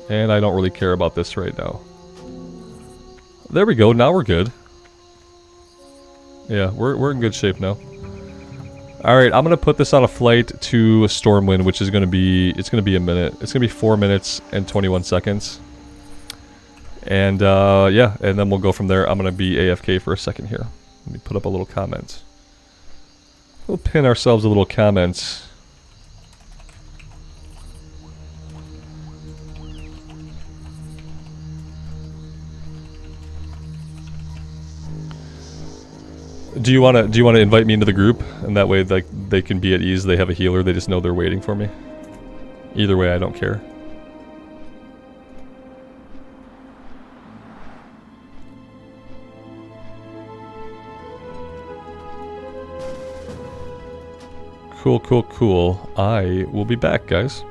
And I don't really care about this right now. There we go. Now we're good. Yeah, we're in good shape now. Alright, I'm gonna put this on a flight to Stormwind, which is gonna be... It's gonna be a minute. It's gonna be 4 minutes and 21 seconds. And, yeah, and then we'll go from there. I'm gonna be AFK for a second here. Let me put up a little comment. We'll pin ourselves a little comment. Do you wanna invite me into the group, and that way like they can be at ease? They have a healer. They just know they're waiting for me. Either way, I don't care. Cool. I will be back, guys.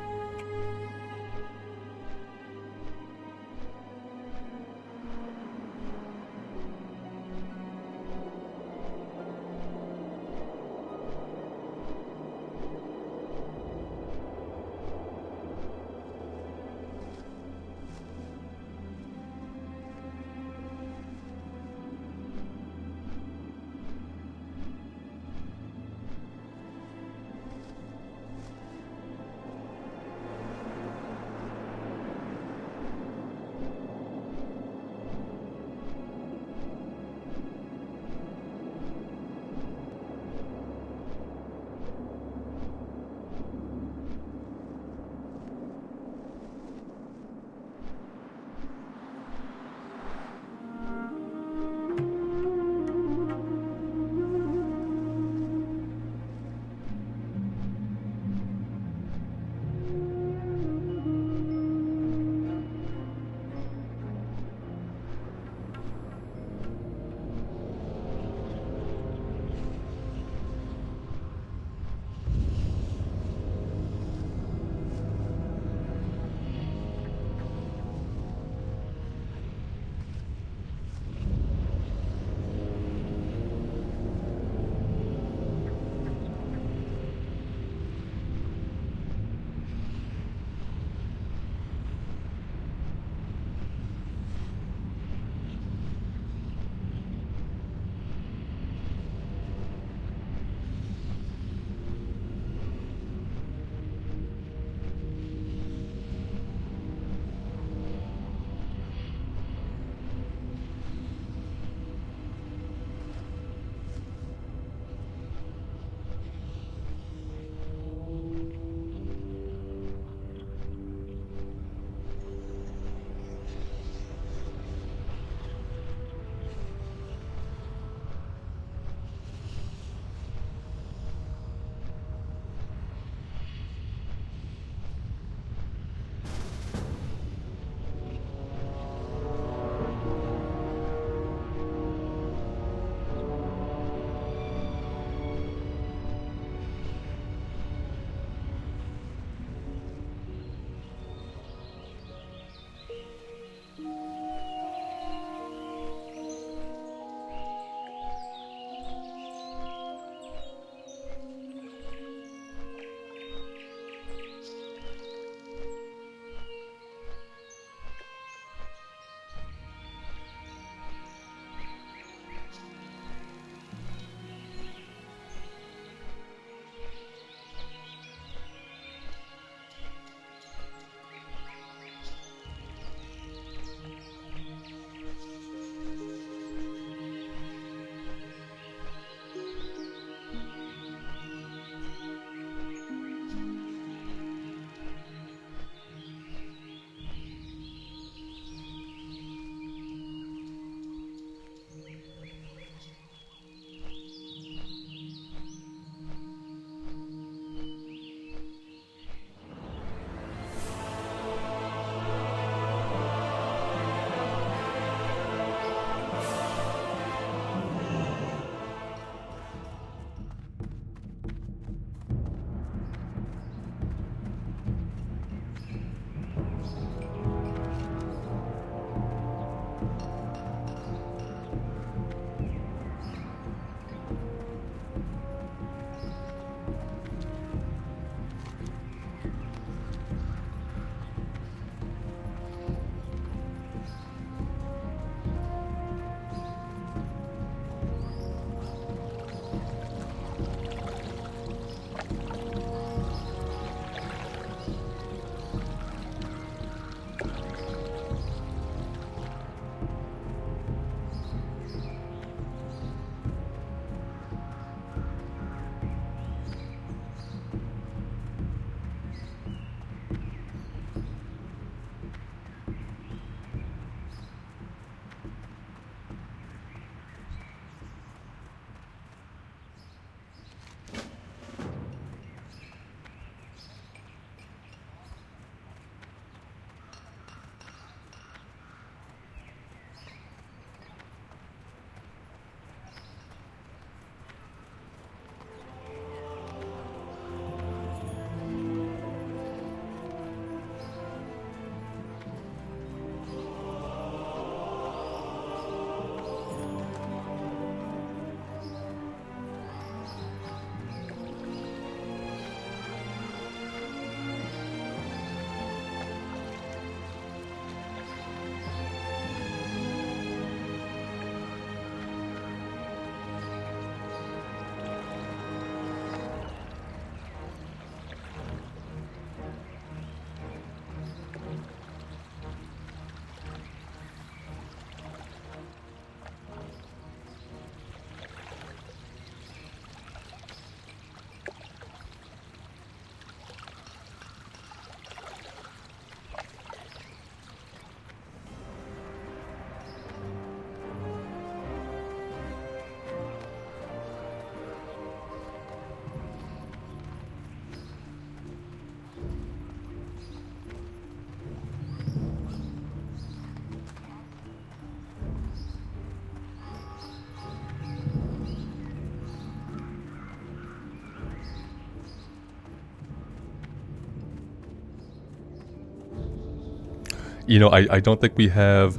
You know, I don't think we have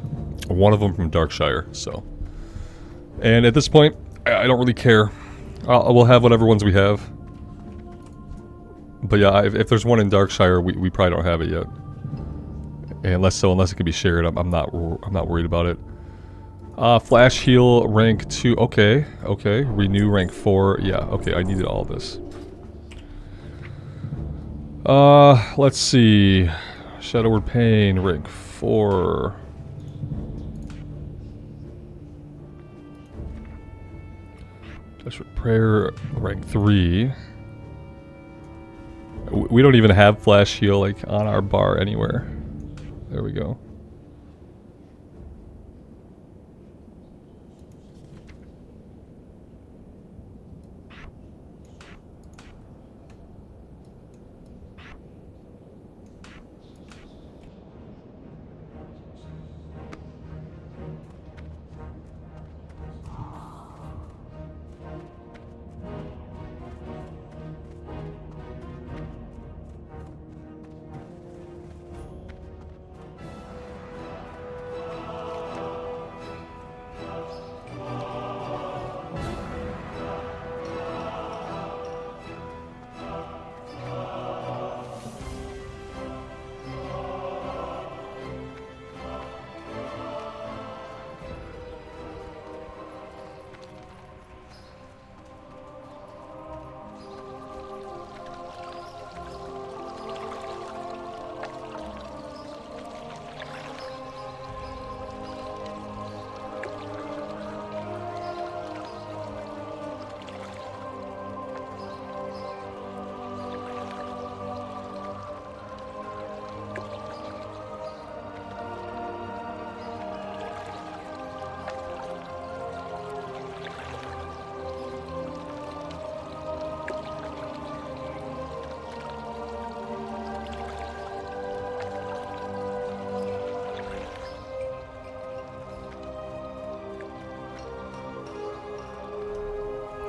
one of them from Darkshire, so. And at this point, I don't really care. We'll have whatever ones we have. But yeah, if there's one in Darkshire, we probably don't have it yet. Unless it can be shared, I'm not worried about it. Flash heal rank 2. Okay. Renew rank 4. Yeah. Okay. I needed all this. Let's see. Shadowward Pain rank 4. Desperate Prayer rank 3. We don't even have flash heal like on our bar anywhere. There we go.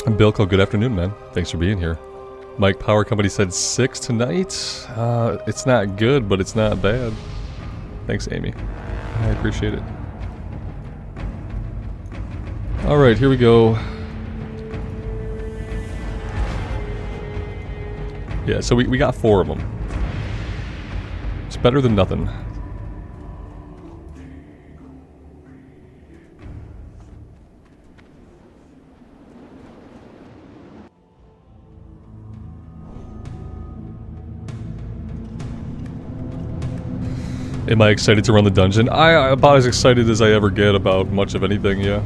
And Bilko, good afternoon, man. Thanks for being here. Mike Power Company said 6 tonight. It's not good, but it's not bad. Thanks, Amy. I appreciate it. Alright, here we go. Yeah, so we got 4 of them. It's better than nothing. Am I excited to run the dungeon? I'm about as excited as I ever get about much of anything, yeah.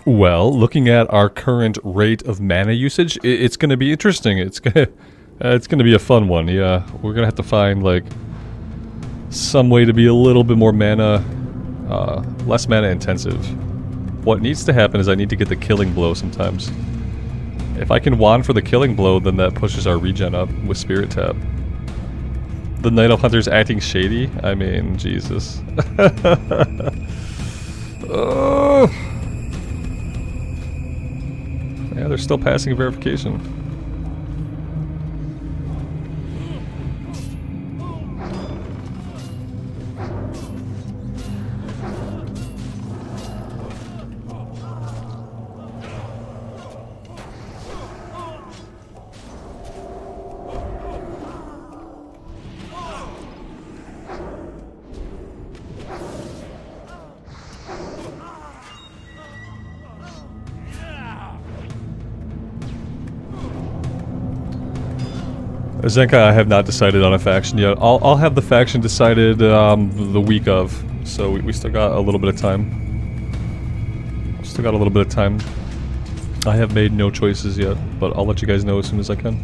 Well, looking at our current rate of mana usage, it's going to be interesting. It's going to be a fun one. Yeah, we're going to have to find like some way to be a little bit more mana, less mana intensive. What needs to happen is I need to get the killing blow sometimes. If I can wand for the killing blow, then that pushes our regen up with Spirit Tap. The Night Elf Hunter's acting shady? I mean, Jesus. Yeah, they're still passing verification. Zenka, I have not decided on a faction yet. I'll have the faction decided the week of, so we still got a little bit of time. Still got a little bit of time. I have made no choices yet, but I'll let you guys know as soon as I can.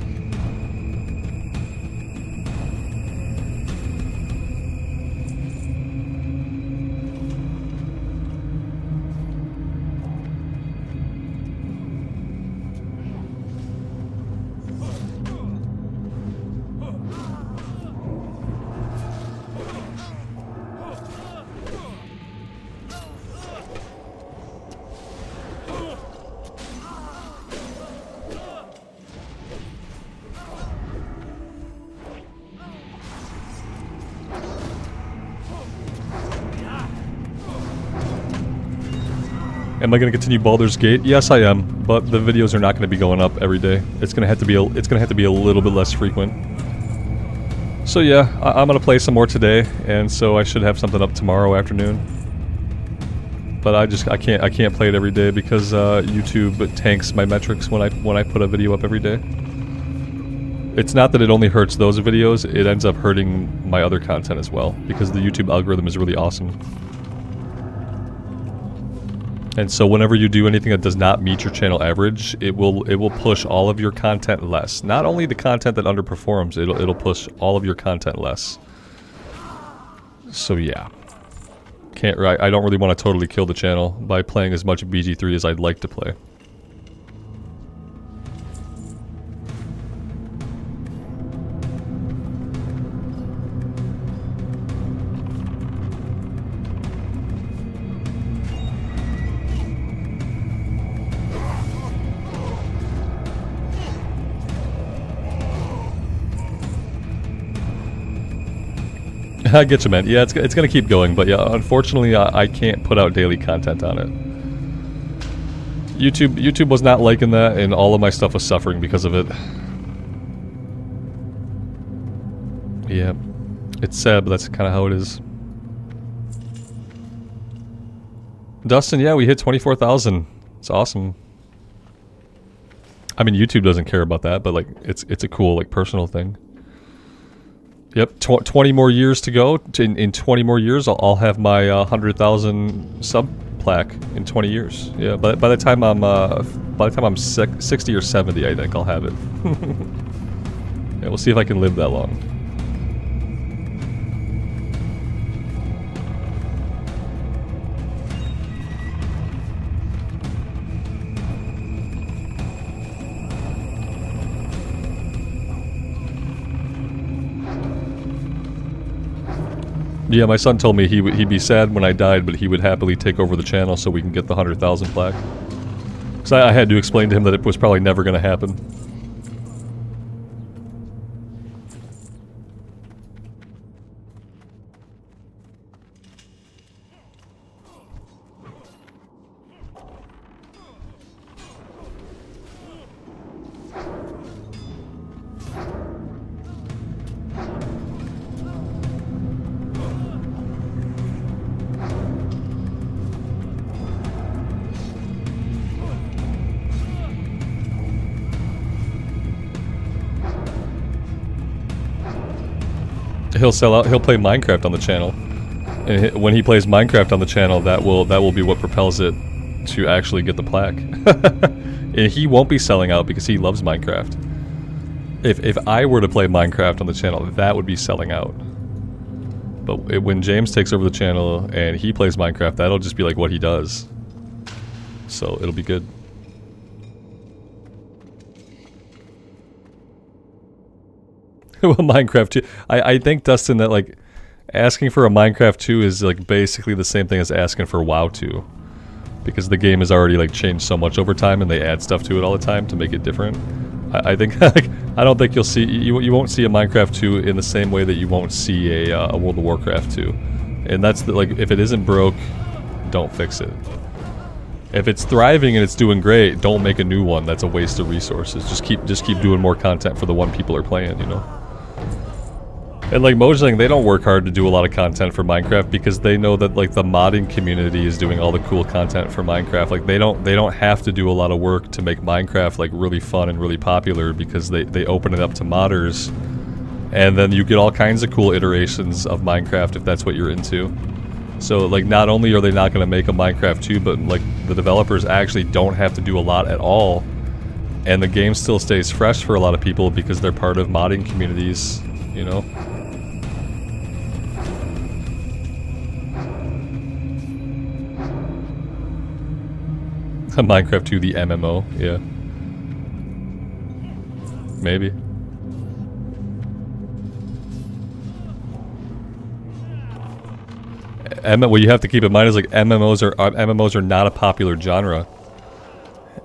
Am I going to continue Baldur's Gate? Yes, I am, but the videos are not going to be going up every day. It's going to have to be a little bit less frequent. So yeah, I'm going to play some more today, and so I should have something up tomorrow afternoon. But I can't play it every day because YouTube tanks my metrics when I put a video up every day. It's not that it only hurts those videos; it ends up hurting my other content as well because the YouTube algorithm is really awesome. And so whenever you do anything that does not meet your channel average, it will push all of your content less. Not only the content that underperforms, it'll push all of your content less. So yeah. I don't really want to totally kill the channel by playing as much BG3 as I'd like to play. I get you, man. Yeah, it's gonna keep going, but yeah, unfortunately, I can't put out daily content on it. YouTube was not liking that, and all of my stuff was suffering because of it. Yeah, it's sad, but that's kind of how it is. Dustin, yeah, we hit 24,000. It's awesome. I mean, YouTube doesn't care about that, but like, it's a cool like personal thing. Yep, 20 more years to go. In 20 more years, I'll have my 100,000 sub plaque in 20 years. Yeah, by the time I'm 60 or 70, I think I'll have it. Yeah, we'll see if I can live that long. Yeah, my son told me he'd be sad when I died, but he would happily take over the channel so we can get the 100,000 plaque. Because I had to explain to him that it was probably never going to happen. He'll sell out. He'll play Minecraft on the channel, and when he plays Minecraft on the channel, that will be what propels it to actually get the plaque. And he won't be selling out because he loves Minecraft. If I were to play Minecraft on the channel, that would be selling out. But when James takes over the channel and he plays Minecraft, that'll just be like what he does. So it'll be good. Well, Minecraft 2. I think, Dustin, that like asking for a Minecraft 2 is like basically the same thing as asking for WoW 2. Because the game has already like changed so much over time and they add stuff to it all the time to make it different. I think like, I don't think you'll see you won't see a Minecraft 2 in the same way that you won't see a World of Warcraft 2. And that's the, like, if it isn't broke, don't fix it. If it's thriving and it's doing great, don't make a new one. That's a waste of resources. Just keep doing more content for the one people are playing, you know. And like Mojang, they don't work hard to do a lot of content for Minecraft because they know that like the modding community is doing all the cool content for Minecraft. Like they don't have to do a lot of work to make Minecraft like really fun and really popular because they open it up to modders, and then you get all kinds of cool iterations of Minecraft if that's what you're into. So like not only are they not going to make a Minecraft 2, but like the developers actually don't have to do a lot at all, and the game still stays fresh for a lot of people because they're part of modding communities, you know. Minecraft 2, the MMO, yeah. Maybe. What you have to keep in mind is like MMOs are not a popular genre.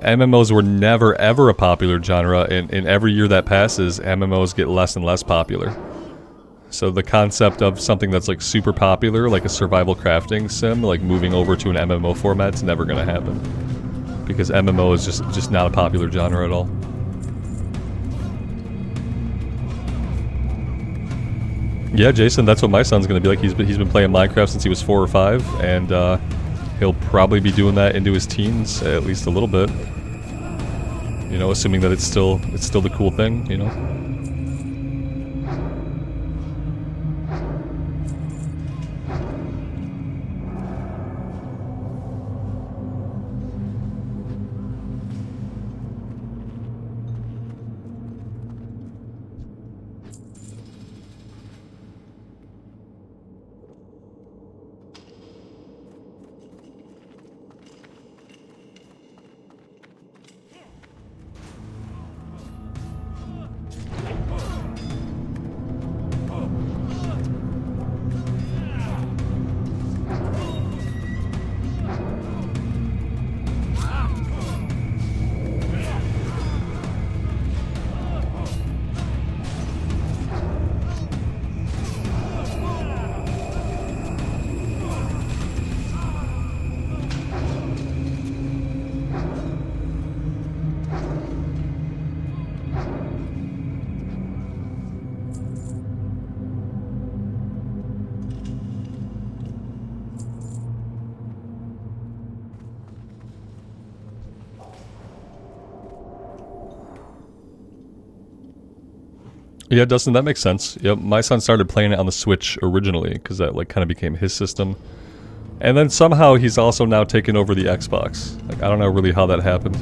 MMOs were never ever a popular genre, and every year that passes, MMOs get less and less popular. So the concept of something that's like super popular, like a survival crafting sim, like moving over to an MMO format's never gonna happen. Because MMO is just not a popular genre at all. Yeah, Jason, that's what my son's gonna be like. He's been playing Minecraft since he was 4 or 5, and he'll probably be doing that into his teens, at least a little bit. You know, assuming that it's still the cool thing, you know. Yeah, Dustin, that makes sense. Yep, my son started playing it on the Switch originally because that like kind of became his system, and then somehow he's also now taken over the Xbox. Like I don't know really how that happened.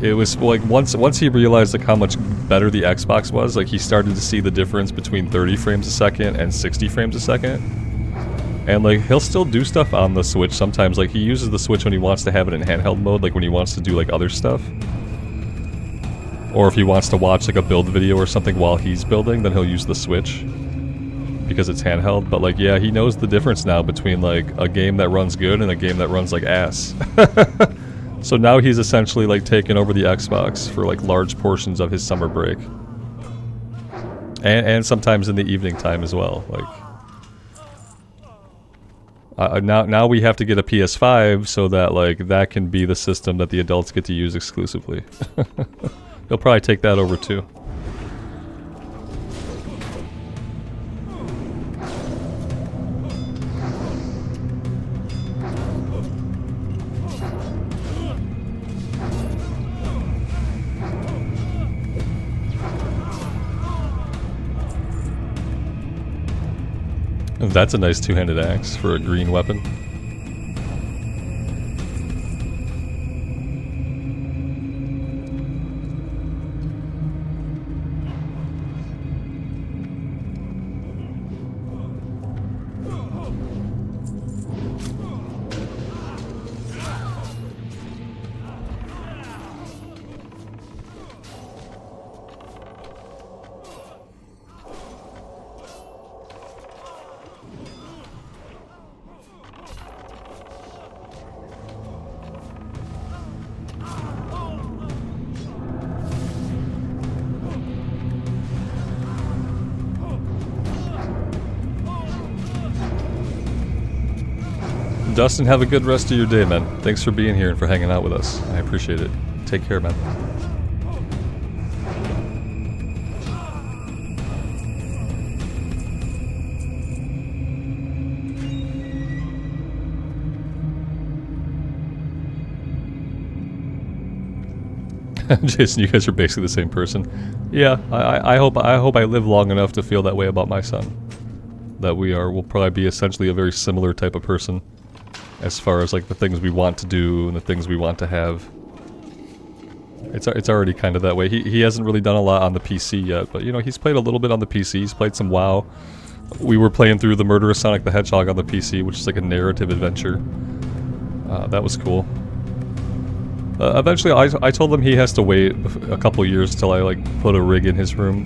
It was like once he realized like how much better the Xbox was, like he started to see the difference between 30 frames a second and 60 frames a second. And like he'll still do stuff on the Switch sometimes. Like he uses the Switch when he wants to have it in handheld mode, like when he wants to do like other stuff. Or if he wants to watch like a build video or something while he's building, then he'll use the Switch because it's handheld. But like, yeah, he knows the difference now between like a game that runs good and a game that runs like ass. So now he's essentially like taken over the Xbox for like large portions of his summer break. And sometimes in the evening time as well. Like now we have to get a PS5 so that like that can be the system that the adults get to use exclusively. He'll probably take that over too. That's a nice two-handed axe for a green weapon. Dustin, have a good rest of your day, man. Thanks for being here and for hanging out with us. I appreciate it. Take care, man. Jason, you guys are basically the same person. Yeah, I hope I live long enough to feel that way about my son. That we'll probably be essentially a very similar type of person as far as like the things we want to do and the things we want to have. It's already kind of that way. He hasn't really done a lot on the PC yet, but you know, he's played a little bit on the PC. He's played some WoW. We were playing through the Murderous Sonic the Hedgehog on the PC, which is like a narrative adventure. That was cool. Eventually, I told him he has to wait a couple years till I like put a rig in his room.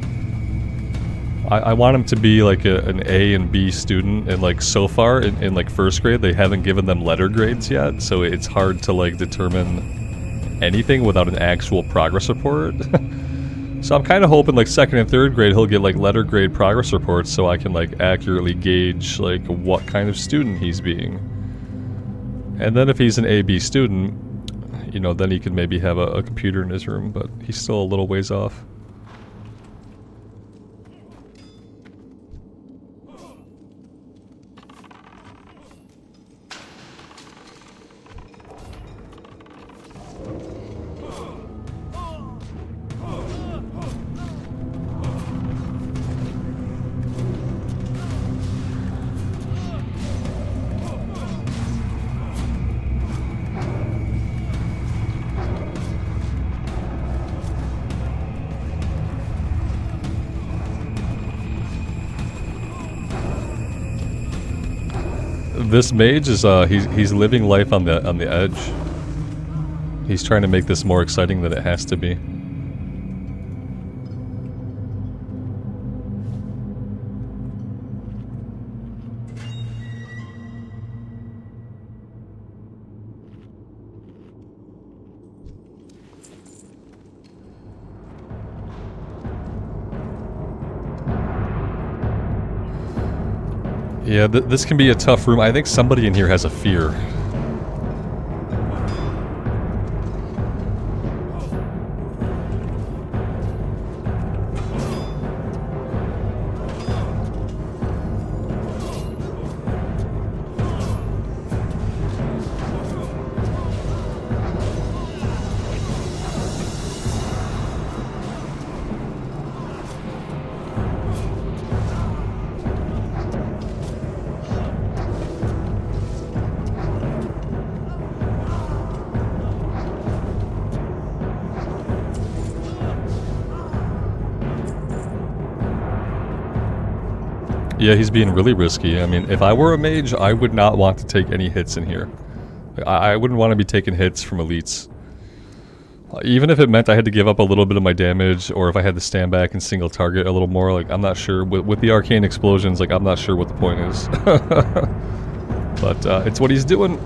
I want him to be like an A and B student, and like so far in like first grade they haven't given them letter grades yet, so it's hard to like determine anything without an actual progress report. So I'm kind of hoping like second and third grade he'll get like letter grade progress reports so I can like accurately gauge like what kind of student he's being. And then if he's an A-B student, you know, then he can maybe have a computer in his room, but he's still a little ways off. This mage is he's living life on the edge. He's trying to make this more exciting than it has to be. Yeah, this can be a tough room. I think somebody in here has a fear. Yeah, he's being really risky. I mean, if I were a mage, I would not want to take any hits in here. I wouldn't want to be taking hits from elites. Even if it meant I had to give up a little bit of my damage, or if I had to stand back and single target a little more, like, I'm not sure. With the arcane explosions, like, I'm not sure what the point is. But it's what he's doing.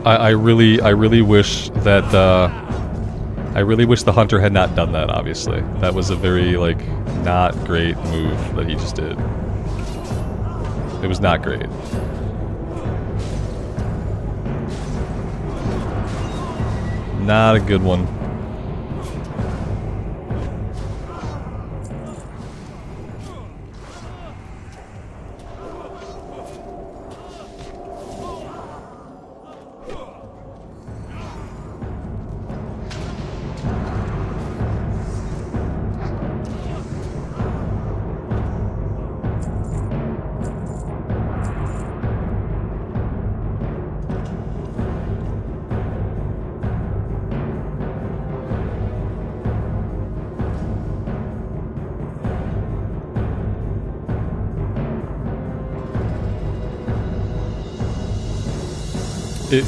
I really wish that I really wish the hunter had not done that. Obviously, that was a very like not great move that he just did. It was not great. Not a good one.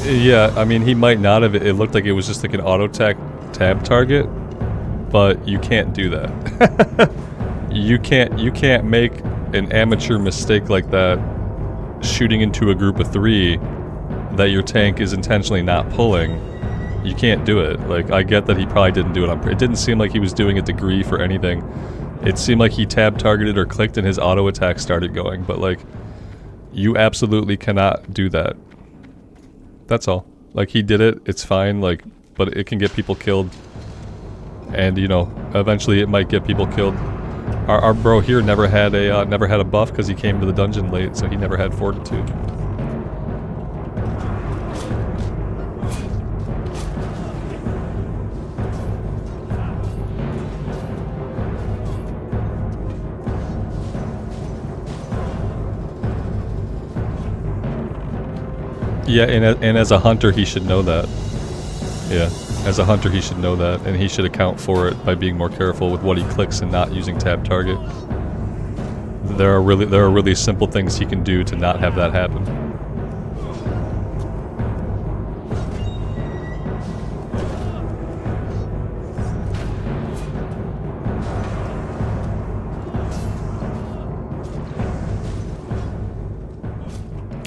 Yeah, I mean, he might not have. It looked like it was just like an auto-tab target, but you can't do that. You can't make an amateur mistake like that shooting into a group of 3 that your tank is intentionally not pulling. You can't do it. Like, I get that he probably didn't do it on... It didn't seem like he was doing it to grief or anything. It seemed like he tab targeted or clicked and his auto attack started going, but like, you absolutely cannot do that. That's all. Like, he did it, it's fine, like, but it can get people killed. And, you know, eventually it might get people killed. Our bro here never had a buff because he came to the dungeon late, so he never had fortitude. Yeah, and as a hunter, he should know that. Yeah, as a hunter, he should know that, and he should account for it by being more careful with what he clicks and not using tab target. There are really simple things he can do to not have that happen.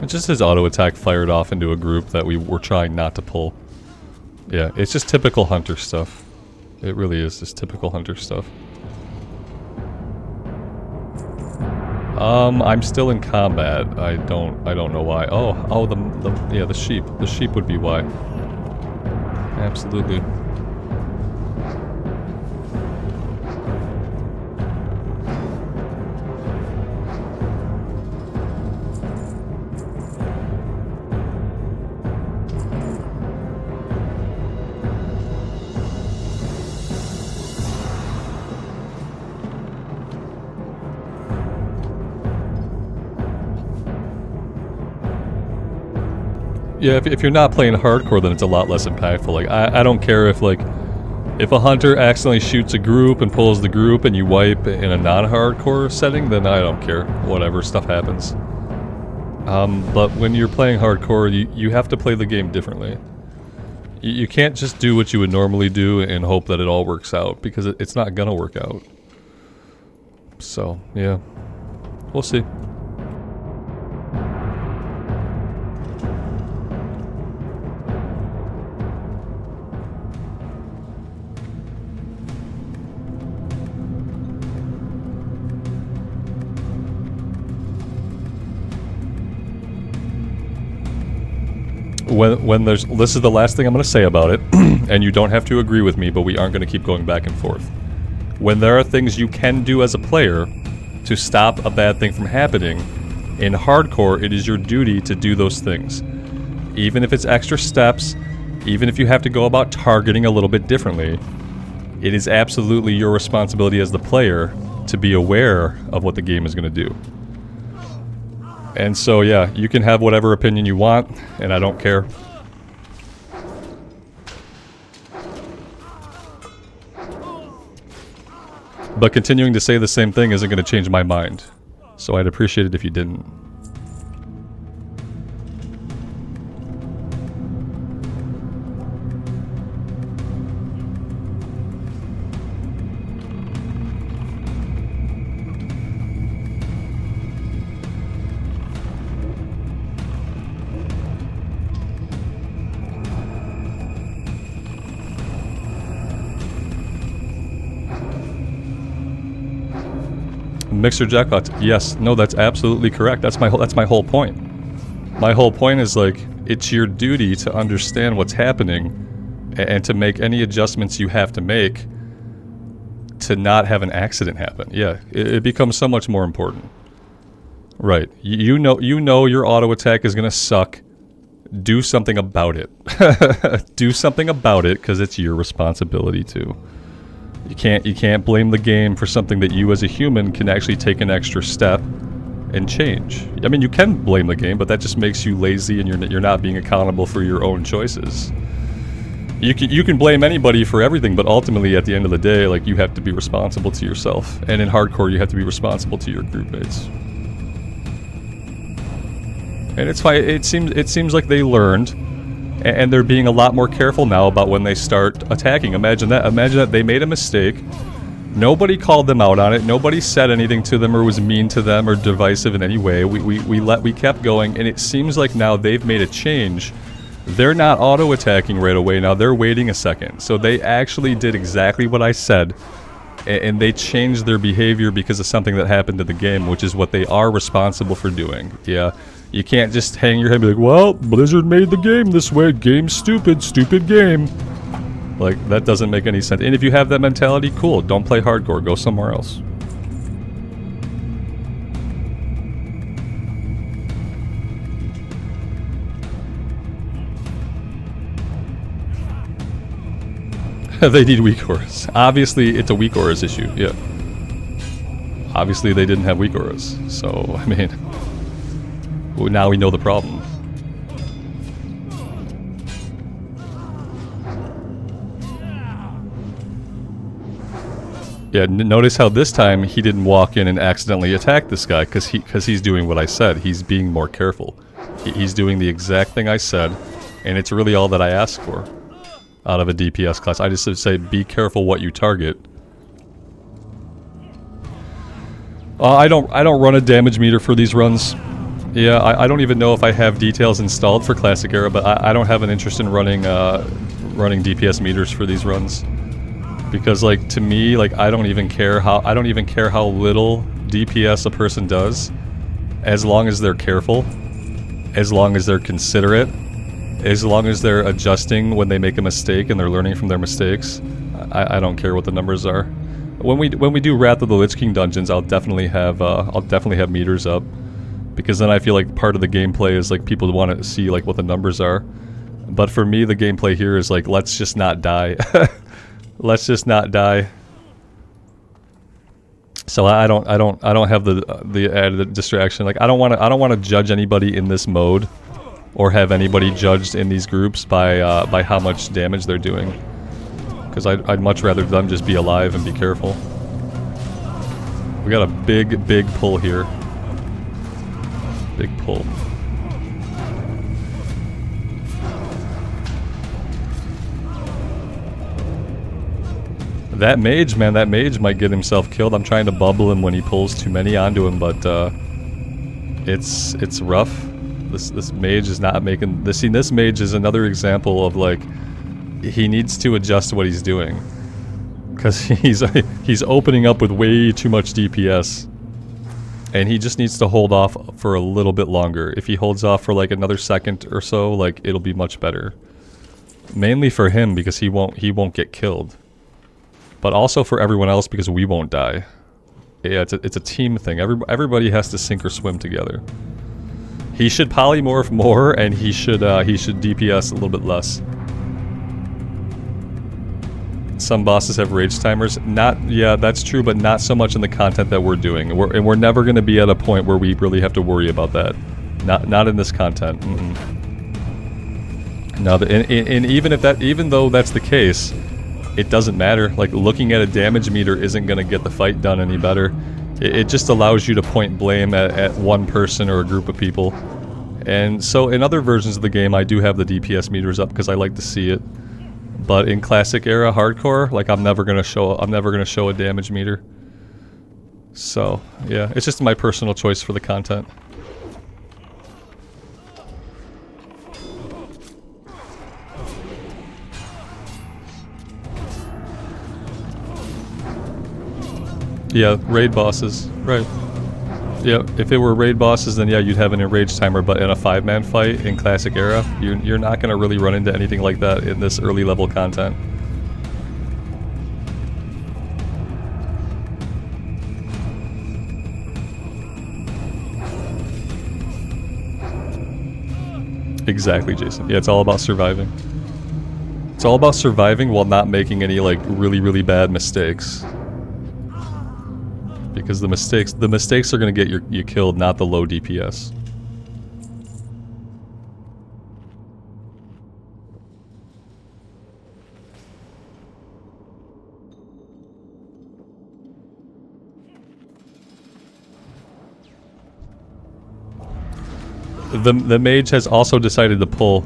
Just his auto attack fired off into a group that we were trying not to pull. Yeah, it's just typical hunter stuff. It really is just typical hunter stuff. I'm still in combat. I don't know why. Oh, the sheep. The sheep would be why. Absolutely. Yeah, if you're not playing hardcore, then it's a lot less impactful. Like, I don't care if, like, if a hunter accidentally shoots a group and pulls the group and you wipe in a non-hardcore setting, then I don't care. Whatever, stuff happens. But when you're playing hardcore, you have to play the game differently. You can't just do what you would normally do and hope that it all works out, because it's not gonna work out. So, yeah. We'll see. When there's... This is the last thing I'm going to say about it, and you don't have to agree with me, but we aren't going to keep going back and forth. When there are things you can do as a player to stop a bad thing from happening, in hardcore, it is your duty to do those things. Even if it's extra steps, even if you have to go about targeting a little bit differently, it is absolutely your responsibility as the player to be aware of what the game is going to do. And so, yeah, you can have whatever opinion you want, and I don't care. But continuing to say the same thing isn't going to change my mind. So I'd appreciate it if you didn't. Mixer jackpots. Yes. No, that's absolutely correct. That's my whole point. My whole point is, like, it's your duty to understand what's happening and to make any adjustments you have to make to not have an accident happen. Yeah, it becomes so much more important. Right. You know your auto attack is going to suck. Do something about it. Do something about it, because it's your responsibility too. You can't blame the game for something that you as a human can actually take an extra step and change. I mean, you can blame the game, but that just makes you lazy, and you're not being accountable for your own choices. You can blame anybody for everything, but ultimately at the end of the day, like, you have to be responsible to yourself. And in hardcore, you have to be responsible to your group mates. And it's fine. It seems like they learned, And they're being a lot more careful now about when they start attacking. Imagine that. Imagine that they made a mistake. Nobody called them out on it. Nobody said anything to them or was mean to them or divisive in any way. We kept going, and it seems like now they've made a change. They're not auto-attacking right away now. They're waiting a second. So they actually did exactly what I said, and they changed their behavior because of something that happened in the game, which is what they are responsible for doing. Yeah. You can't just hang your head and be like, well, Blizzard made the game this way. Game's stupid. Stupid game. Like, that doesn't make any sense. And if you have that mentality, cool. Don't play hardcore. Go somewhere else. They need WeakAuras. Obviously, it's a WeakAuras issue. Yeah. Obviously, they didn't have WeakAuras. So, I mean... now we know the problem. Yeah, notice how this time he didn't walk in and accidentally attack this guy because he's doing what I said. He's being more careful. He's doing the exact thing I said, and it's really all that I ask for out of a DPS class. I just say be careful what you target. I don't run a damage meter for these runs. Yeah, I don't even know if I have details installed for Classic Era, but I don't have an interest in running DPS meters for these runs. Because, like, to me, like, I don't even care how little DPS a person does, as long as they're careful, as long as they're considerate, as long as they're adjusting when they make a mistake and they're learning from their mistakes. I don't care what the numbers are. When we do Wrath of the Lich King dungeons, I'll definitely have meters up. Because then I feel like part of the gameplay is like people want to see like what the numbers are. But for me, the gameplay here is like, let's just not die. Let's just not die. So I don't have the added distraction. Like I don't want to judge anybody in this mode, or have anybody judged in these groups by how much damage they're doing. Because I'd much rather them just be alive and be careful. We got a big pull here. Big pull. That mage, man, that mage might get himself killed. I'm trying to bubble him when he pulls too many onto him, but it's rough. This mage is not making this. See, this mage is another example of like he needs to adjust what he's doing, because he's opening up with way too much DPS. And he just needs to hold off for a little bit longer. If he holds off for like another second or so, like it'll be much better. Mainly for him because he won't get killed. But also for everyone else because we won't die. Yeah, it's a team thing. Everybody has to sink or swim together. He should polymorph more, and he should DPS a little bit less. Some bosses have rage timers. Yeah, that's true, but not so much in the content that we're doing. And we're never going to be at a point where we really have to worry about that. Not in this content. No, and even though that's the case, it doesn't matter. Like, looking at a damage meter isn't going to get the fight done any better. It just allows you to point blame at one person or a group of people. And so in other versions of the game, I do have the DPS meters up because I like to see it. But in Classic Era Hardcore, like I'm never gonna show a damage meter. So yeah, it's just my personal choice for the content. Yeah, raid bosses, right? Yeah, if it were raid bosses, then yeah, you'd have an enrage timer. But in a 5-man fight in Classic Era, you're not going to really run into anything like that in this early level content. Exactly, Jason. Yeah, it's all about surviving. It's all about surviving while not making any like really bad mistakes. Because the mistakes are going to get you killed, not the low DPS. The mage has also decided to pull.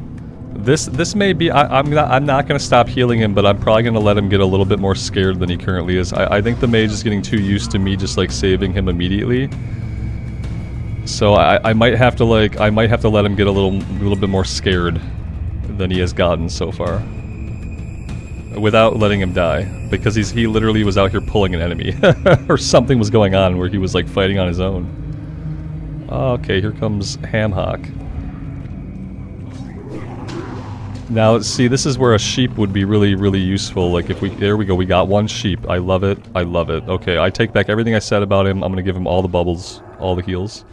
This may be. I'm not gonna stop healing him, but I'm probably gonna let him get a little bit more scared than he currently is. I think the mage is getting too used to me just like saving him immediately. So I might have to let him get a little bit more scared than he has gotten so far, without letting him die, because he literally was out here pulling an enemy, or something was going on where he was like fighting on his own. Okay, here comes Hamhock. Now, see, this is where a sheep would be really, really useful. Like, if we... There we go, we got one sheep. I love it. I love it. Okay, I take back everything I said about him. I'm gonna give him all the bubbles. All the heals.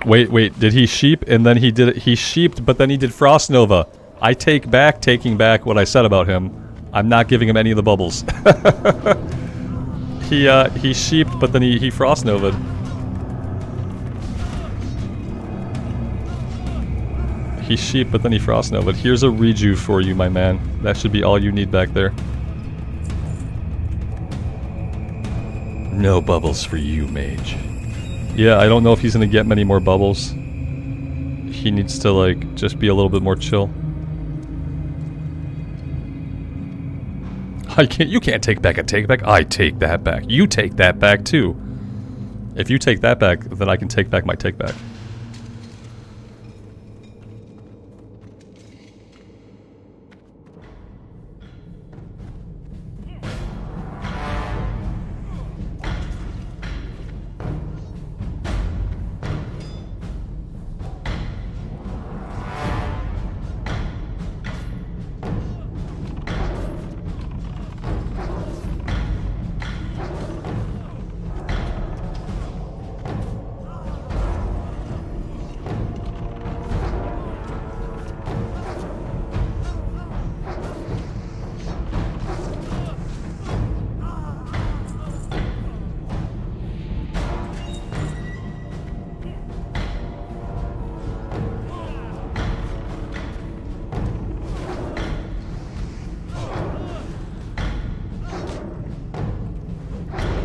Wait, did he sheep? And then he sheeped, but then he did Frost Nova. I take back taking back what I said about him. I'm not giving him any of the bubbles. He sheeped, but then he Frost Nova'd. He sheep, but then he Frost Nova. Here's a reju for you, my man. That should be all you need back there. No bubbles for you, Mage. Yeah, I don't know if he's gonna get many more bubbles. He needs to, like, just be a little bit more chill. You can't take back a take back. I take that back. You take that back, too. If you take that back, then I can take back my take back.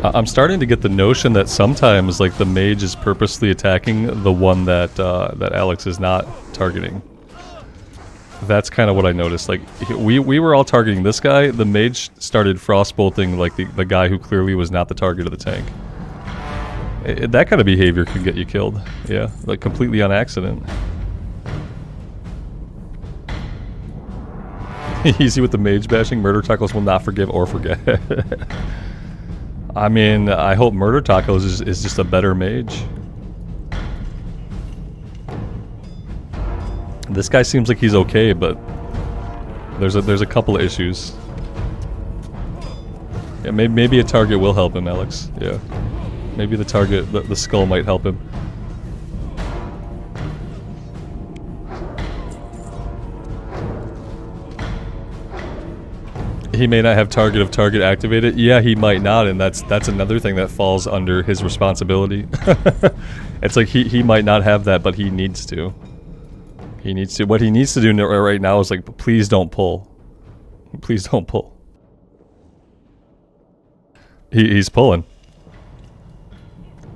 I'm starting to get the notion that sometimes, like, the mage is purposely attacking the one that that Alex is not targeting. That's kind of what I noticed. Like, we were all targeting this guy. The mage started frostbolting, like, the guy who clearly was not the target of the tank. That kind of behavior could get you killed. Yeah, like, completely on accident. Easy with the mage bashing. Murder Tacos will not forgive or forget. I mean, I hope Murder Tacos is just a better mage. This guy seems like he's okay, but there's a couple of issues. Yeah, maybe a target will help him, Alex. Yeah, maybe the target, the skull might help him. He may not have target of target activated. Yeah, he might not, and that's another thing that falls under his responsibility. It's like he might not have that, but he needs to. He needs to. What he needs to do right now is like, please don't pull. Please don't pull. He's pulling.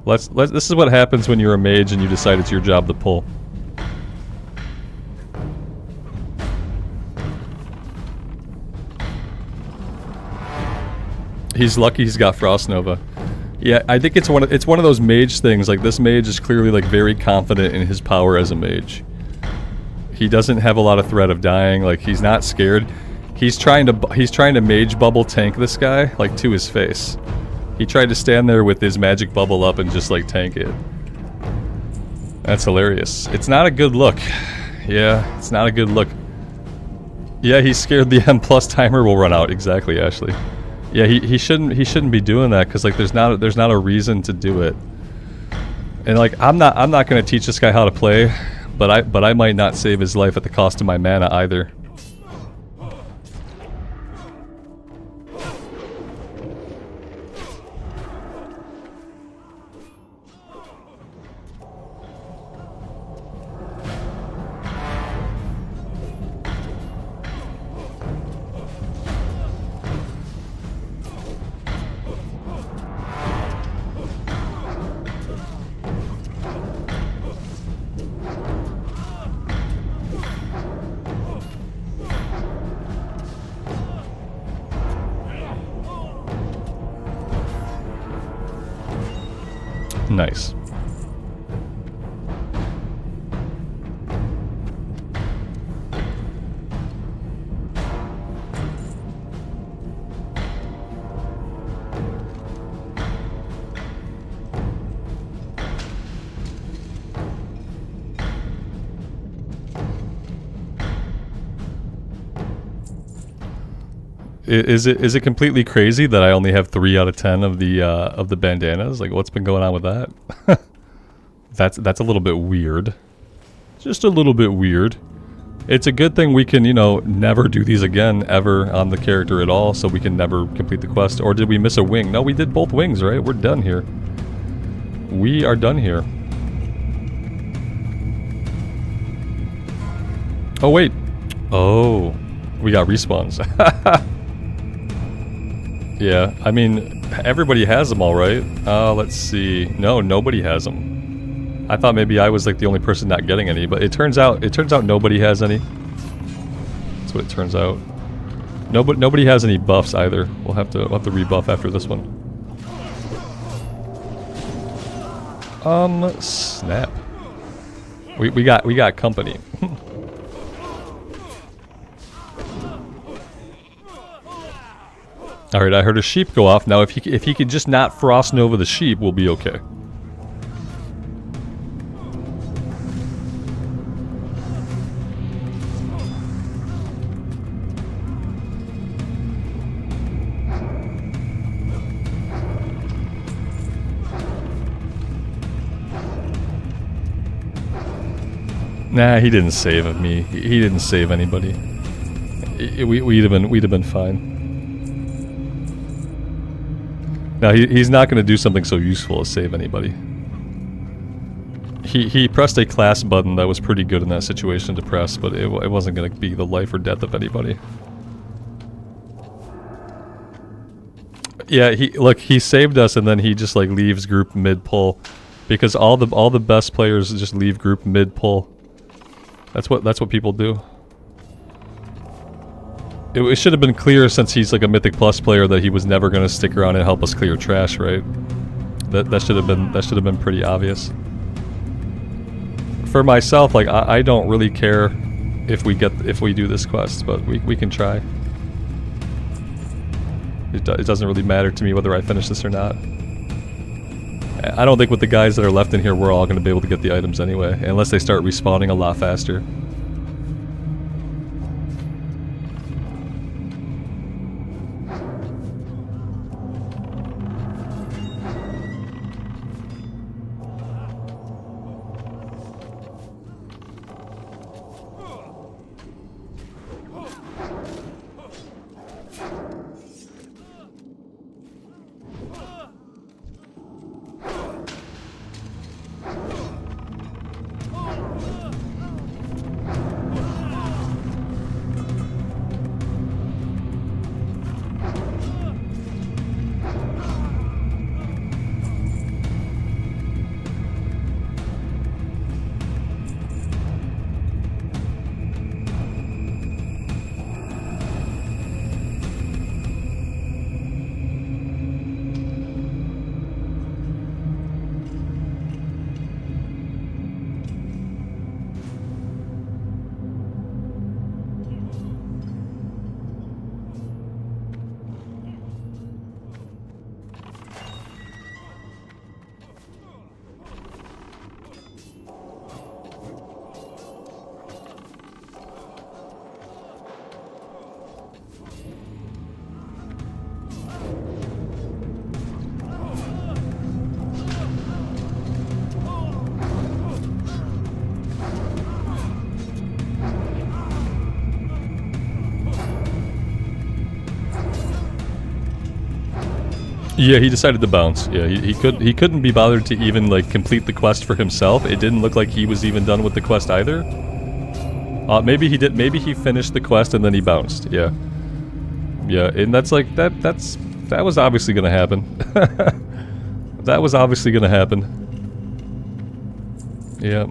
This is what happens when you're a mage and you decide it's your job to pull. He's lucky he's got Frost Nova. Yeah, I think it's one of those mage things. Like, this mage is clearly, like, very confident in his power as a mage. He doesn't have a lot of threat of dying. Like, he's not scared. He's trying to mage bubble tank this guy, like, to his face. He tried to stand there with his magic bubble up and just, like, tank it. That's hilarious. It's not a good look. Yeah, it's not a good look. Yeah, he's scared the M+ timer will run out. Exactly, Ashley. Yeah, he shouldn't be doing that, because, like, there's not a reason to do it. And, like, I'm not gonna teach this guy how to play, but I might not save his life at the cost of my mana either. Nice. Is it completely crazy that I only have 3 out of 10 of the bandanas? Like, what's been going on with that? That's a little bit weird. Just a little bit weird. It's a good thing we can, you know, never do these again ever on the character at all, so we can never complete the quest. Or did we miss a wing? No, we did both wings, right? We're done here. We are done here. Oh, wait. Oh, we got respawns. Yeah, I mean, everybody has them all, right? Let's see. No, nobody has them. I thought maybe I was like the only person not getting any, but it turns out nobody has any. That's what it turns out. Nobody has any buffs either. We'll have to rebuff after this one. Snap. We got company. Alright, I heard a sheep go off. Now, if he could just not Frost Nova the sheep, we'll be okay. Nah, he didn't save me. He didn't save anybody. We'd have been fine. Now, he's not going to do something so useful as save anybody. He pressed a class button that was pretty good in that situation to press, but it wasn't going to be the life or death of anybody. Yeah, he saved us and then he just like leaves group mid-pull. Because all the best players just leave group mid-pull. That's what people do. It should have been clear since he's like a Mythic Plus player that he was never going to stick around and help us clear trash, right? That should have been pretty obvious. For myself, like I don't really care if we do this quest, but we can try. It doesn't really matter to me whether I finish this or not. I don't think with the guys that are left in here we're all going to be able to get the items anyway, unless they start respawning a lot faster. Yeah, he decided to bounce. Yeah, he couldn't be bothered to even like complete the quest for himself. It didn't look like he was even done with the quest either. Maybe he did. Maybe he finished the quest and then he bounced. Yeah, yeah, and that's like that was obviously gonna happen. That was obviously gonna happen. Yeah.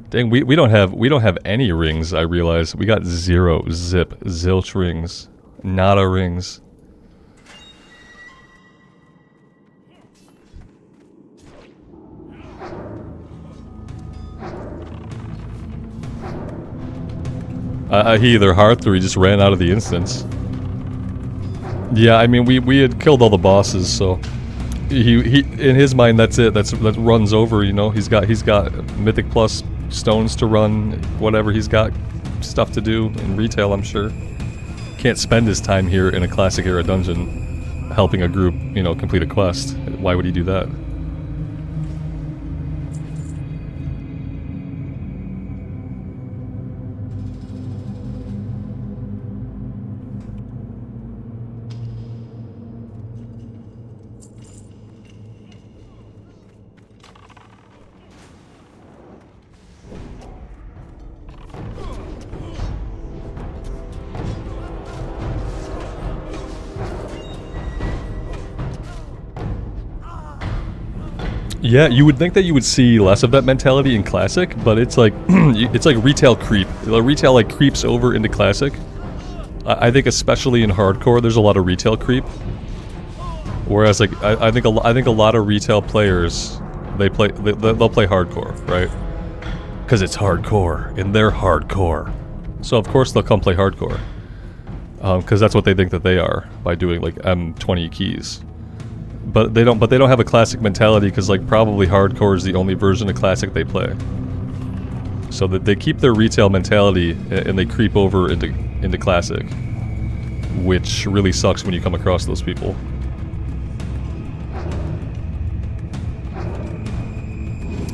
Dang, we don't have any rings. I realize we got 0 zip zilch rings, nada rings. He either hearthed or he just ran out of the instance. Yeah, I mean, we had killed all the bosses, so he in his mind that's it. That runs over. You know, he's got Mythic plus stones to run, whatever. He's got stuff to do in retail, I'm sure. Can't spend his time here in a classic era dungeon helping a group, you know, complete a quest. Why would he do that? Yeah, you would think that you would see less of that mentality in Classic, but it's like it's like retail creep. The retail like creeps over into Classic. I think especially in Hardcore, there's a lot of retail creep. Whereas like I think a lot of retail players they'll play Hardcore, right? Because it's Hardcore and they're Hardcore, so of course they'll come play Hardcore. Because that's what they think that they are by doing like M20 keys. But they don't have a Classic mentality because like probably Hardcore is the only version of Classic they play. So that they keep their retail mentality and they creep over into Classic, which really sucks when you come across those people.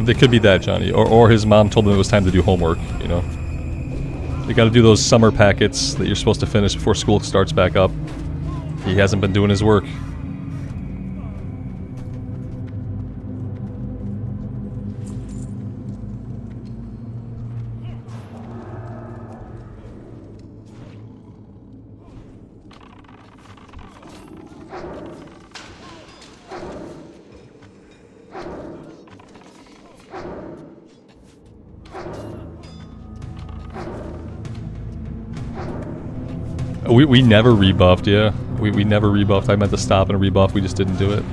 They could be that, Johnny, or his mom told him it was time to do homework. You know, you got to do those summer packets that you're supposed to finish before school starts back up. He hasn't been doing his work. We never rebuffed, yeah. We never rebuffed. I meant to stop and rebuff, we just didn't do it.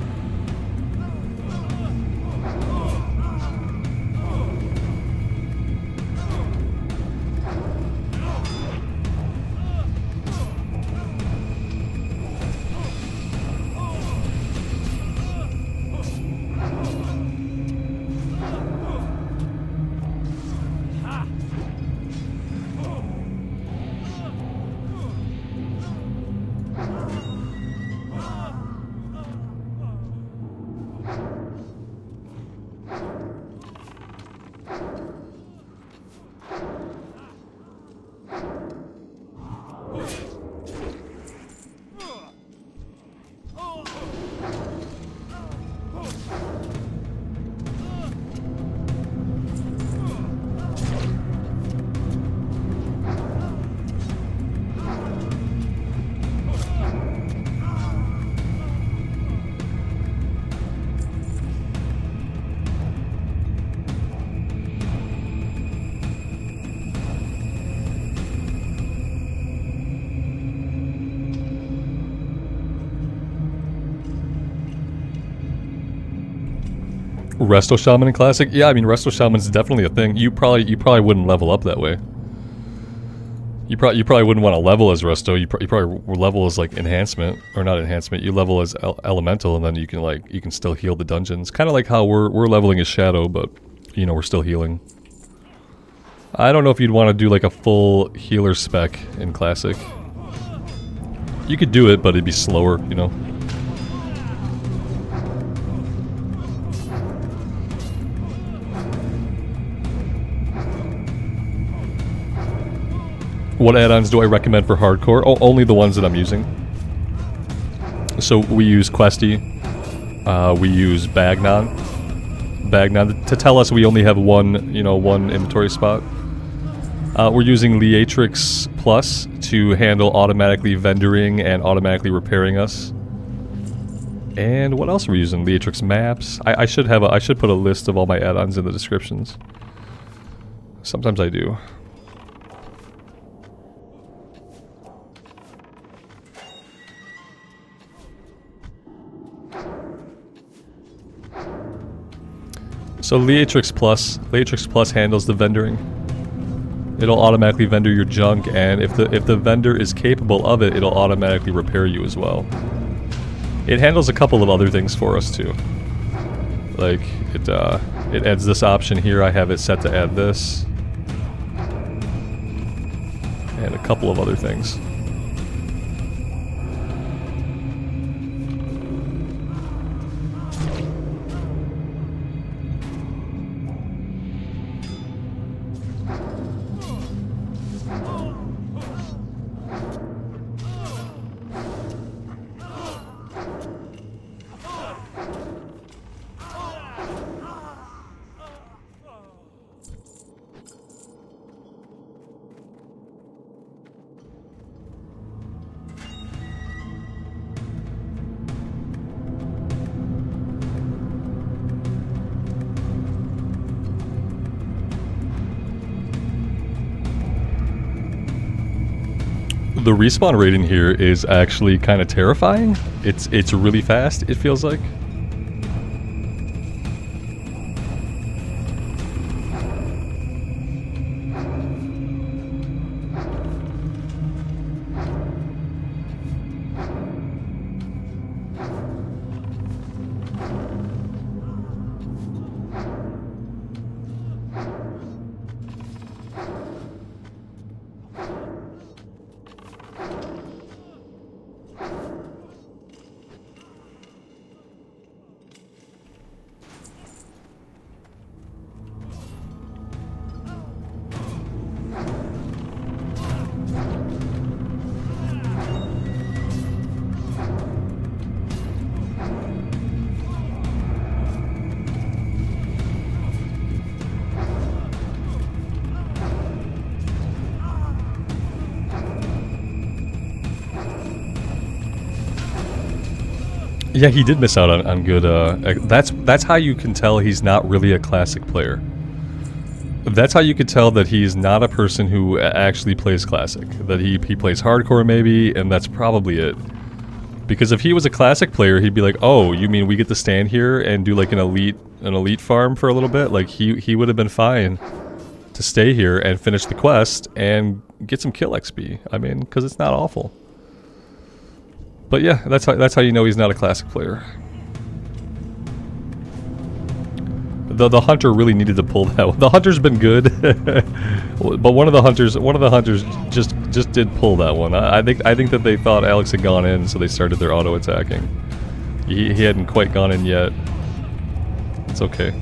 Resto Shaman in Classic? Yeah, I mean Resto Shaman's definitely a thing. You probably wouldn't level up that way. You probably wouldn't want to level as Resto. You probably level as like enhancement, or not enhancement. You level as elemental, and then you can still heal the dungeons. Kind of like how we're leveling as Shadow, but you know we're still healing. I don't know if you'd want to do like a full healer spec in Classic. You could do it, but it'd be slower, you know. What add-ons do I recommend for Hardcore? Oh, only the ones that I'm using. So we use Questie. We use Bagnon. Bagnon to tell us we only have one inventory spot. We're using Leatrix Plus to handle automatically vendoring and automatically repairing us. And what else are we using? Leatrix Maps. I should put a list of all my add-ons in the descriptions. Sometimes I do. So Leatrix Plus handles the vendoring. It'll automatically vendor your junk, and if the vendor is capable of it, it'll automatically repair you as well. It handles a couple of other things for us too. Like it adds this option here. I have it set to add this, and a couple of other things. The respawn rate in here is actually kind of terrifying. It's really fast, it feels like. Yeah, he did miss out on good, that's how you can tell he's not really a classic player. That's how you could tell that he's not a person who actually plays classic. That he plays hardcore maybe, and that's probably it. Because if he was a classic player, he'd be like, oh, you mean we get to stand here and do like an elite farm for a little bit? Like he would have been fine to stay here and finish the quest and get some kill XP. I mean, because it's not awful. But yeah, that's how you know he's not a classic player. The hunter really needed to pull that one. The hunter's been good, but one of the hunters just did pull that one. I think that they thought Alex had gone in, so they started their auto attacking. He hadn't quite gone in yet. It's okay.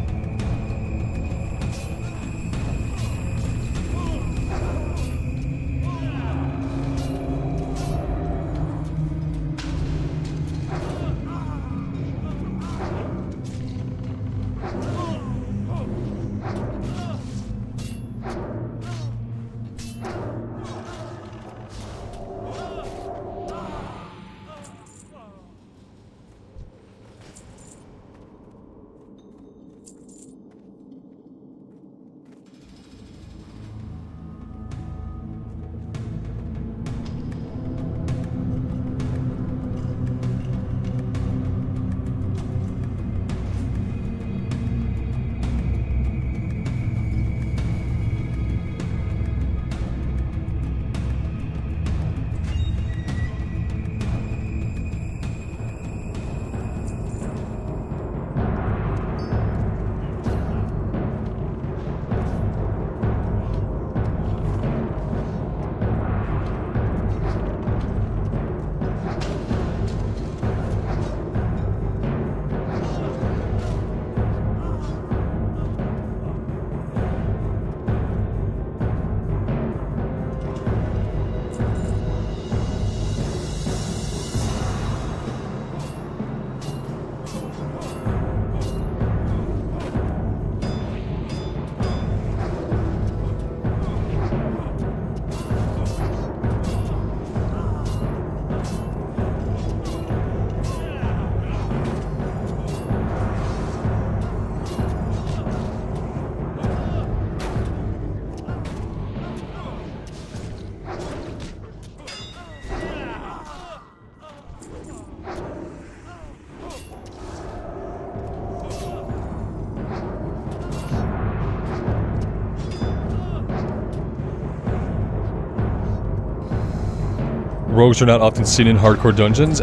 Rogues are not often seen in hardcore dungeons.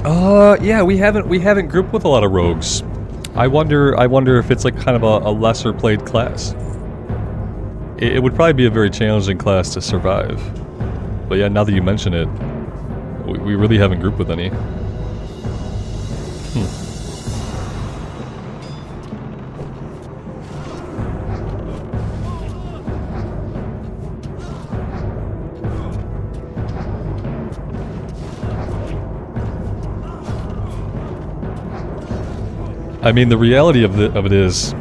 Yeah, we haven't grouped with a lot of rogues. I wonder if it's like kind of a lesser played class. It would probably be a very challenging class to survive. But yeah, now that you mention it, we really haven't grouped with any. I mean, the reality of it is,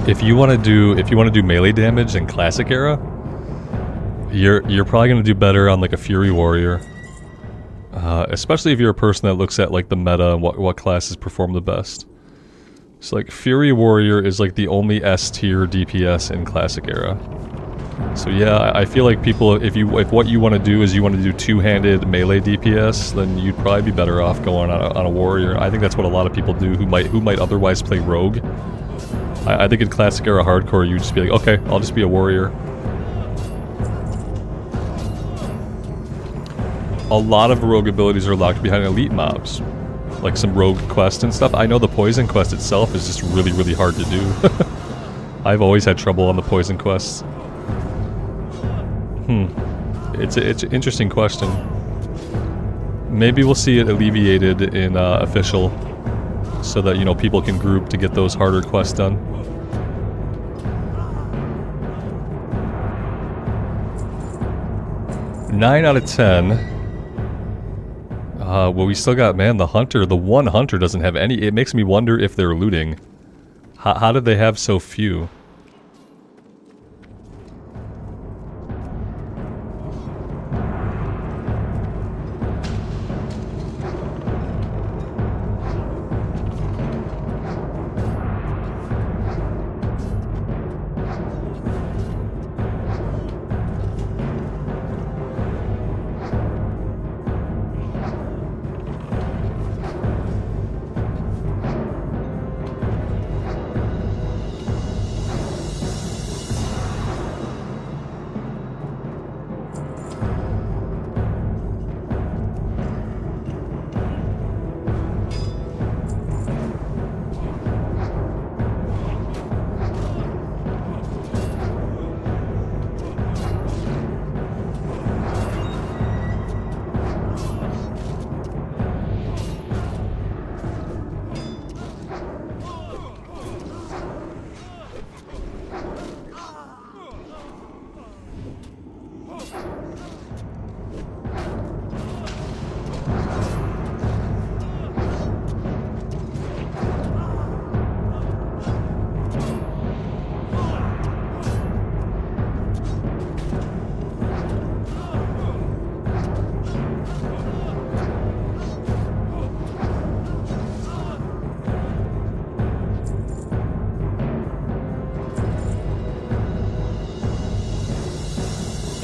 if you want to do melee damage in classic era, you're probably going to do better on like a Fury Warrior, especially if you're a person that looks at like the meta and what classes perform the best. So like Fury Warrior is like the only S tier DPS in classic era. So yeah, I feel like people, if what you want to do is you want to do two-handed melee DPS, then you'd probably be better off going on a warrior. I think that's what a lot of people do who might otherwise play rogue. I think in classic era hardcore, you'd just be like, okay, I'll just be a warrior. A lot of rogue abilities are locked behind elite mobs, like some rogue quest and stuff. I know the poison quest itself is just really, really hard to do. I've always had trouble on the poison quests. It's an interesting question. Maybe we'll see it alleviated in official, so that, you know, people can group to get those harder quests done. Nine out of 10. Well, we still got, man, the hunter. The one hunter doesn't have any. It makes me wonder if they're looting. How did they have so few?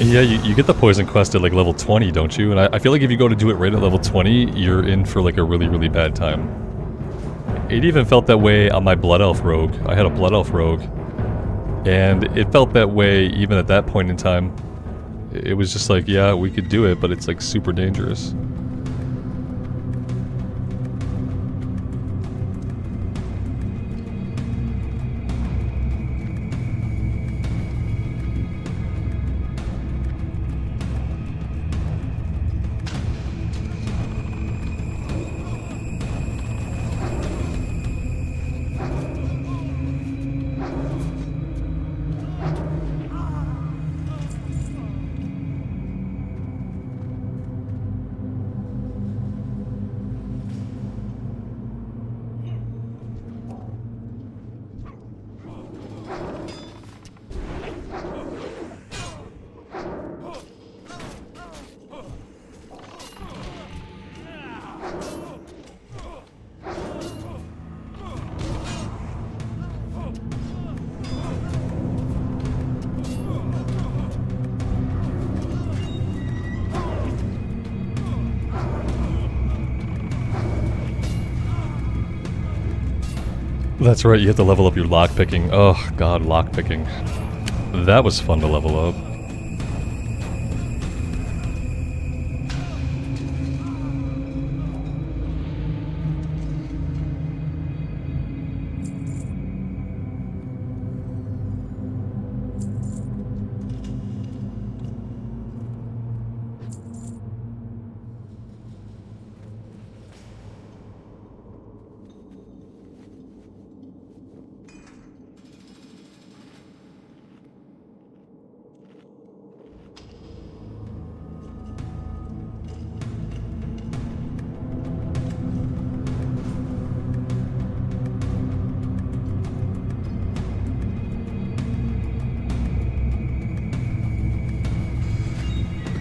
Yeah, you get the poison quest at like level 20, don't you? And I feel like if you go to do it right at level 20, you're in for like a really, really bad time. It even felt that way on my Blood Elf Rogue. I had a Blood Elf Rogue, and it felt that way even at that point in time. It was just like, yeah, we could do it, but it's like super dangerous. That's right, you have to level up your lockpicking. Oh god, lockpicking. That was fun to level up.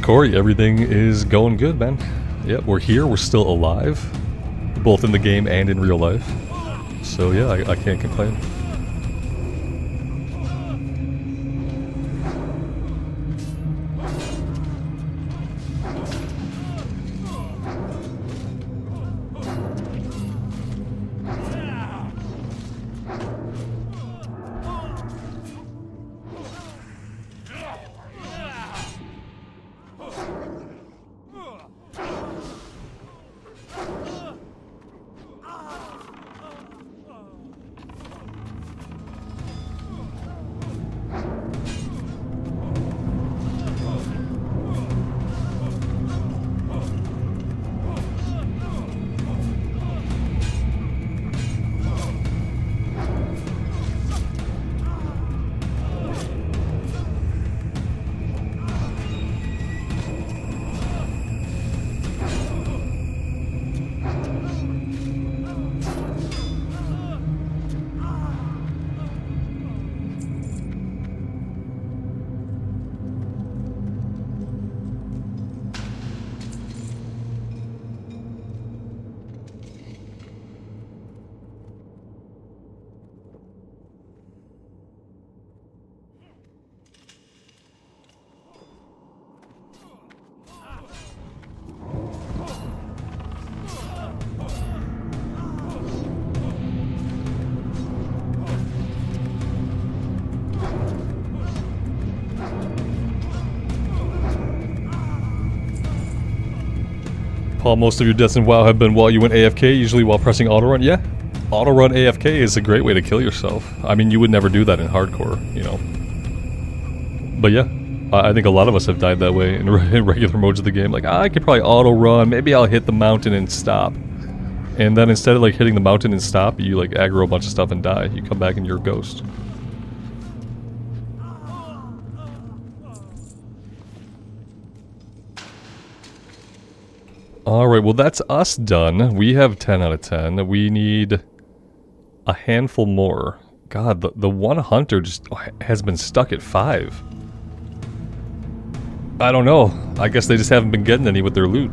Corey, everything is going good, man. Yep, we're here. We're still alive, both in the game and in real life. So yeah, I can't complain. Paul, most of your deaths in WoW have been while you went AFK, usually while pressing auto run. Yeah, auto run AFK is a great way to kill yourself. I mean, you would never do that in hardcore, you know. But yeah, I think a lot of us have died that way in regular modes of the game. Like, I could probably auto run, maybe I'll hit the mountain and stop. And then instead of like hitting the mountain and stop, you like aggro a bunch of stuff and die. You come back and you're a ghost. Alright, well that's us done. We have 10 out of 10. We need a handful more. God, the one hunter just has been stuck at 5. I don't know. I guess they just haven't been getting any with their loot.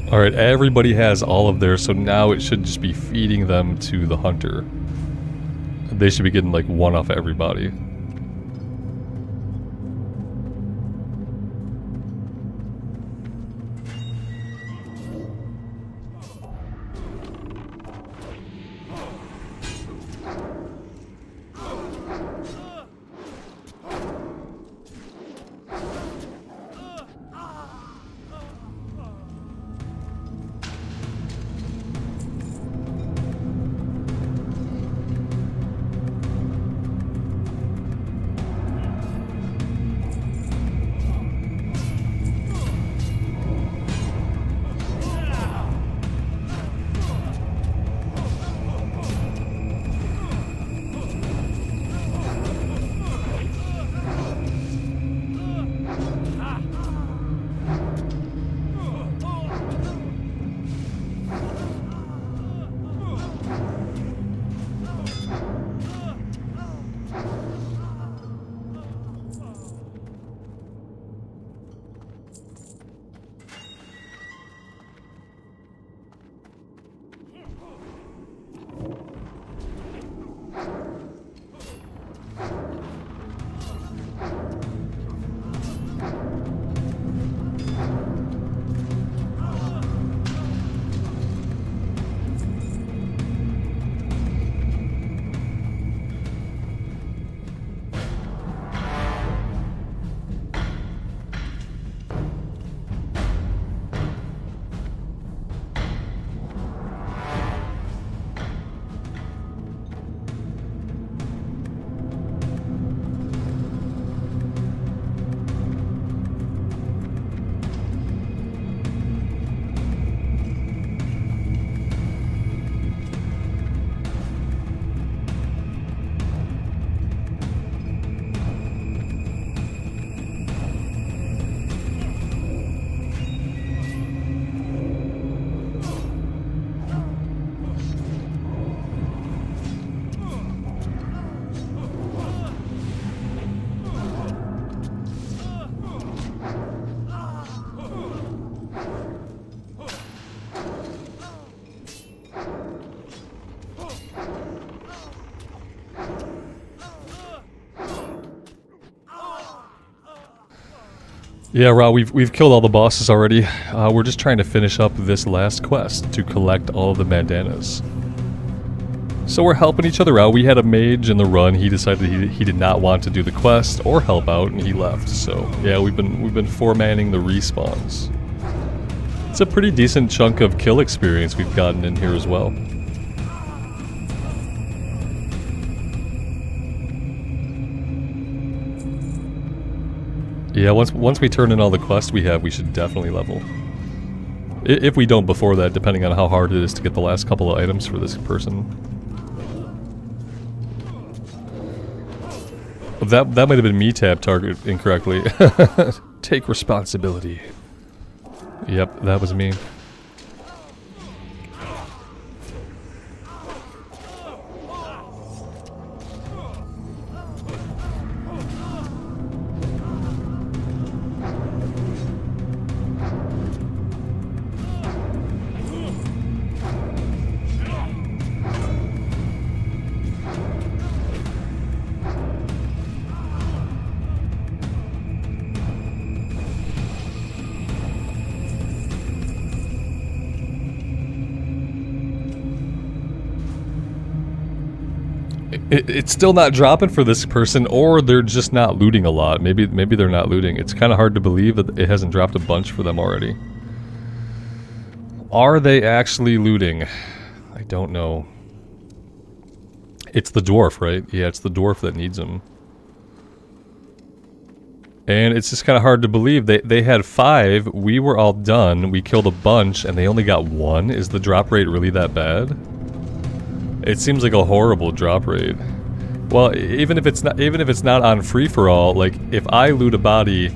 Alright, everybody has all of theirs, so now it should just be feeding them to the hunter. They should be getting like one off everybody. Yeah, Ra, we've killed all the bosses already. We're just trying to finish up this last quest to collect all of the bandanas. So we're helping each other out. We had a mage in the run. He decided he did not want to do the quest or help out, and he left. So yeah, we've been four-manning the respawns. It's a pretty decent chunk of kill experience we've gotten in here as well. Yeah, once we turn in all the quests we have, we should definitely level. If we don't before that, depending on how hard it is to get the last couple of items for this person. That might have been me tab target incorrectly. Take responsibility. Yep, that was me. It's still not dropping for this person, or they're just not looting a lot. Maybe they're not looting. It's kind of hard to believe that it hasn't dropped a bunch for them already. Are they actually looting? I don't know. It's the dwarf, right? Yeah, it's the dwarf that needs them. And it's just kind of hard to believe. They had 5, we were all done, we killed a bunch, and they only got 1? Is the drop rate really that bad? It seems like a horrible drop rate. Well, even if it's not on free-for-all, like if I loot a body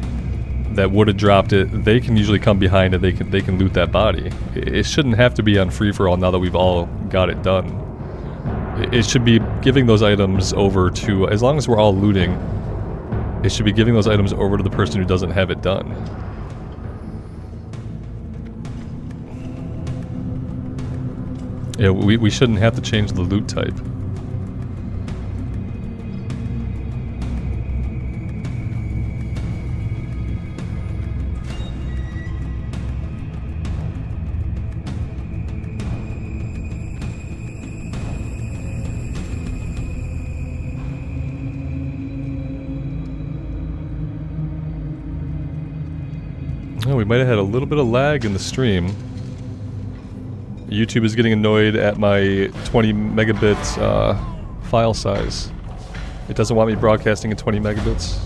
that would have dropped it, they can usually come behind and they can loot that body. It shouldn't have to be on free-for-all now that we've all got it done. It should be giving those items over to, as long as we're all looting, it should be giving those items over to the person who doesn't have it done. Yeah, we shouldn't have to change the loot type. Oh, we might have had a little bit of lag in the stream. YouTube is getting annoyed at my 20 megabit file size. It doesn't want me broadcasting in 20 megabits.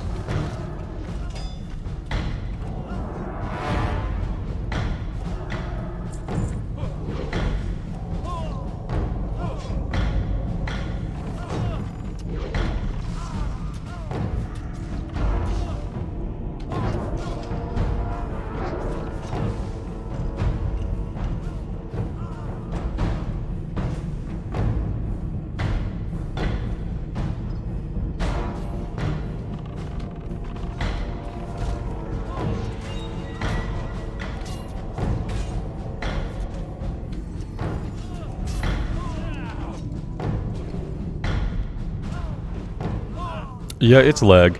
Yeah, it's lag.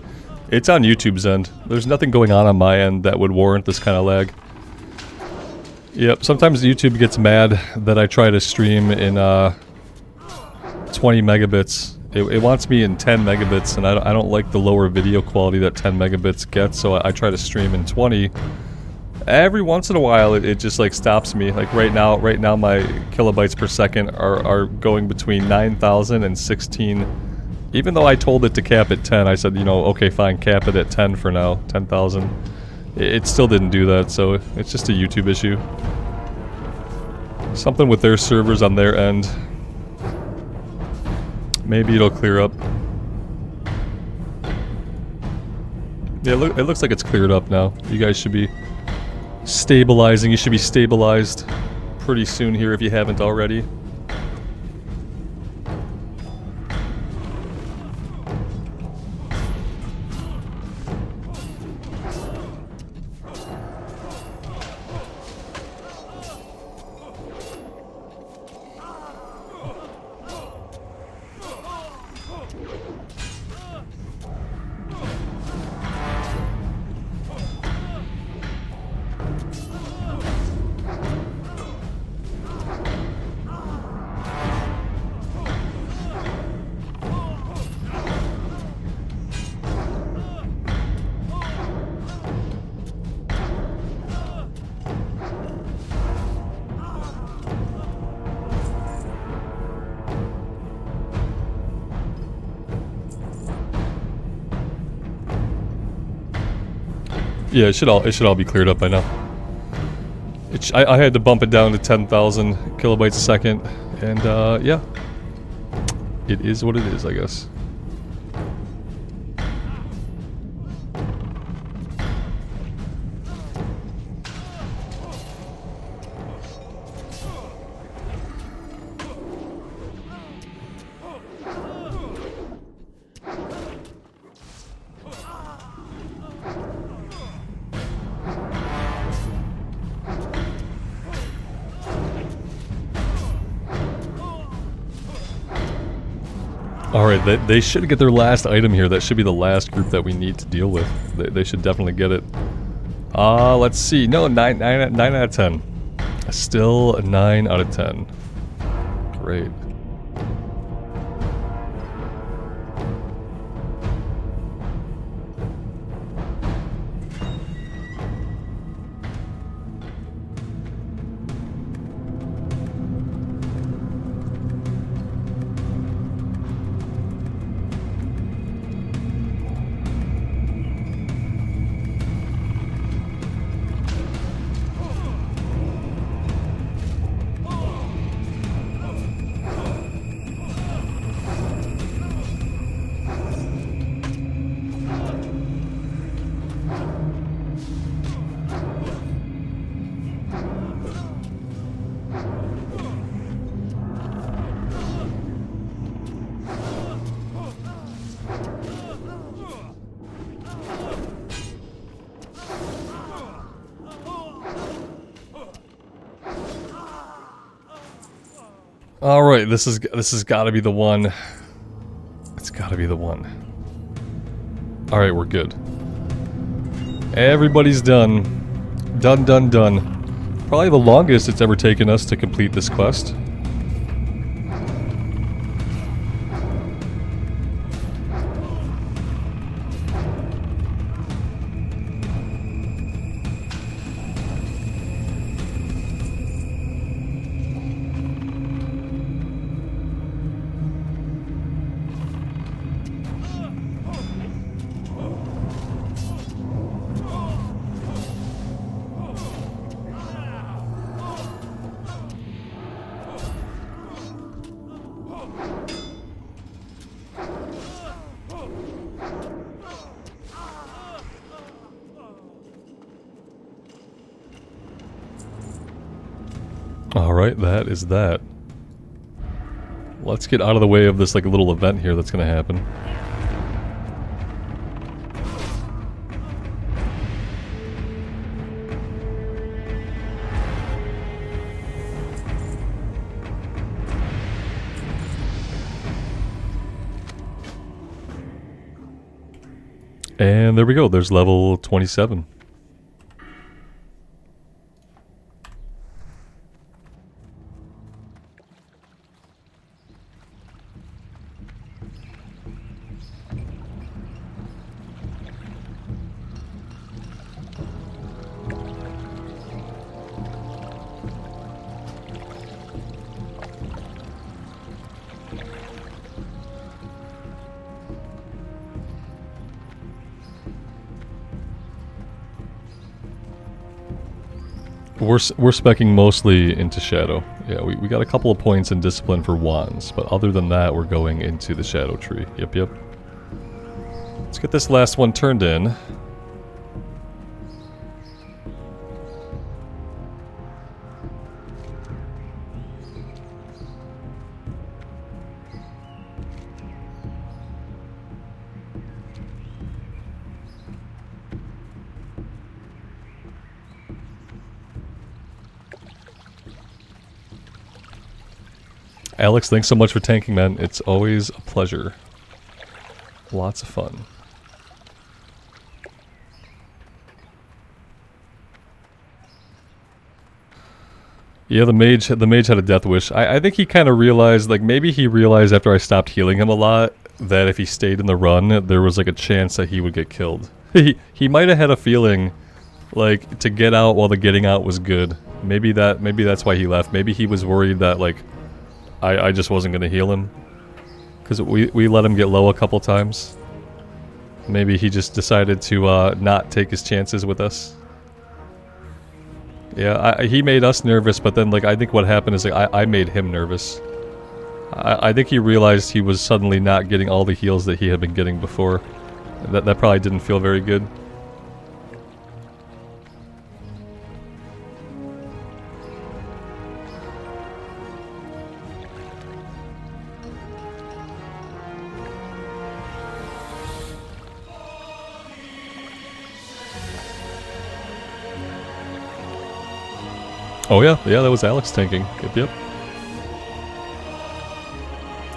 It's on YouTube's end. There's nothing going on my end that would warrant this kind of lag. Yep, sometimes YouTube gets mad that I try to stream in 20 megabits. It wants me in 10 megabits, and I don't like the lower video quality that 10 megabits gets, so I try to stream in 20. Every once in a while, it just like stops me. Like right now my kilobytes per second are going between 9,000 and 16. Even though I told it to cap at 10, I said, you know, okay, fine, cap it at 10 for now, 10,000. It still didn't do that, so it's just a YouTube issue. Something with their servers on their end. Maybe it'll clear up. Yeah, it looks like it's cleared up now. You guys should be stabilizing. You should be stabilized pretty soon here if you haven't already. Yeah, it should all be cleared up by now. I had to bump it down to 10,000 kilobytes a second, and yeah, it is what it is, I guess. Alright, they should get their last item here. That should be the last group that we need to deal with. They should definitely get it. Let's see. No, 9 out of 10. Still a 9 out of 10. Great. Alright, this has gotta be the one. It's gotta be the one. Alright, we're good. Everybody's done. Done. Probably the longest it's ever taken us to complete this quest. Alright, that is that. Let's get out of the way of this like little event here that's gonna happen. And there we go, there's level 27. We're speccing mostly into Shadow. Yeah, we got a couple of points in Discipline for Wands, but other than that, we're going into the Shadow Tree. Yep. Let's get this last one turned in. Alex, thanks so much for tanking, man. It's always a pleasure. Lots of fun. Yeah, the mage had a death wish. I think he kind of realized, like maybe he realized after I stopped healing him a lot that if he stayed in the run, there was like a chance that he would get killed. He might have had a feeling like to get out while the getting out was good. Maybe that's why he left. Maybe he was worried that like I just wasn't going to heal him. Because we let him get low a couple times. Maybe he just decided to not take his chances with us. Yeah, he made us nervous, but then, like, I think what happened is, like, I made him nervous. I think he realized he was suddenly not getting all the heals that he had been getting before. That probably didn't feel very good. Oh yeah, that was Alex tanking. Yep.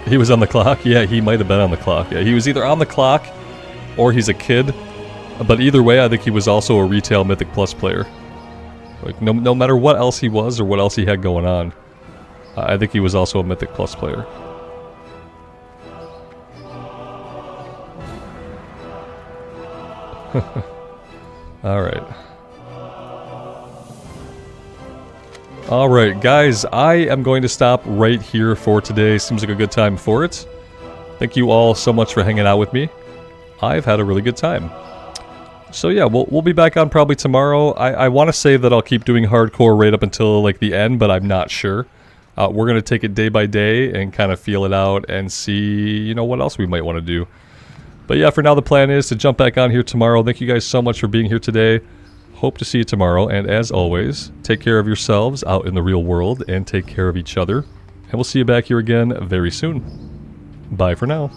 He was on the clock? Yeah, he might have been on the clock. Yeah, he was either on the clock or he's a kid. But either way, I think he was also a retail Mythic Plus player. Like, no matter what else he was or what else he had going on, I think he was also a Mythic Plus player. Alright. Alright, guys, I am going to stop right here for today. Seems like a good time for it. Thank you all so much for hanging out with me. I've had a really good time. So yeah, we'll be back on probably tomorrow. I want to say that I'll keep doing hardcore right up until like the end, but I'm not sure. We're going to take it day by day and kind of feel it out and see, you know, what else we might want to do. But yeah, for now the plan is to jump back on here tomorrow. Thank you guys so much for being here today. Hope to see you tomorrow, and as always, take care of yourselves out in the real world and take care of each other. And we'll see you back here again very soon. Bye for now.